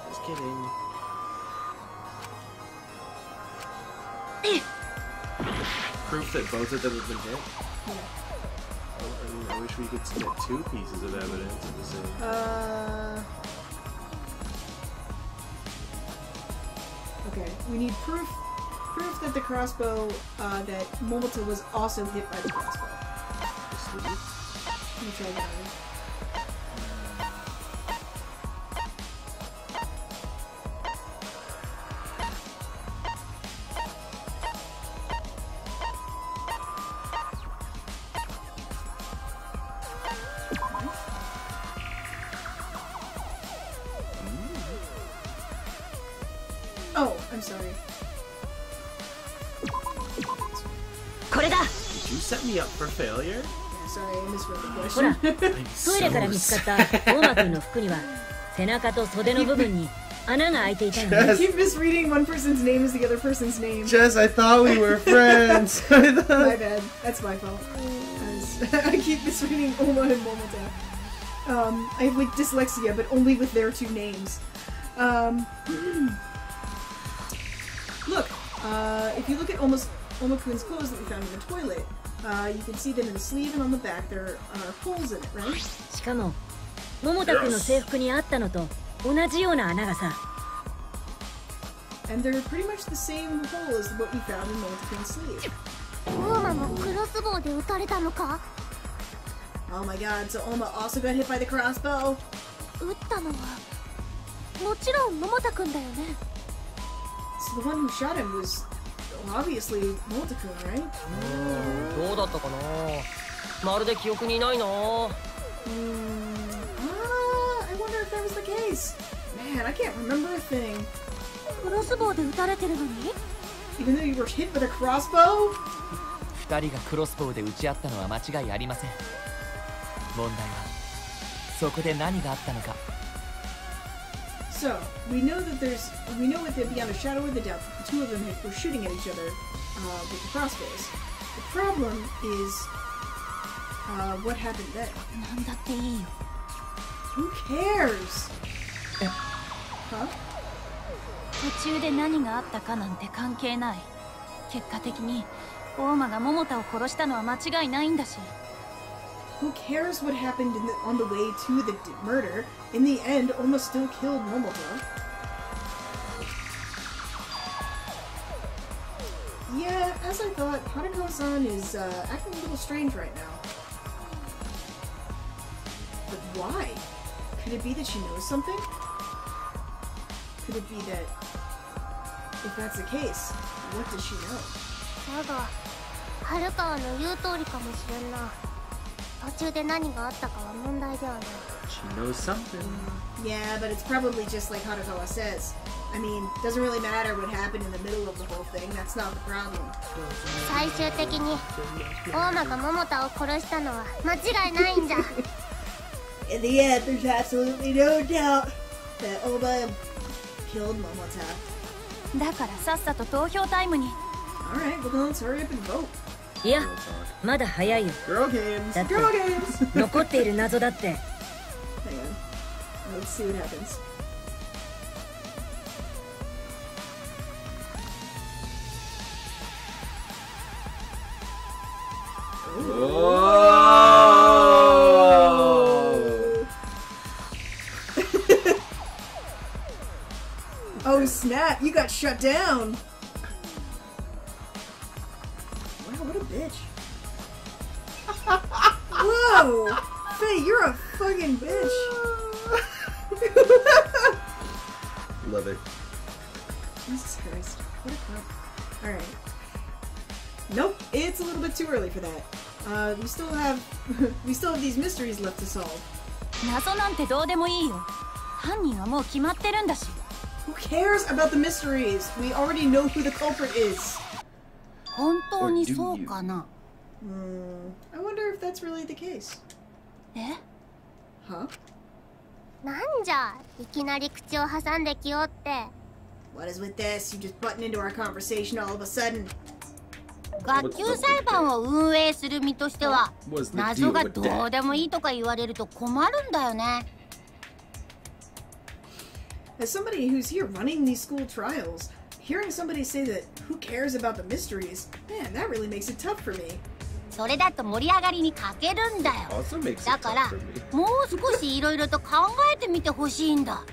Just kidding. Proof that both of them have been hit? Yeah. Well, I wish we could submit two pieces of evidence at the same time. Okay, we need proof that the crossbow, that Momota was also hit by the crossbow. Let me try that one. Oh, I'm sorry. これだ。Did you set me up for failure? Yeah, sorry, I misread the ほら、 question. トイレから見つかった大間君の服には背中と袖の部分に穴が開いていたのね。 I keep misreading one person's name as the other person's name. Jess, I thought we were friends. My bad. That's my fault. I keep misreading Oma and Momota. I have like dyslexia, but only with their two names. Look, if you look at Oma-kun's clothes that we found in the toilet, you can see that in the sleeve and on the back there are holes in it, right? しかも桃田君の制服にあったのと同じような穴がさ。And they're pretty much the same hole as what you found in Momota's sleeve. Omaもクロスボウで撃たれたのか? Oh my god, so Oma also got hit by the crossbow? 撃ったのはもちろん桃田くんだよね。 So the one who shot him was obviously Momota-kun, right? どうだったかな。まるで記憶にないな。I wonder if that was the case. Man, I can't remember a thing. クロスボウで撃たれてるのに Even though you were hit with a crossbow? 2人がクロスボウで撃ち合ったのは間違いありません。問題はそこで何があったのか。 So, we know that we know it beyond a shadow of the doubt that the two of them were shooting at each other with the crossbows. The problem is, what happened then? なんだっていいよ。 Who cares? Huh? 途中で何があったかなんて関係ない。結果的に大間が桃田を殺したのは間違いないんだし。 Who cares what happened on the way to the murder? In the end, Oma still killed Momota. Yeah, as I thought, Hanako-san is acting a little strange right now. But why? Could it be that she knows something? Could it be that... If that's the case, what does she know? だが、春川の言う通りかもしれんな。途中で何があったかは問題ではない。 She knows something. Yeah, but it's probably just like Hanako says. I mean, doesn't really matter what happened in the middle of the whole thing. That's not the problem. 最終的に大間が桃田を殺したのは間違いないんじゃ。In the end, there's absolutely no doubt that Oma killed Momota. だからさっさと投票タイムに。 Alright, well then let's hurry up and vote. いや、まだ早いよ。 Girl games! だって Girl games! 残っている謎だって。 Hang on. Let's see what happens. Oh snap, you got shut down! Wow, what a bitch. Whoa! Faye, you're a fucking bitch! Love it. Jesus Christ. What a crap. Alright. Nope, it's a little bit too early for that. We still have these mysteries left to solve. 謎なんてどうでもいいよ。犯人はもう決まってるんだし。 Who cares about the mysteries? We already know who the culprit is. 本当にそうかな。 I wonder if that's really the case. え？ Huh? なんじゃ、いきなり口を挟んできよって。 What is with this? You just button into our conversation all of a sudden. 学級裁判を運営する身としては、謎がどうでもいいとか言われると困るんだよね。 As somebody who's here running these school trials, hearing somebody say that who cares about the mysteries, man, that really makes it tough for me. それだと盛り上がりに欠けるんだよ。 Also makes it だから tough for me. もう少しいろいろと考えてみてほしいんだ。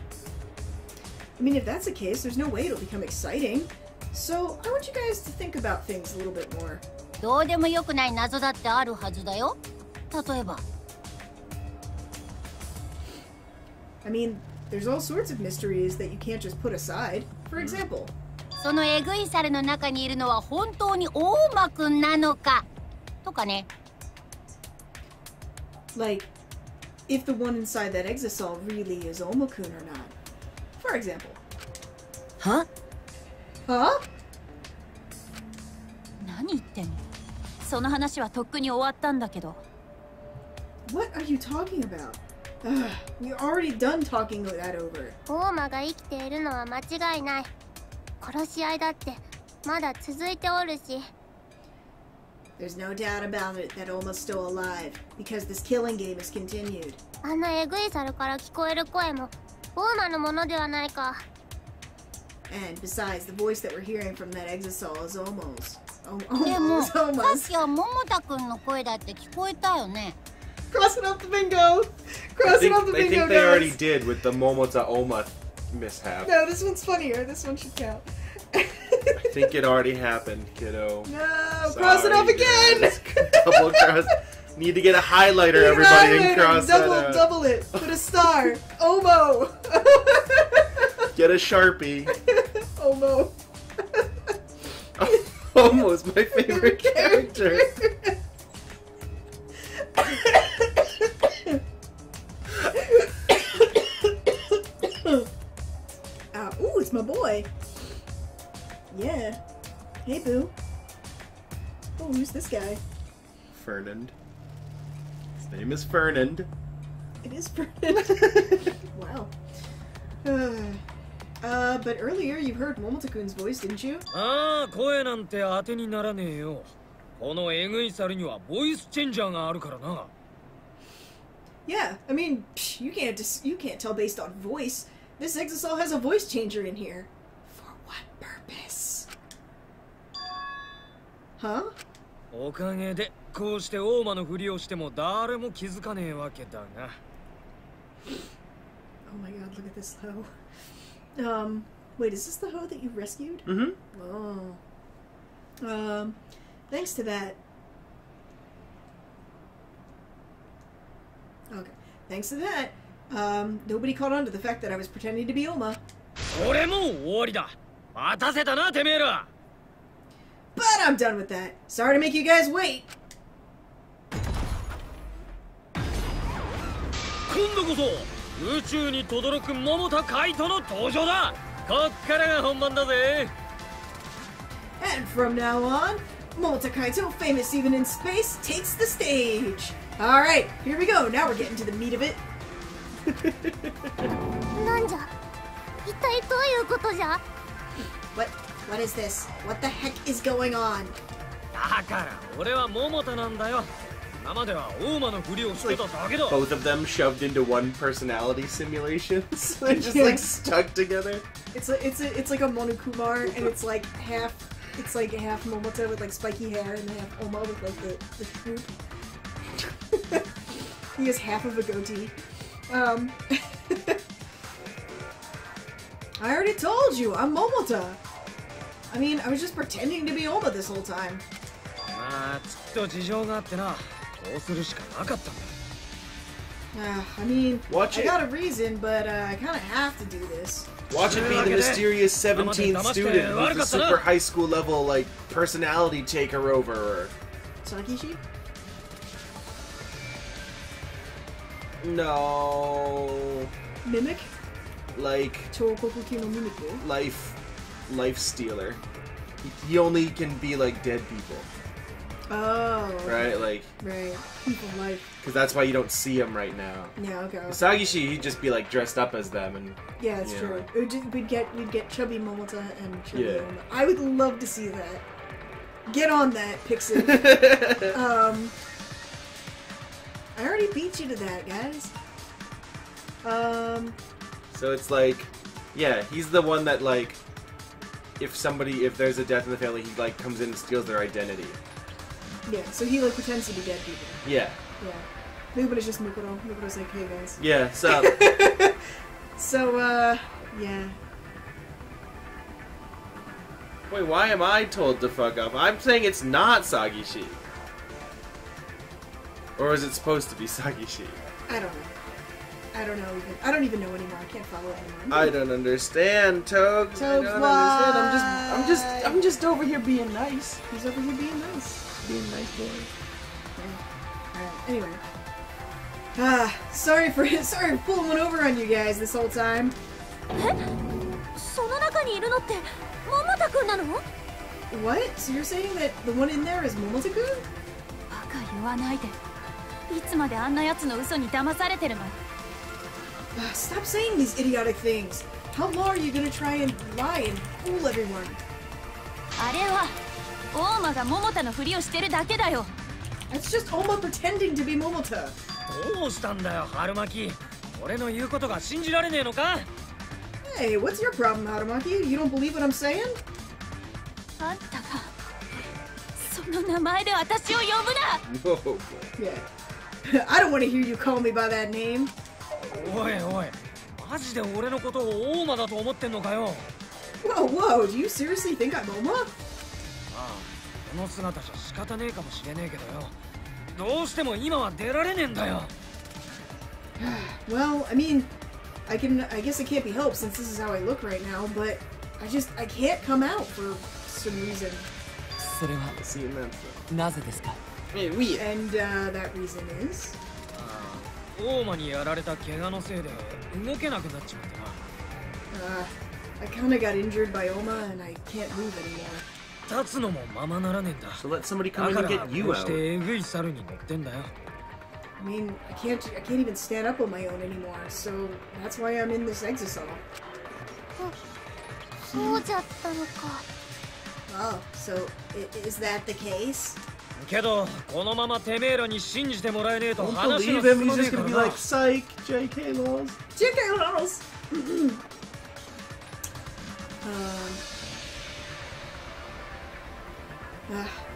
I mean, if that's the case, there's no way it'll become exciting. So, I want you guys to think about things a little bit more. どうでもよくない謎だってあるはずだよ。例えば。I mean, there's all sorts of mysteries that you can't just put aside. For example, そのエグい猿の中にいるのは本当に大間くんなのかとかね。 like, if the one inside that exisol really is Oma-kun or not. For example. は？ Huh? 何言ってんの？その話はとっくに終わったんだけど。 What are you talking about? Ugh, we're already done talking that over. 大間が生きているのは間違いない。殺し合いだってまだ続いておるし。 There's no doubt about it that Oma's still alive, because this killing game is continued. あのエグい猿から聞こえる声も大間のものではないか。 And besides, the voice that we're hearing from that exisol is Omo's. でも Omo's, さっ Oma's. きは桃田くんの声だって聞こえたよね。 Cross it off the bingo! Cross it off the I bingo, think they already guys! did with the Momota Oma mishap. No, this one's funnier. This one should count. I think it already happened, kiddo. No, cross it off again! Double cross. Need to get a highlighter, everybody, and cross that out. Double it. Put a star. Omo. Get a Sharpie. Omo. Omo's my favorite character. Ooh, it's my boy. Yeah. Hey, boo. Oh, who's this guy? Fernand. His name is Fernand. It is Fernand. Wow. But earlier you heard Momota-kun's voice, didn't you? Ah, 声なんて当てにならねえよ。このエグい猿にはボイスチェンジャーがあるからな。Yeah, I mean, you can't tell based on voice. This Exisal has a voice changer in here. For what purpose? Huh? おかげでこうして大間のふりをしても誰も気づかねえわけだが。Oh my god, look at this hoe. Wait, is this the hoe that you rescued? Mm-hmm. Oh. Thanks to that. Okay. Thanks to that, nobody caught on to the fact that I was pretending to be Oma. それも終わりだ。待たせたな、てめえら。But I'm done with that. Sorry to make you guys wait. 今度こそ宇宙に轟く桃田海斗の登場だ。こっからが本番だぜ。And from now on, Momota Kaito, famous even in space, takes the stage. Alright, here we go. Now we're getting to the meat of it. なんじゃ一体どういうことじゃ What is this? What the heck is going on? だから俺は桃田なんだよ。今までは大間のふりをしてただけだ。 Both of them shoved into one personality simulations. They're just like stuck together. It's like a Monokumar, and it's like half Momota with like spiky hair, and half Oma with like the swoop. He has half of a goatee. I already told you, I'm Momota. I mean, I was just pretending to be Oma this whole time. まあ、きっと事情があってな。こうするしかなかったんだ。I mean, Watch I it. got a reason, but I kind of have to do this. Watch it be the mysterious 17th student with the super high school level, like, personality takeover. Or... Sakishi? No. Mimic? Like... Chokokuki no Mimiku? Life stealer. He only can be, like, dead people. Oh. Right, like... Right. People life. Because that's why you don't see him right now. Yeah, okay. Sagishi, he'd just be, like, dressed up as them and... Yeah, it's true. We'd get chubby Momota and chubby Oma. Yeah. I would love to see that. Get on that, Pixie. I already beat you to that, guys. So it's like... Yeah, he's the one that, like... If there's a death in the family, he, like, comes in and steals their identity. Yeah, so he, like, pretends to be dead people. Yeah. Yeah. Mukuro's just Mukuro. Mukuro's like, hey, guys. Yeah, sup? So, yeah. Wait, why am I told to fuck up? I'm saying it's not Sagishi. Or is it supposed to be Sagishi? I don't know. I don't even know anymore. I can't follow anymore. I don't understand, Togs. I don't understand. I'm just over here being nice. He's over here being nice. Being a nice boy. Yeah. Alright, anyway. Sorry for pulling one over on you guys this whole time. その中にいるのって桃田くんなの? What? So you're saying that the one in there is Momota-kun? バカ言わないで。いつまであんな奴の嘘に騙されてるの? Stop saying these idiotic things. How long are you gonna try and lie and fool everyone? あれは大間が桃田のふりをしてるだけだよ。 That's just Oma pretending to be Momota. どうしたんだよ、春巻。俺の言うことが信じられねえのか? Hey, what's your problem, Harumaki? You don't believe what I'm saying? あんたがその名前で私を呼ぶな。 No. Yeah. I don't want to hear you call me by that name. おいおい、マジで俺のことを大間だと思ってんのかよ。 Whoa, do you seriously think I'm Oma? ああ、この姿じゃ仕方ねえかもしれねえけどよ。どうしても今は出られねえんだよ。Well, I mean, I guess it can't be helped since this is how I look right now, but I can't come out for some reason. それはなぜですか? And that reason is? 大間にやられた怪我のせいで動けなくなっちまってな。I kinda got injured by Oma and I can't move anymore. 立つのもままならねえんだ。 So let somebody come in and get you こうし out. てえぐい猿に乗ってんだよ。I mean, I can't even stand up on my own anymore, so that's why I'm in this exisal. そうじゃったのか。 Oh, so is that the case? けどこのままてめえらに信じてもらえねえと Don't 話 believe が him. 進ま He's ねえ just か gonna ら be な。 like, psych, JK laws. JK Rolls!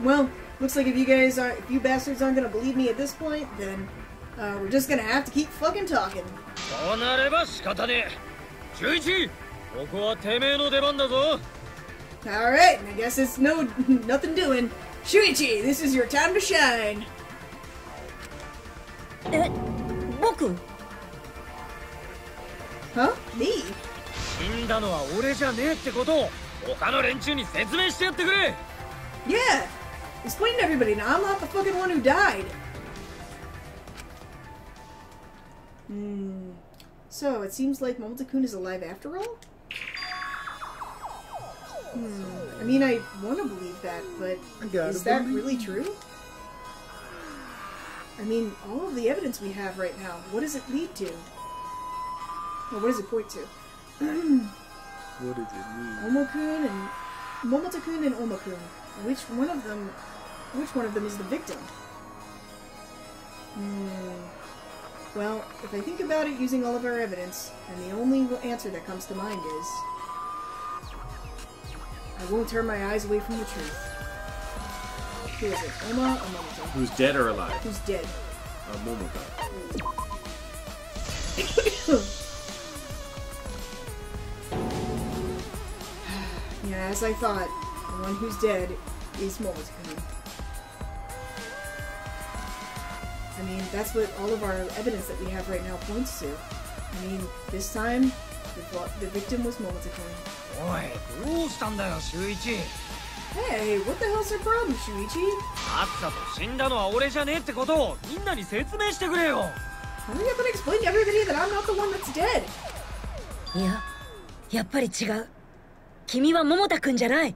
Well, looks like if you bastards aren't gonna believe me at this point, then we're just gonna have to keep fucking talking. そうなれば仕方ねえ。中一、ここはてめえの出番だぞ。 Alright, I guess it's nothing doing. Shuichi, this is your time to shine. 僕? Huh? Me? 死んだのは俺じゃねえってことを他の連中に説明してやってくれ。 Yeah! Explain to everybody now, I'm not the fucking one who died. So, it seems like Momota-kun is alive after all? I mean, I want to believe that, but is that really true? I mean, all of the evidence we have right now, what does it lead to? Well, what does it point to? What does it mean? Momota-kun and Oma-kun. Which one of them is the victim? Well, if I think about it using all of our evidence, and the only answer that comes to mind is... I won't turn my eyes away from the truth. Who is it? Oma or Momota? Who's dead or alive? Who's dead? Momota. Yeah, as I thought, the one who's dead is Momota-kun. I mean, that's what all of our evidence that we have right now points to. I mean, this time, the victim was Momota-kun. おい、どうしたんだよ、周一。 Hey, what the hell's your problem, Shuichi? あっさと死んだのは俺じゃねえってことをみんなに説明してくれよ。 Hurry up and explain to everybody that I'm not the one that's dead. いや、やっぱり違う。君は桃田くんじゃない。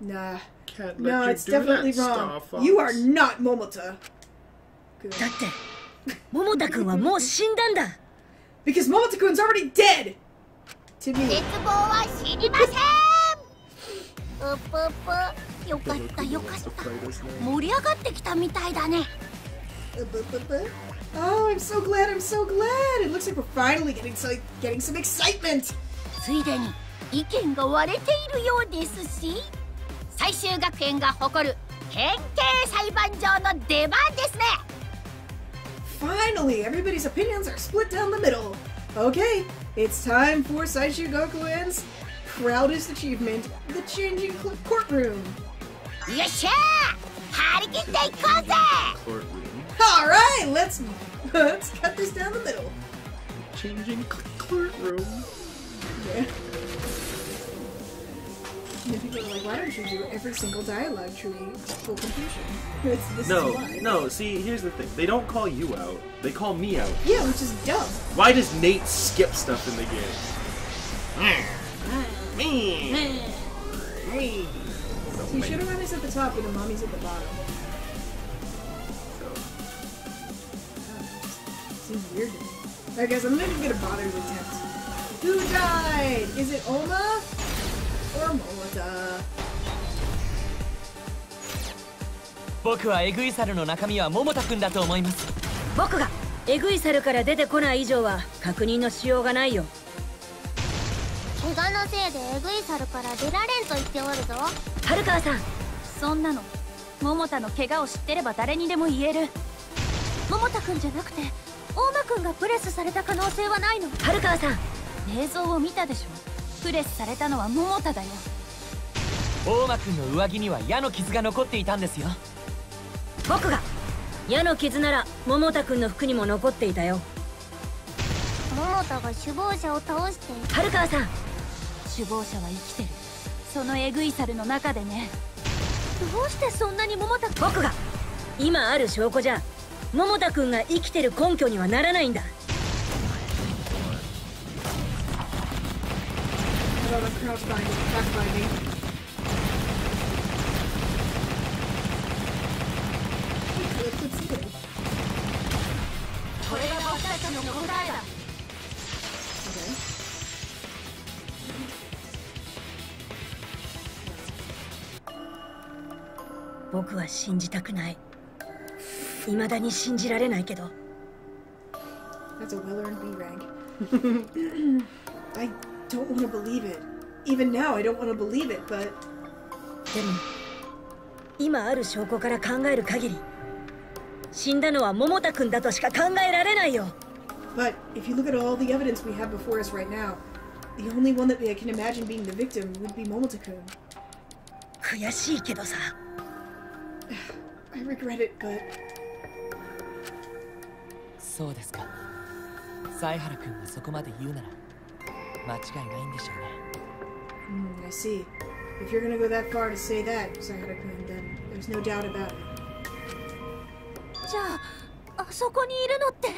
Nah. Can't let No, you it's do that, definitely Star wrong. Fox. You are not Momota. Good. だって桃田くんはもう死んだんだ。 Because Momota-kun's already dead! To me. 絶望は知りません。うぷぷ、よかったよかった。盛り上がってきたみたいだね。Oh, I'm so glad, I'm so glad! It looks like we're finally getting some excitement! ついでに意見が割れているようですし、最終学園が誇る県警裁判所の出番ですね。 Finally, everybody's opinions are split down the middle. Okay, it's time for Saishu Gakuen's proudest achievement, the changing courtroom. よっしゃー、張り切っていこうぜ。 Courtroom. All right, let's cut this down the middle. Changing courtroom. Yeah. And people are like, why don't you do every single dialogue tree full completion? This is why. No, see, here's the thing. They don't call you out. They call me out. Yeah, which is dumb. Why does Nate skip stuff in the game? So you should have run us at the top and the mommy's at the bottom. Seems weird to me. Alright guys, I'm not even gonna bother to attempt. Who died? Is it Oma? Or Momota? 僕はエグイサルの中身は桃田くんだと思います。僕がエグイサルから出てこない以上は確認のしようがないよ。怪我のせいでエグイサルから出られんと言っておるぞ。春川さん、そんなの桃田の怪我を知ってれば誰にでも言える。桃田くんじゃなくて大間くんがプレスされた可能性はないの？春川さん、映像を見たでしょ。プレスされたのは桃田だよ。大間くんの上着には矢の傷が残っていたんですよ。僕が矢の傷なら桃田くんの服にも残っていたよ。桃田が首謀者を倒して。春川さん、首謀者は生きてる。そのエグイサルの中でね。どうしてそんなに桃田くん？僕が今ある証拠じゃ桃田くんが生きてる根拠にはならないんだ。これが僕たちの答えだ。僕は信じたくない。未だに信じられないけど。That's a well-earned B rank. I don't want to believe it. Even now, I don't want to believe it, but... でも今ある証拠から考える限り死んだのは桃田くんだとしか考えられないよ。 But if you look at all the evidence we have before us right now, the only one that I can imagine being the victim would be Momota-kun. 悔しいけどさ。I regret it, but... そうですか。犀原くんがそこまで言うなら間違いないんでしょうね。I see. If you're gonna go that far to say that, Sayada-kun, then there's no doubt about it. じゃあ、あそこにいるのって。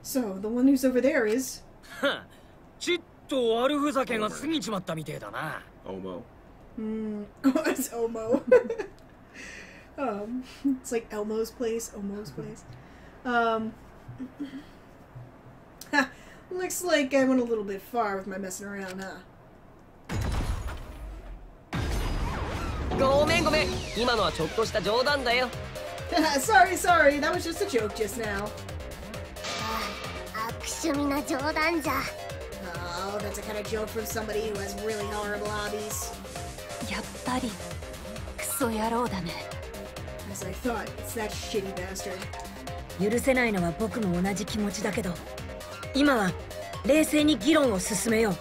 So, the one who's over there is... ちっと悪ふざけが過ぎちまったみてえだな。Omo. It's Omo. It's like Elmo's place, Omo's place. Looks like I went a little bit far with my messing around, huh? ごめんごめん、今のはちょっとした冗談だよ。sorry, that was just a joke just now. 悪趣味な冗談じゃ。 Oh, that's a kind of joke from somebody who has really horrible hobbies. やっぱりクソ野郎だね。 As I thought, it's that shitty bastard. 許せないのは僕も同じ気持ちだけど、今は冷静に議論を進めよう。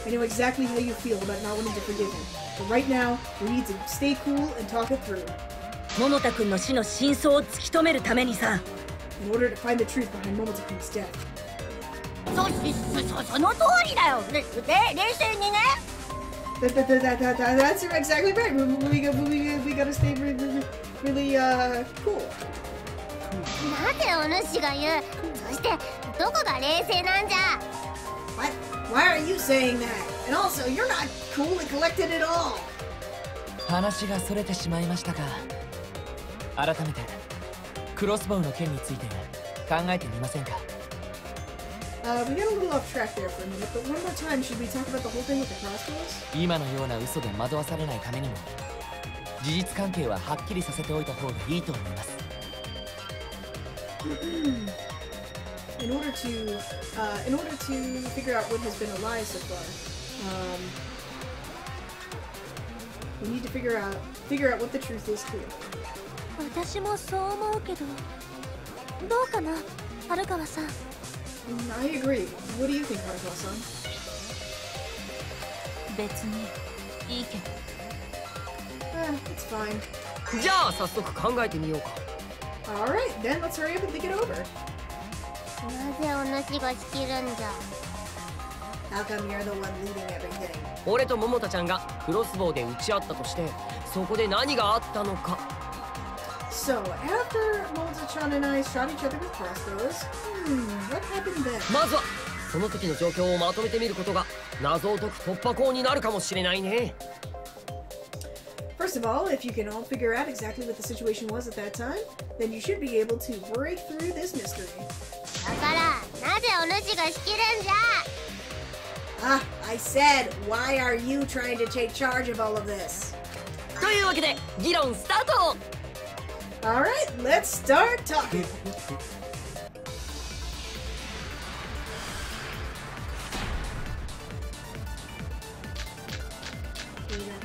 I know exactly how you feel about not wanting to forgive him. But right now, we need to stay cool and talk it through. 桃田くんの死の真相を突き止めるためにさ。In order to find the truth behind Momota-kun's death. その通りだよ。冷静にね。That's exactly right. We gotta stay really cool. なぜお主が言う。そしてどこが冷静なんじゃ。 What? Why are you saying that? And also, you're not cool and collected at all. 話がそれてしまいましたが、改めてクロスボウの件について考えてみませんか？ We got a little off track there for a minute, but one more time, should we talk about the whole thing with the crossbows? 今のような嘘で惑わされないためにも事実関係ははっきりさせておいた方がいいと思います。In order to figure out what has been a lie so far, we need to figure out what the truth is here. 私もそう思うけど、どうかな、春川さん。I agree. What do you think, Haruka-san? 別にいいけど。It's fine. じゃあ早速考えてみようか。 Alright, then let's hurry up and think it over. なぜお主が仕切るんじゃ。 How come you're the one leading everything? 俺と桃田ちゃんがクロスボウで撃ち合ったとして、そこで何があったのか。 So, after Momota-chan and I shot each other with crossbows, what happened then? まずはその時の状況をまとめてみることが謎を解く突破口になるかもしれないね。 First of all, if you can all figure out exactly what the situation was at that time, then you should be able to break through this mystery. だからなぜお主が仕切るんじゃ。 Ah, I said, why are you trying to take charge of all of this? というわけで議論スタート。 Alright, let's start talking.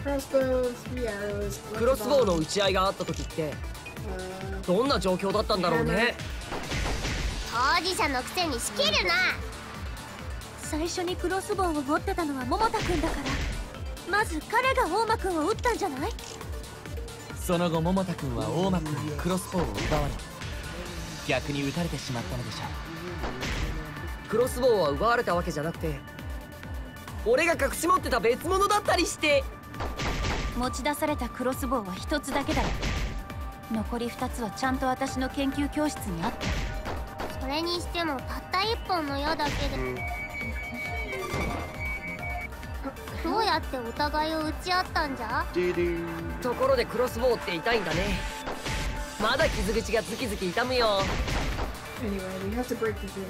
Crossbow, 3 arrows. クロスボウの撃ち合いがあった時ってどんな状況だったんだろうね。当事者のくせに仕切るな。最初にクロスボウを持ってたのは桃田くんだから、まず彼が大間くんを撃ったんじゃない？その後桃田くんは大間くんにクロスボウを奪われ、逆に撃たれてしまったのでしょう。クロスボウは奪われたわけじゃなくて、俺が隠し持ってた別物だったりして。持ち出されたクロスボウは1つだけだよ。残り2つはちゃんと私の研究教室にあった。それにしてもたった1本の矢だけでどうやってお互いを撃ち合ったんじゃ？ところでクロスボウって痛いんだね。まだ傷口がズキズキ痛むよ。 Anyway, we have to break the thing.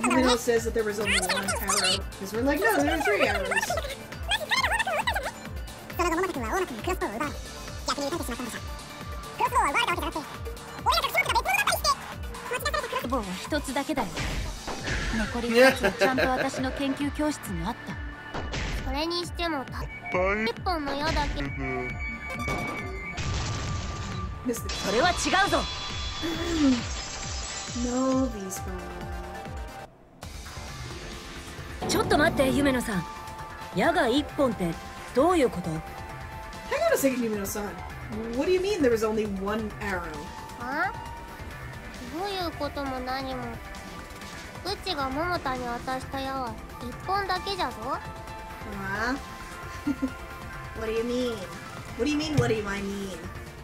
Bruno says that there was only one arrow. Because we're like, no, there were 3 arrows. その後桃田君は大間君にクロスボウを奪われ、逆に撃たれてしまったんでしょ。クロスボウは奪われたわけじゃなくて、俺が隠し持ってた別物だったりして。持ち出されたクロスボウは1つだけだよ。残り2つはちゃんと私の研究教室にあった。それにしてもたった1本の矢だけ。それは違うぞ。No, these ちょっと待って、夢野さん。矢が1本ってどういうこと？ Hang on a second, Yumino-san. What do you mean there was only one arrow? あ？どういうことも何も。うちが桃田に渡した矢は1本だけじゃぞ。What do you mean? What do you mean, what do I mean?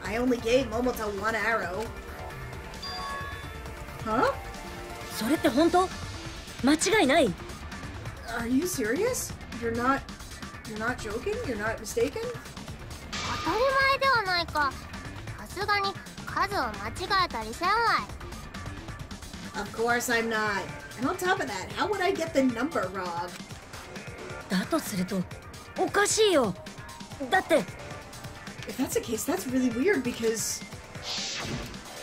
I only gave Momota 1 arrow. Huh? それって本当？間違いない？ Are you serious? You're not joking? You're not mistaken? 当たり前ではないか。さすがに数を間違えたりせんわい。 Of course I'm not. And on top of that, how would I get the number wrong? だとするとおかしいよ。だって If that's the case, that's really weird because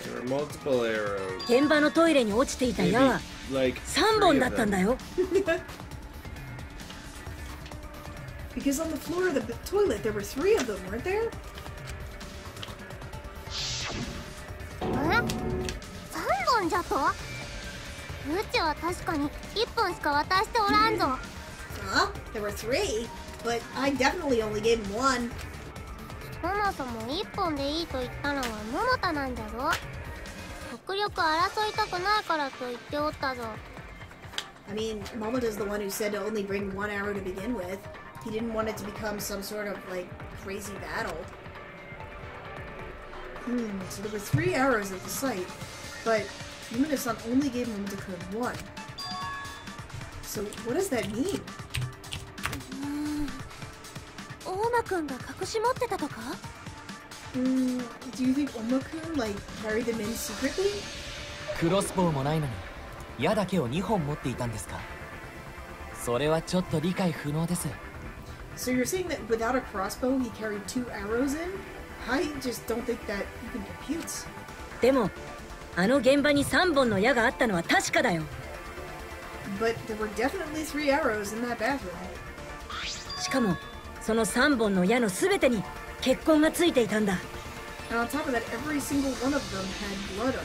There were multiple arrows. 現場のトイレに落ちていた矢は Like 3本だったんだよ。Because on the floor of the toilet there were 3 of them, weren't there? 3本じゃと？うちは確かに1本しか渡しておらんぞ。There were 3, but I definitely only gave him 1. そもそも1本でいいと言ったのは桃田なんじゃぞ。極力争いたくないからと言っておったぞ。I mean, Momota's the one who said to only bring 1 arrow to begin with. He didn't want it to become some sort of, like, crazy battle. So there were 3 arrows at the site, but Yumino-san only gave Momota-kun 1. So what does that mean? 大間くんが隠し持ってたとか？ Do you think Oma-kun, like, carried them in secretly? クロスボウもないのに矢だけを2本持っていたんですか？それはちょっと理解不能です。 So you're saying that without a crossbow he carried 2 arrows in? I just don't think that even computes. でもあの現場に3本の矢があったのは確かだよ。 But there were definitely 3 arrows in that bathroom. しかもその3本の矢のすべてに血痕がついていたんだ。 And on top of that, every single one of them had blood on the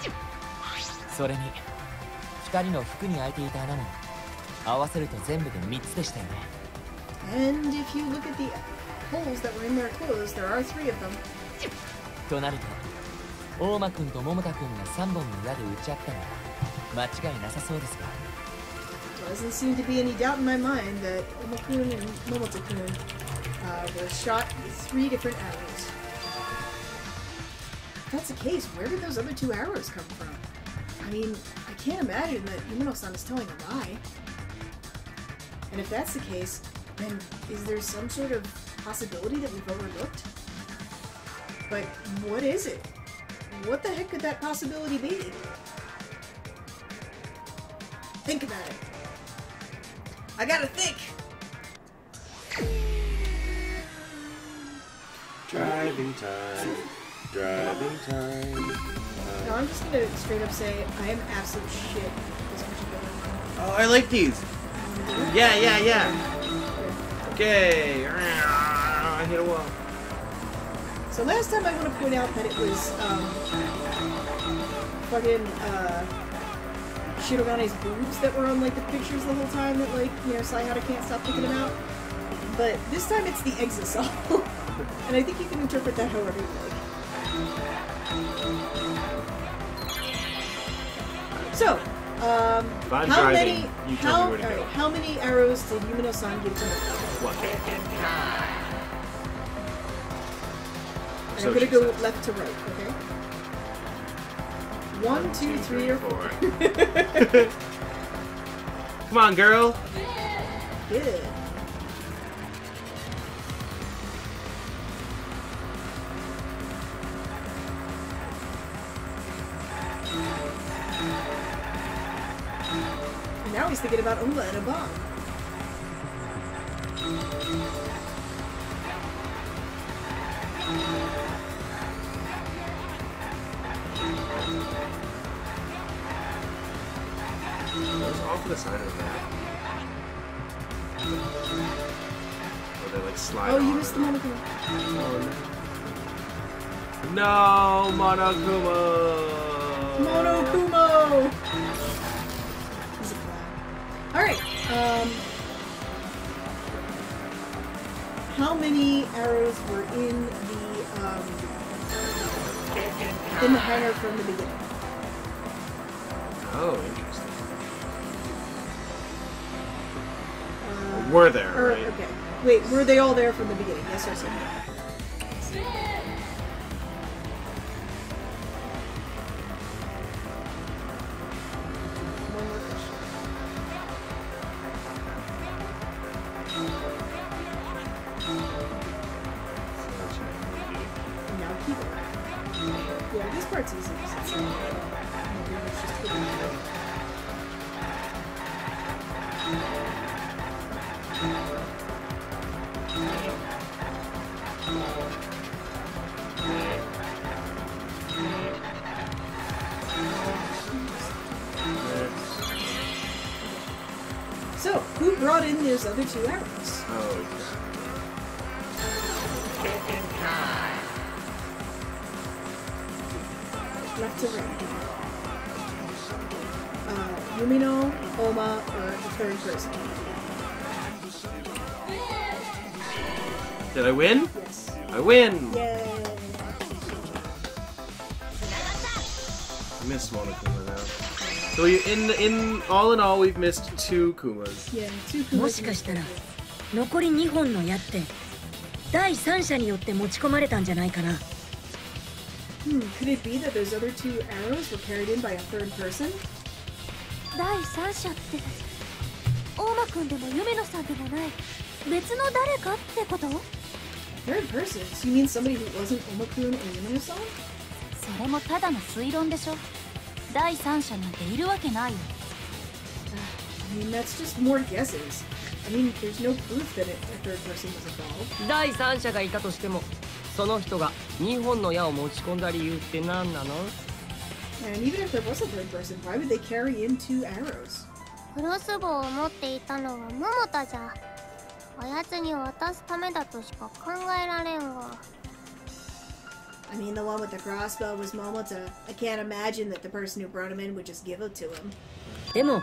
end. それに2人の服に開いていた穴も合わせると全部で3つでしたよね。 And if you look at the holes that were in their clothes, there are 3 of them. となると大間くんと桃田くんが3本の矢で撃ち合ったのは間違いなさそうですが。 Doesn't seem to be any doubt in my mind that Oma-kun and Momota-kun were shot with 3 different arrows. If that's the case, where did those other 2 arrows come from? I mean, I can't imagine that Yumino-san is telling a lie. And if that's the case, then is there some sort of possibility that we've overlooked? But what is it? What the heck could that possibility be? Think about it. I gotta think! Driving time. Driving time. No, I'm just gonna straight up say I am absolute shit at this particular one. Oh, I like these. Yeah. Okay. I hit a wall. So last time I want to point out that it was fucking Shirogane's boobs that were on like the pictures the whole time that like, you know, Sayhara can't stop thinking about. But this time it's the exisal. And I think you can interpret that however you like. So, how many arrows did Yumino-san give to me? One. And I'm gonna go left to right, okay? 1, 2, 3, or 4. Come on, girl. Good. And now he's thinking about Uma and a bomb. It's off to the side of that. Or they like slide. Oh, you missed the Monokuma. No, Monokuma! Monokumo! He's a clown. Alright, how many arrows were in the hangar from the beginning? Oh, interesting. Were there, right? Okay. Wait, were they all there from the beginning? Yes or no? One more question. Now keep it. Yeah, this part's easy. So, who brought in those other 2 arrows? Oh, Left to right. Yumino, Oma, or the third person? Did I win? Yes. I win! Yay! I missed Monokuma now. So in all, we've missed 2 Kumas. Yeah, 2 Kumas. もしかしたら残り2本の矢って第三者によって持ち込まれたんじゃないかな。Could it be that those other 2 arrows were carried in by a third person? 第三者って大間くんでも夢野さんでもない別の誰かってこと？ Third person? So you mean somebody who wasn't Oma-kun or Yumino-san? それもただの推論でしょ。第三者なんているわけないよ。I mean, that's just more guesses. I mean, there's no proof that a third person was involved. 第三者がいたとしても、その人が2本の矢を持ち込んだ理由って何なの？ And even if there was a third person, why would they carry in 2 arrows? クロスボウを持っていたのは桃田じゃ。おやつに渡すためだとしか考えられんわ。I mean, the one with the crossbow was Momota. I can't imagine that the person who brought him in would just give it to him. でも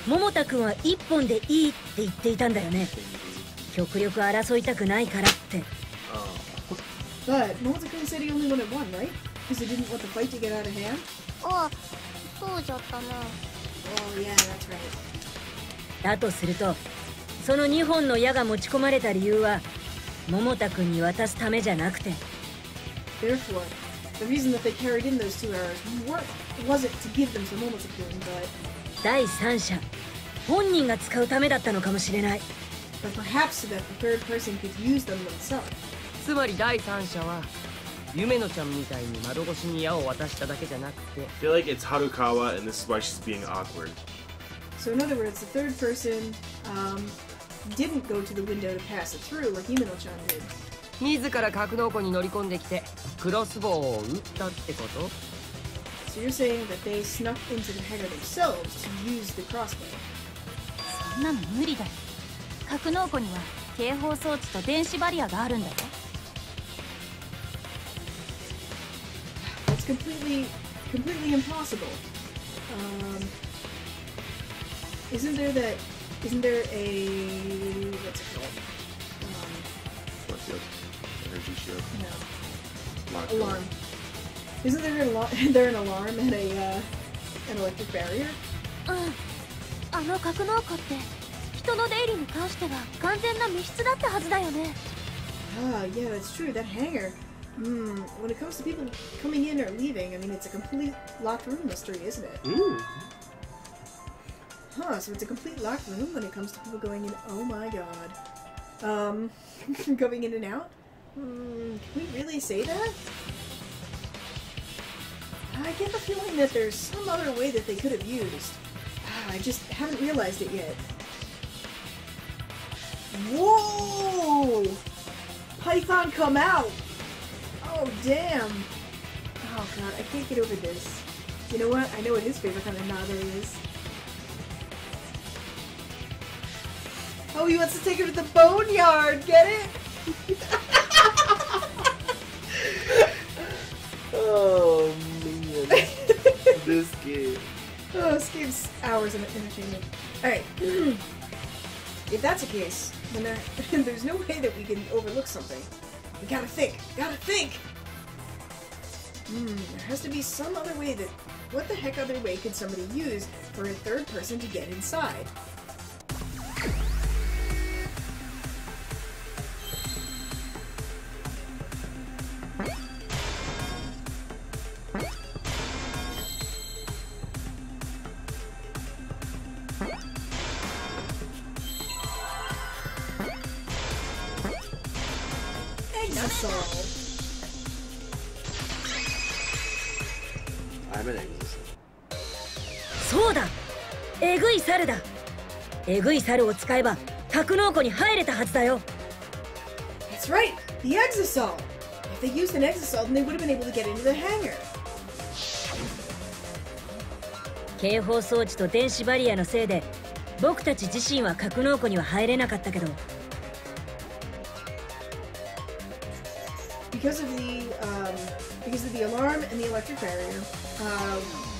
桃田くんは1本でいいって言っていたんだよね。極力争いたくないからって。But Momota-kun said he only wanted 1, right? Because he didn't want the fight to get out of hand? あ、そうじゃったな。Oh, yeah, that's right. だとするとその2本の矢が持ち込まれた理由は桃田くんに渡すためじゃなくて。Therefore, the reason that they carried in those 2 arrows wasn't to give them to Momota-kun, but... 第三者本人が使うためだったのかもしれない。But perhaps so that the third person could use them themselves. つまり第三者は夢野ちゃんみたいに窓越しに矢を渡しただけじゃなくて。 I feel like it's Harukawa, and this is why she's being awkward. So in other words, the third person didn't go to the window to pass it through like Yumino-chan did. 自ら格納庫に乗り込んできてクロスボウを撃ったってこと？ So you're saying that they snuck into the hangar themselves to use the crossbow. そんなの無理だよ。格納庫には警報装置と電子バリアがあるんだよ。That's completely completely impossible. Isn't there a, what's it called? Force field. Energy shield. No. Lock Alarm. Isn't there an alarm and an electric barrier? あの格納庫って人の出入りに関しては完全な密室だったはずだよね。Ah, yeah, that's true. That hangar. When it comes to people coming in or leaving, I mean, it's a complete locked room mystery, isn't it? Ooh. Huh, so it's a complete locked room when it comes to people going in. Oh my god. Going in and out? Can we really say that? I get the feeling that there's some other way that they could have used. I just haven't realized it yet. Whoa! Python come out! Oh, damn! Oh god, I can't get over this. You know what? I know what his favorite kind of nado is. Oh, he wants to take him to the boneyard! Get it? Oh, man. This game. Oh, this game's hours of entertainment. Alright. If that's the case, then there's no way that we can overlook something. We gotta think. Gotta think! There has to be some other way that... What the heck other way could somebody use for a third person to get inside? I'm an exorcist. そうだ、えぐい猿だ。えぐい猿を使えば格納庫に入れたはずだよ。That's right, the exosol. If they used an exosol, then they would have been able to get into the hangar. 警報装置と電子バリアのせいで僕たち自身は格納庫には入れなかったけど。Because of the alarm and the electric barrier,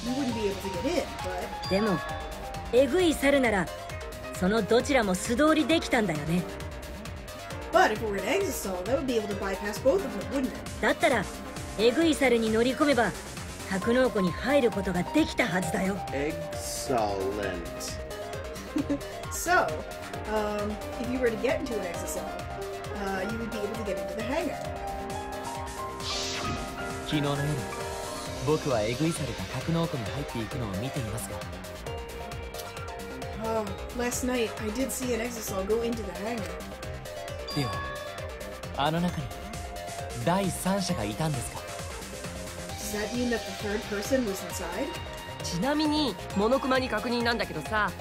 we wouldn't be able to get in, but... でも、えぐい猿なら、そのどちらも素通りできたんだよね。But if it were an exosol, that would be able to bypass both of them, wouldn't it? だったら、えぐい猿に乗り込めば、格納庫に入ることができたはずだよ。Excellent. So, if you were to get into an exosol, you would be able to get into the hangar. 昨日の夜、僕はエグイサルが格納庫に入っていくのを見ていますが。Oh, last night I did see an exosol go into the hangar. では、あの中に第三者がいたんですか？ Does that mean that the third person was inside? ちなみにモノクマに確認なんだけどさ。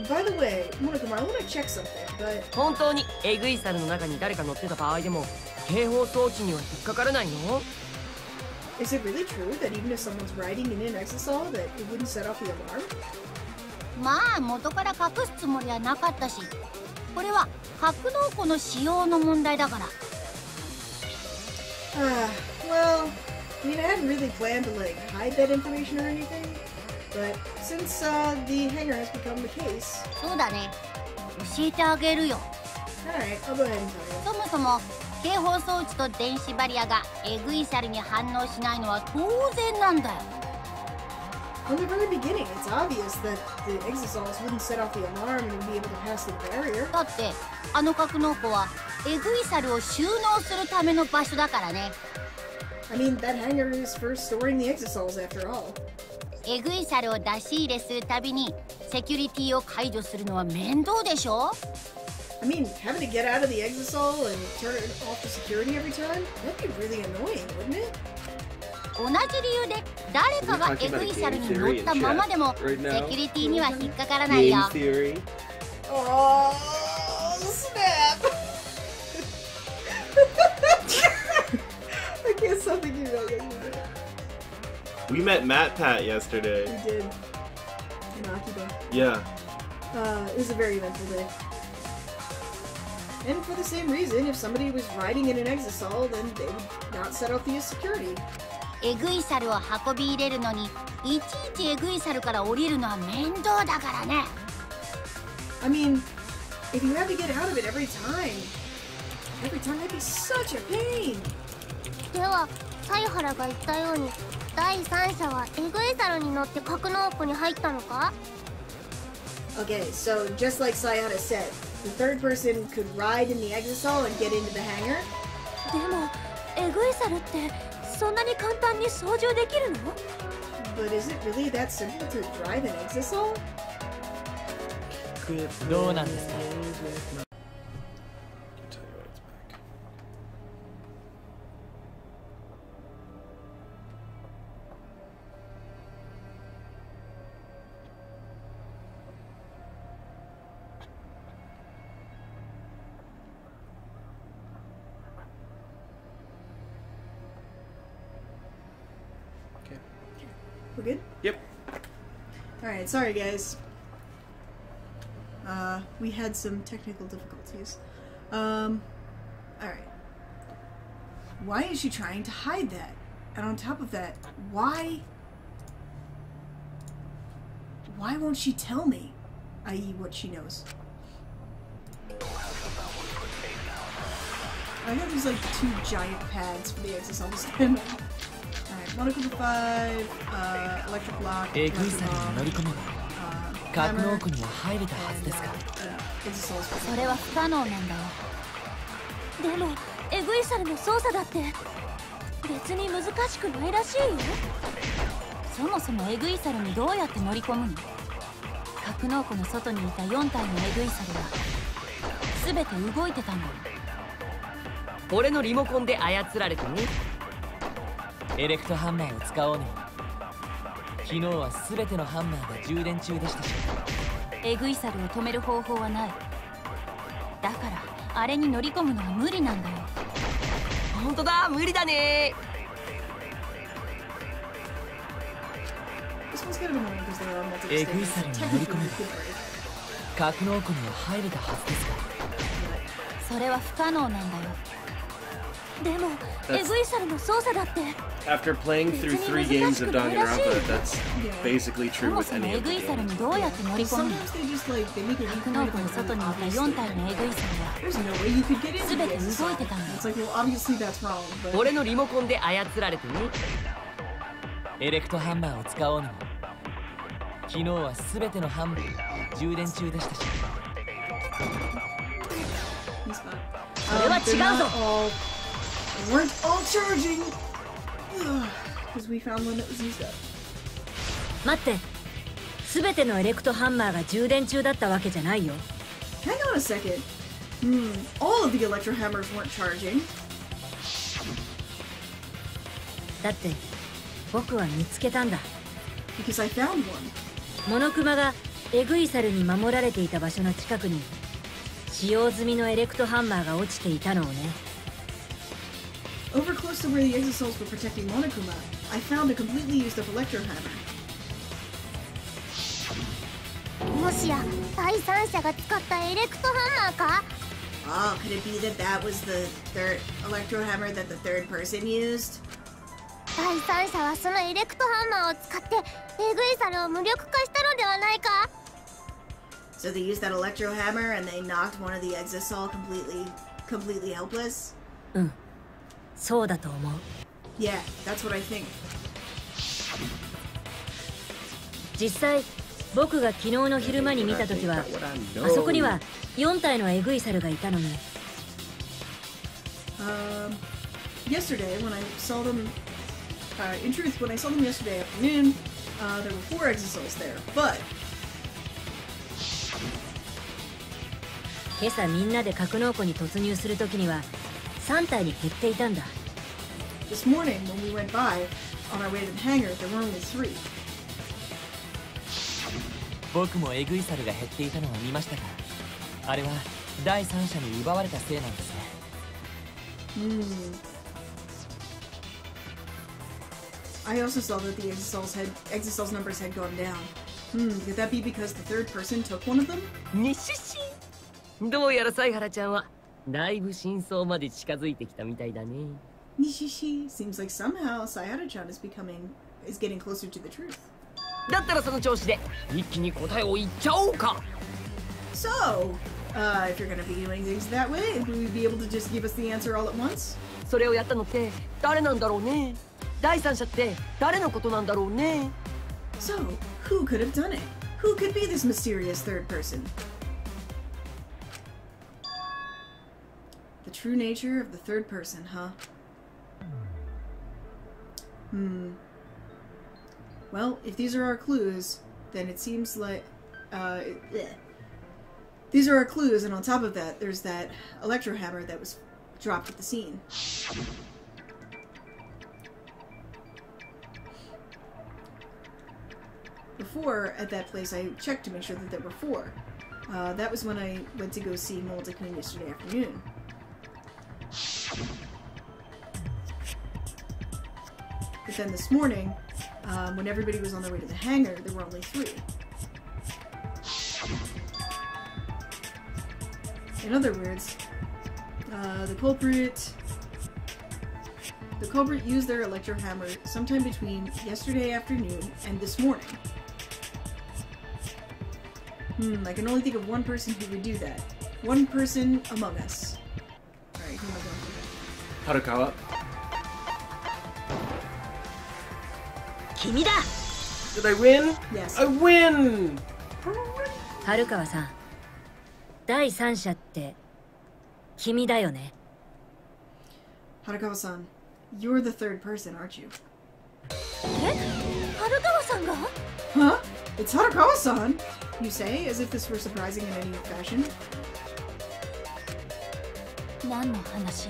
By the way, Monokuma, I want to check something, but... 本当にエグイサルの中に誰か乗ってた場合でも警報装置には引っかからないの？ Is it really true that even if someone's riding in an exosol, that it wouldn't set off the alarm? まあ元から隠すつもりはなかったし、これは格納庫の仕様の問題だから。Well, I mean, I hadn't really planned to, like, hide that information or anything, but since, the hangar has become the case... そうだね。教えてあげるよ。Alright, I'll go ahead and tell you. そもそも警報装置と電子バリアがエグイサルに反応しないのは当然なんだよ。From the very beginning, it's obvious that the exosols wouldn't set off the alarm and be able to pass the barrier. だってあの格納庫はエグイサルを収納するための場所だからね。I mean, that hangar is for storing the exosols after all. エグイサルを出し入れするたびにセキュリティを解除するのは面倒でしょ？ I mean, having to get out of the exosol and turn off the security every time? That'd be really annoying, wouldn't it? 同じ理由で誰かがエグイサルに乗ったままでもセキュリティには引っかからないよ。Oh, snap! I can't stop thinking about that. We met Matt Pat yesterday. We did. In Akiba. Yeah. It was a very eventful day. And for the same reason, if somebody was riding in an exosol, then they would not set off the security. エグイサルを運び入れるのにいちいちエグイサルから降りるのは面倒だからね。 I mean, if you have to get out of it every time that'd be such a pain. では犀原が言ったように第三者はエグイサルに乗って格納庫に入ったのか？ Okay, so just like Sayada said, the third person could ride in the exisal and get into the hangar. でもエグイサルってそんなに簡単に操縦できるの？ But is it really that simple to drive an exisal? どうなんですか？ We're good? Yep. Alright, sorry guys. We had some technical difficulties. Alright. Why is she trying to hide that? And on top of that, why won't she tell me? I.e. what she knows. I got these like 2 giant pads for the exisal to stand on. Alright, Monocle 5, electric block, エグイサルに乗り込めば格納庫には入れたはずですか？それは不可能なんだよ。でもエグイサルの操作だって別に難しくないらしいよ。そもそもエグイサルにどうやって乗り込むの？格納庫の外にいた4体のエグイサルは全て動いてたの。俺のリモコンで操られてね。エレクトハンマーを使おうね。昨日は全てのハンマーが充電中でしたし。エグイサルを止める方法はない。だからあれに乗り込むのは無理なんだよ。本当だ、無理だね。エグイサルに乗り込めば格納庫には入れたはずですか？それは不可能なんだよ。でもエグイサルの操作だって。 After playing through 3 games of Danganronpa, that's basically true with any エ of グ the イサル games. にどうやって乗り込むの？ Sometimes they just like they make it 格納庫の外にいた4体のエグイサルは There's no way you could get into 全 the て exisal. 動いてたんだ。 It's like, well, obviously that's wrong, but 俺のリモコンで操られてね。エレクトハンマーを使おうにも昨日は全てのハンマーが充電中でしたし。それは違うぞ。 they weren't all charging. Because we found one that was used up. 待って、全てのエレクトハンマーが充電中だったわけじゃないよ。 Hang on a second. All of the electro hammers weren't charging. だって僕は見つけたんだ。 Because I found one. モノクマがエグイサルに守られていた場所の近くに使用済みのエレクトハンマーが落ちていたのをね。 Over close to where the exisals were protecting Monokuma, I found a completely used up electro hammer. もしや第三者が使ったエレクトハンマーか？ Oh, could it be that that was the third electro hammer that the third person used? 第三者はそのエレクトハンマーを使ってエグイサルを無力化したのではないか？ So they used that electro hammer and they knocked one of the exisal completely helpless? うん、そうだと思う。 Yeah, that's what I think. 実際僕が昨日の昼間に見た時はあそこには4体のエグイサルがいたのに。Yesterday when I saw them, in truth, when I saw them yesterday afternoon, there were 4 exisals there, but 今朝みんなで格納庫に突入する時には3体に減っていたんだ。 this morning when we went by on our way to the hangar, there were only 3. 僕もエグイサルが減っていたのは見ましたが、あれは第三者に奪われたせいなんですね。I also saw that the exisals numbers had gone down. Could that be because the third person took one of them? にしし。どうやら犀原ちゃんはだいぶ真相まで近づいてきたみたいだね。Nishishi. Seems like somehow Sayada-chan is getting closer to the truth. だったらその調子で一気に答えを言っちゃおうか。 So, if you're gonna be doing things that way, will you be able to just give us the answer all at once? それをやったのって誰なんだろうね。第三者って誰のことなんだろうね。 So, who could have done it? Who could be this mysterious third person? The true nature of the third person, huh? Well, if these are our clues, then it seems like... These are our clues, and on top of that, there's that electro hammer that was dropped at the scene. Before, at that place, I checked to make sure that there were 4. That was when I went to go see Momota-kun yesterday afternoon. But then this morning, when everybody was on their way to the hangar, there were only 3. In other words, the culprit used their electro hammer sometime between yesterday afternoon and this morning. I can only think of one person who would do that. One person among us. Alright, who am I going for? Harukawa. 君だ。 Did I win? Yes. I win! 春川さん、第三者って君だよね。Harukawa-san, you're the third person, aren't you? え？春川さんが？ Huh? It's Harukawa-san! You say, as if this were surprising in any fashion. 何の話？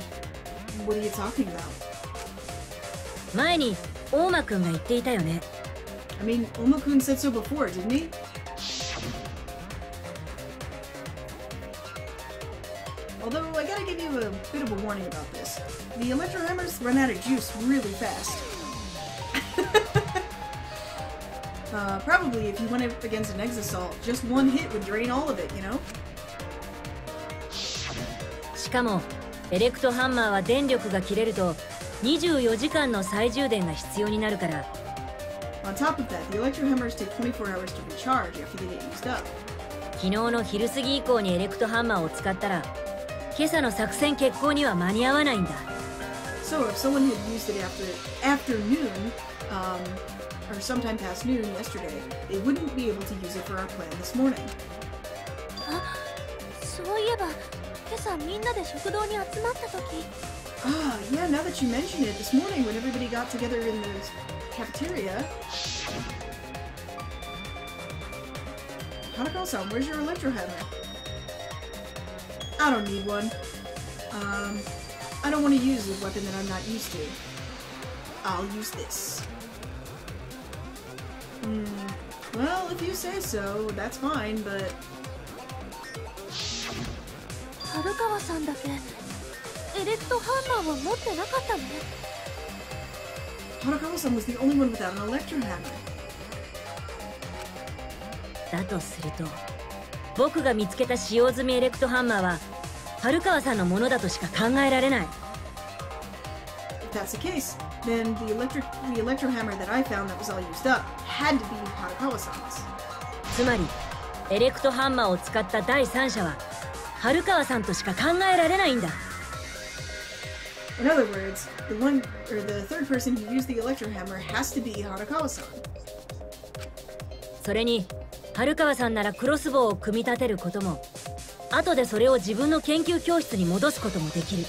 What are you talking about? 前に大間くんが言っていたよね。I mean, Oma-kun said so before, didn't he? Although, I gotta give you a bit of a warning about this. The electro hammers run out of juice really fast. Probably if you went up against an Exasalt, just one hit would drain all of it, you know? しかもエレクトハンマーは電力が切れると24時間の再充電が必要になるから。 On top of that, the electro hammers take 24 hours to recharge after they get used up. 昨日の昼過ぎ以降にエレクトハンマーを使ったら今朝の作戦決行には間に合わないんだ。 So if someone had used it after noon, or sometime past noon yesterday, they wouldn't be able to use it for our plan this morning. あ、そういえば今朝みんなで食堂に集まった時。 Ah, yeah, now that you mention it, this morning when everybody got together in the cafeteria... Hanako-san, where's your electro hammer? I don't need one. I don't want to use a weapon that I'm not used to. I'll use this. Well, if you say so, that's fine, but... 春川さんだけエレクトハンマーを持ってなかったの？ Hanako-san was the only one without an electro hammer. だとすると僕が見つけた使用済みエレクトハンマーは春川さんのものだとしか考えられない。 If that's the case, then the electro hammer that I found that was all used up had to be Hanako-san's. つまりエレクトハンマーを使った第三者は春川さんとしか考えられないんだ。 In other words, the third person who used the electro hammer has to be Hanako-san. それに春川さんならクロスボウを組み立てることも後でそれを自分の研究教室に戻すこともできる。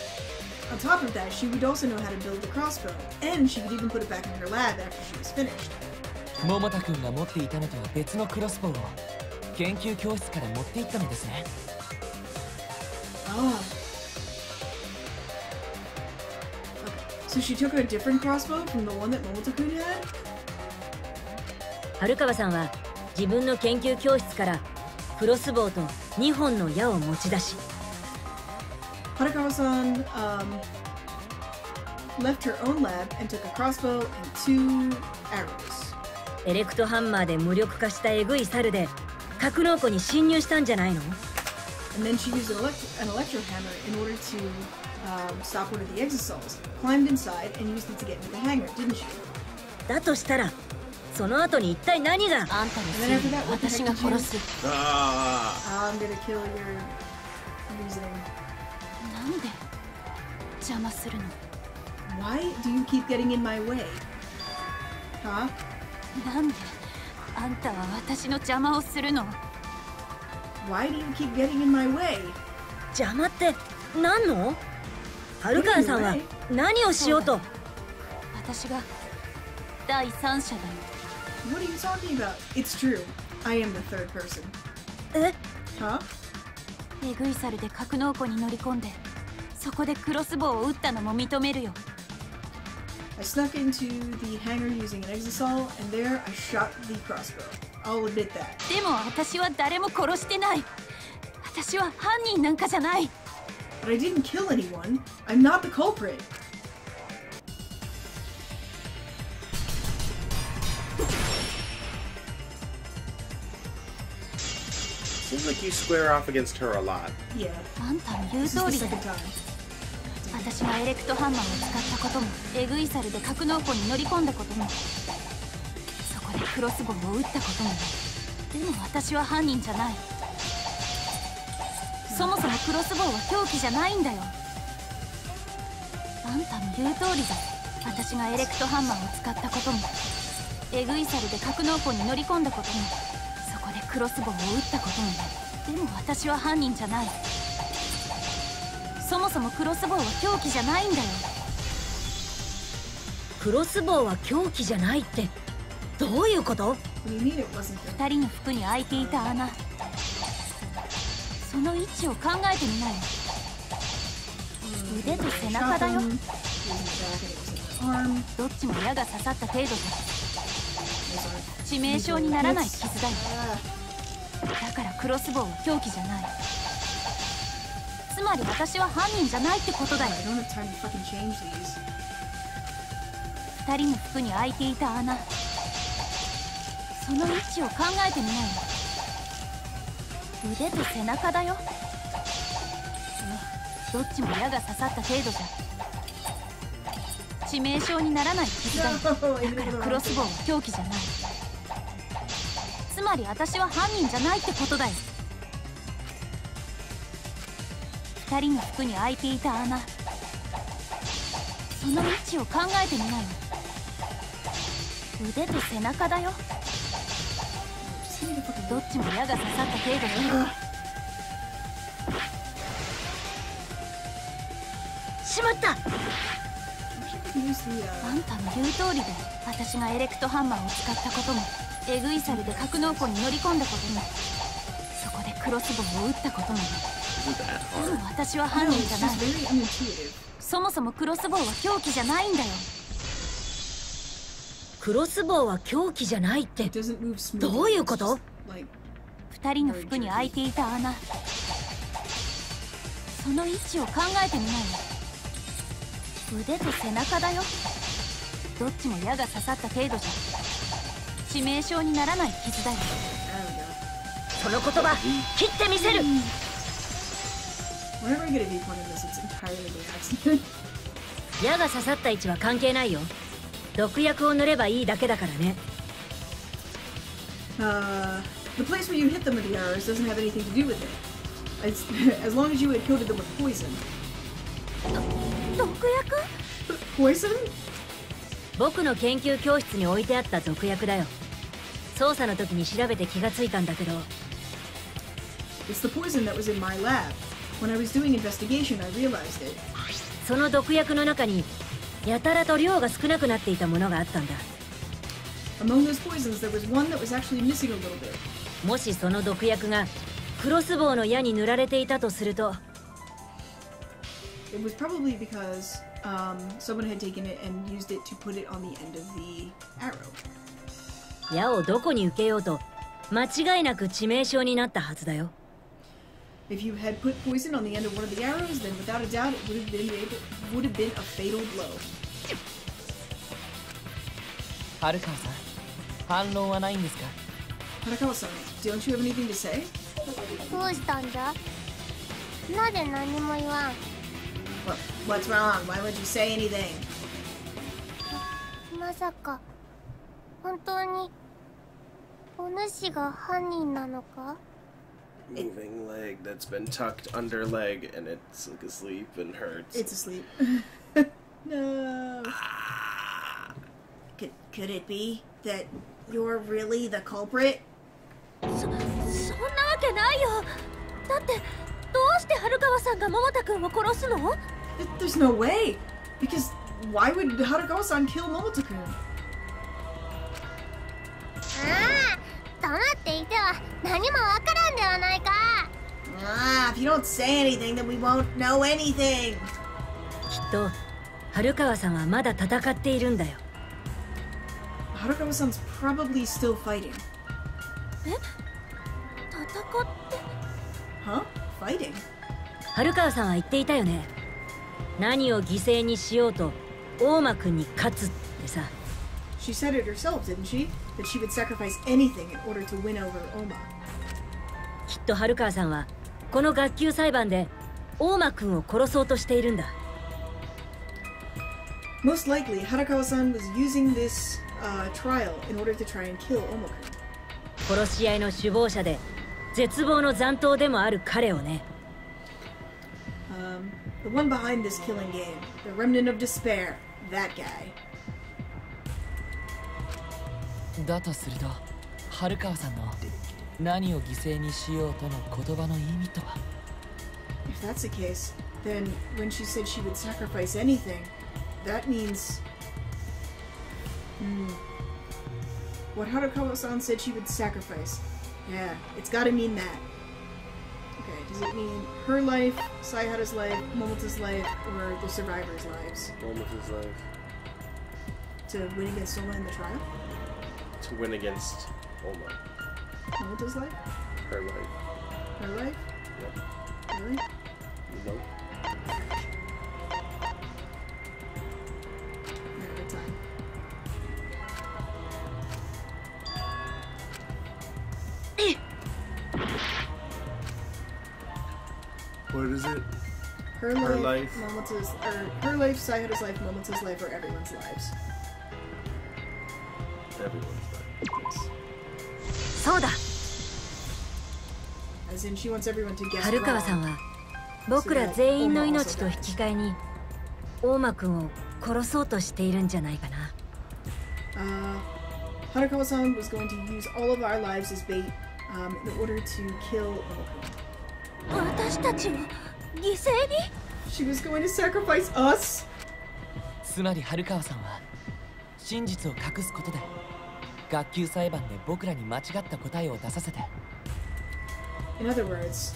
On top of that, she would also know how to build the crossbow, and she could even put it back in her lab after she was finished. 桃田君が持っていたのとは別のクロスボウを研究教室から持っていったのですね。 Ah. So she took a different crossbow from the one that Momota-kun had? 春川さんは自分の研究教室からクロスボウと2本の矢を持ち出し Hanako-san left her own lab and took a crossbow and 2 arrows. エレクトハンマーで無力化したエグい猿で格納庫に侵入したんじゃないの？ And then she used an electro hammer in order to stop one of the exosols. Climbed inside and used it to get into the hangar, didn't she? だとしたら、その後に一体何が？あんたのせいで私が殺す。I'm gonna kill your reasoning. なんで邪魔するの？ Why do you keep getting in my way? Huh? なんであんたは私の邪魔をするの？ Why do you keep getting in my way? 邪魔って何の？ハルカンさんは何をしようと？私が第三者だよ。What are you talking about? It's true. I am the third person. え？ Huh? エグイサルで格納庫に乗り込んで、そこでクロスボウを撃ったのも認めるよ。I snuck into the hangar using an exosol, and there I shot the crossbow. I'll admit that. でも私は誰も殺してない。私は犯人なんかじゃない。But I didn't kill anyone. I'm not the culprit. Seems like you square off against her a lot. Yeah. あんたの言う This 通 is り the だ。 second time. 私がエレクトハンマーを使ったことも、エグイサルで格納庫に乗り込んだことも、そこでクロスボウを撃ったことも。でも私は犯人じゃない。そもそもクロスボウは凶器じゃないんだよ。あんたの言う通りだ。私がエレクトハンマーを使ったことも、エグイサルで格納庫に乗り込んだことも、そこでクロスボウを撃ったことも。でも私は犯人じゃない。そもそもクロスボウは凶器じゃないんだよ。クロスボウは凶器じゃないってどういうこと？ What do you mean it wasn't there? 二人の服に開いていた穴、その位置を考えてみなよ。腕と背中だよ。 Using the back and it was in the arm. どっちも矢が刺さった程度じゃ Those 致命傷にならない傷だよ。 are... だからクロスボウは凶器じゃない。つまり私は犯人じゃないってことだよ。 I don't have time to fucking change these. 二人の服に開いていた穴、その位置を考えてみなよ。腕と背中だよ。どっちも矢が刺さった程度じゃ致命傷にならない傷だよ。だからクロスボウは凶器じゃない。つまり私は犯人じゃないってことだよ。二人の服に開いていた穴、その位置を考えてみなよ。腕と背中だよ。どっちも矢が刺さった程度だよ。しまった！あんたの言う通りだよ。私がエレクトハンマーを使ったことも、エグイサルで格納庫に乗り込んだことも、そこでクロスボウを撃ったことも。でも私は犯人じゃない。そもそもクロスボウは凶器じゃないんだよ。クロスボウは凶器じゃないってどういうこと？二人の服に開いていた穴、その位置を考えてみなよ。腕と背中だよ。どっちも矢が刺さった程度じゃ致命傷にならない傷だよ。その言葉切ってみせる。 Whenever I get a viewpoint in this, it's entirely by accident. 矢が刺さった位置は関係ないよ。毒薬を塗ればいいだけだからね。The place where you hit them with the arrows doesn't have anything to do with it. As long as you had coated them with poison. 毒薬？ Poison? 僕の研究教室に置いてあった毒薬だよ。捜査の時に調べて気がついたんだけど。It's the poison that was in my lab. When I was doing investigation, I realized it. その毒薬の中にやたらと量が少なくなっていたものがあったんだ。Among those poisons, there was one that was actually missing a little bit. もしその毒薬がクロスボウの矢に塗られていたとすると。It was probably because someone had taken it and used it to put it on the end of the arrow. 矢をどこに受けようと間違いなく致命傷になったはずだよ。If you had put poison on the end of one of the arrows, then without a doubt it would have been a fatal blow. はるかさん、反論はないんですか？ Hanakawa-san, don't you have anything to say? どうしたんじゃ？なぜ何も言わん。 What's wrong? Why would you say anything? まさか本当にお主が犯人なのか？ Moving leg that's been tucked under leg and it's like asleep and hurts. It's asleep. No. Could it be that you're really the culprit? そんなわけないよ。だってどうして春川さんが桃田くんを殺すの？ There's no way. Because why would Harukawa-san kill Momoto-kun? ああ、黙っていては何もわからんではないか。If you don't say anything, then we won't know anything. きっと春川さんはまだ戦っているんだよ。Harukawa-san's probably still fighting. え？戦って？ Huh? Fighting? 春川さんは言っていたよね。何を犠牲にしようと大間くんに勝つってさ。She said it herself, didn't she? That she would sacrifice anything in order to win over Oma. きっと春川さんはこの学級裁判で大間くんを殺そうとしているんだ。Most likely, Harukawa-san was using this trial in order to try and kill Oma-kun. 殺し合いの首謀者で絶望の残党でもある彼をね。The one behind this killing game, the remnant of despair, that guy. だとすると春川さんの何を犠牲にしようとの言葉の意味とは？ If that's the case, then when she said she would sacrifice anything, that means... What Harukawa-san said she would sacrifice. Yeah, it's gotta mean that. Okay, does it mean her life, Saihara's life, Momota's life, or the survivors' lives? Momota's life. To win against Oma in the trial? To win against Oma. Momota's life? Her life. Her life? Yep. Really? Nope. Yeah, good time. What is it? Her Her life, life. Momota's, or her life, Saihara's life, Momota's life, or everyone's lives. Everyone's life. そうだ。 As in, she wants everyone to guess 春川さん wrong. は僕ら全員の命と引き換えに大間くんを殺そうとしているんじゃないかな。Harukawa-san was going to use all of our lives as bait in order to kill Oma-kun. 私たちを犠牲に？ She was going to sacrifice us? つまり春川さんは真実を隠すことで学級裁判で僕らに間違った答えを出させて。 In other words,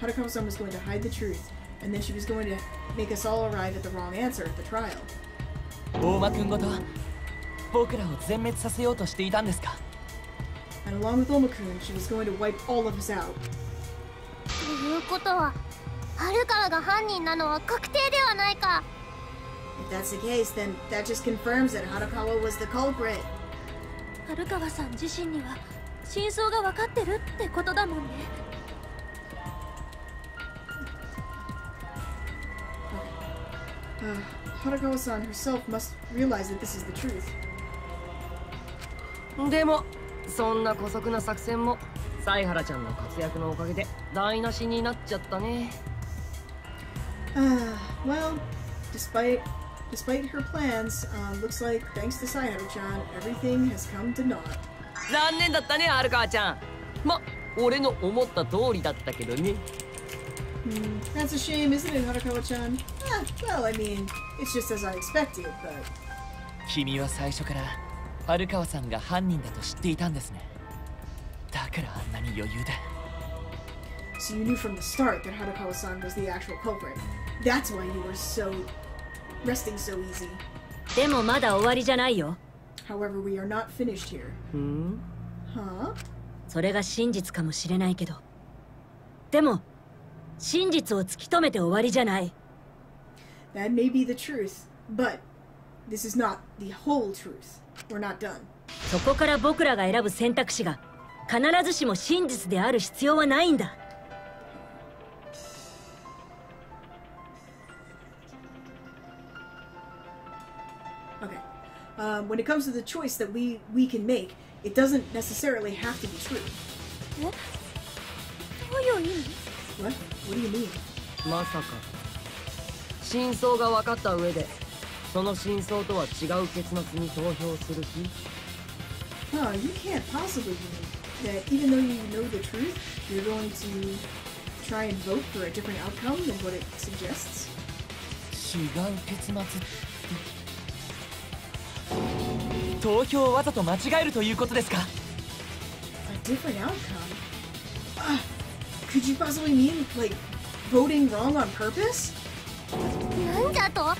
Harukawa-san was going to hide the truth, and then she was going to make us all arrive at the wrong answer at the trial. 大間くんごと僕らを全滅させようとしていたんですか？ And along with Oma-kun, she was going to wipe all of us out. ということは春川が犯人なのは確定ではないか。 If that's the case, then that just confirms that Harukawa was the culprit. 春川さん自身には真相が分かってるってことだもんね。 Harukawa-san herself must realize that this is the truth. でもそんな姑息な作戦も犀原ちゃんの活躍のおかげで台無しになっちゃったね。Well, despite her plans, looks like thanks to Saihara-chan, everything has come to naught. 残念だったね、春川ちゃん。ま、俺の思った通りだったけどね。That's a shame, isn't it, Harukawa-chan? Well, I mean, it's just as I expected, but... 君は最初から春川さんが犯人だと知っていたんですね。だからあんなに余裕で。 So you knew from the start that Harukawa-san was the actual culprit. That's why you were resting so easy. でもまだ終わりじゃないよ。 However, we are not finished here. Huh? それが真実かもしれないけど。でも真実を突き止めて終わりじゃない。 That may be the truth, but this is not the whole truth. We're not done. そこから僕らが選ぶ選択肢が必ずしも真実である必要はないんだ。when it comes to the choice that we can make, it doesn't necessarily have to be true. What? What do you mean? What? What do you mean? まさか真相が分かった上でその真相とは違う結末に投票する気 Oh, you can't possibly mean that even though you know the truth, you're going to try and vote for a different outcome than what it suggests? 違う結末って投票をわざと間違えるということですか A different outcome? Could you possibly mean, like, voting wrong on purpose? なんだと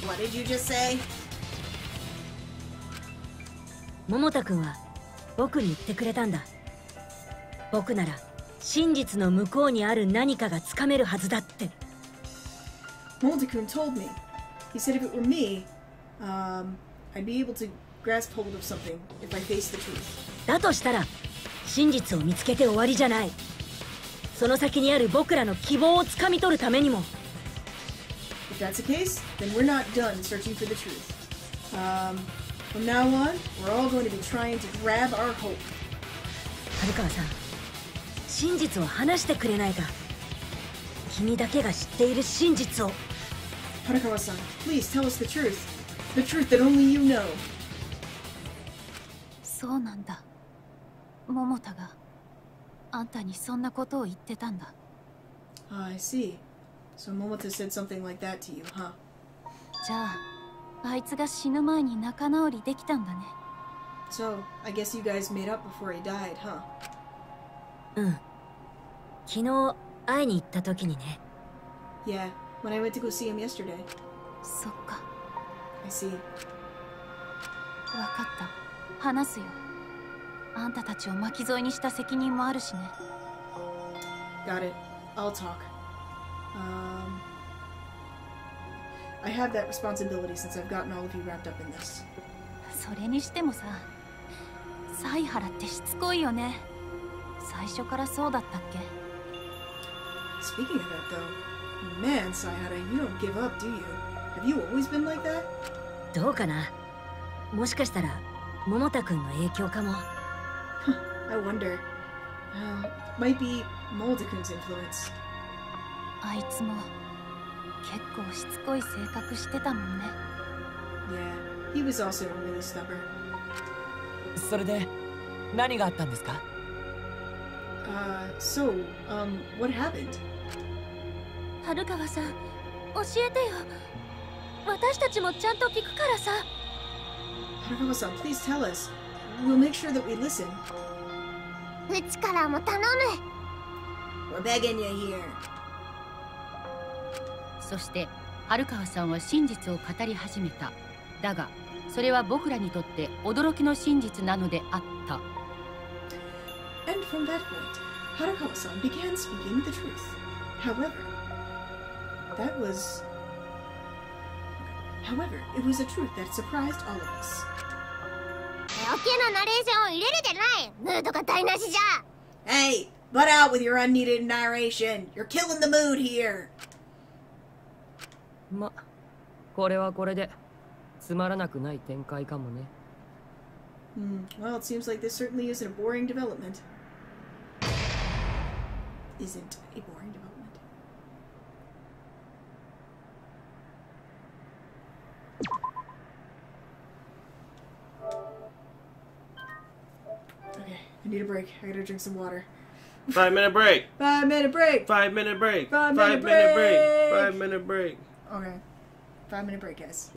What did you just say? 桃太くんは僕に言ってくれたんだ。僕なら真実の向こうにある何かがつかめるはずだって。Molde-kun told me. He said if it were me, I'd be able to grasp hold of something if I face the truth. だとしたら真実を見つけて終わりじゃない。その先にある僕らの希望をつかみ取るためにも。If that's the case, then we're not done searching for the truth. From now on, we're all going to be trying to grab our hope. 春川さん、真実を話してくれないか。君だけが知っている真実を。Harukawa-san, please tell us the truth. The truth that only you know. そうなんだ。桃太があんたにそんなことを言ってたんだ。I see. So Momota said something like that to you, huh? じゃあ、あいつが死ぬ前に仲直りできたんだね。So, I guess you guys made up before he died, huh? うん。昨日会いに行った時にね。Yeah, when I went to go see him yesterday. そっか。I see. わかった。話すよ。あんたたちを巻き添えにした責任もあるしね。Got it. I'll talk. I have that responsibility since I've gotten all of you wrapped up in this. それにしてもさ、犀原ってしつこいよね。最初からそうだったっけ？ Speaking of that, though, man, Sayhara, you don't give up, do you? Have you always been like that? どうかな。もしかしたら桃太くんの影響かも。I wonder. Might be Molde-kun's influence. あいつも結構しつこい性格してたもんね。Yeah, he was also really stubborn. それで何があったんですか？ What happened? 春川さん、教えてよ。私たちもちゃんと聞くからさ。Harukawa-san, please tell us. We'll make sure that we listen. うちからも頼む。 We're begging you here. そして春川さんは真実を語り始めた。だがそれは僕らにとって驚きの真実なのであった。 And from that point, Harukawa-san began speaking the truth. However, it was a truth that surprised all of us. 余計なナレーションを入れるでない。ムードが台無しじゃ。 Hey, butt out with your unneeded narration. You're killing the mood here. これはこれでつまらなくない展開かもね。Well, it seems like this certainly isn't a boring development. Isn't a boring development. Okay, I need a break. I gotta drink some water. 5-minute break. 5-minute break. 5-minute break. 5-minute break. 5-minute break. Okay. 5-minute break, guys.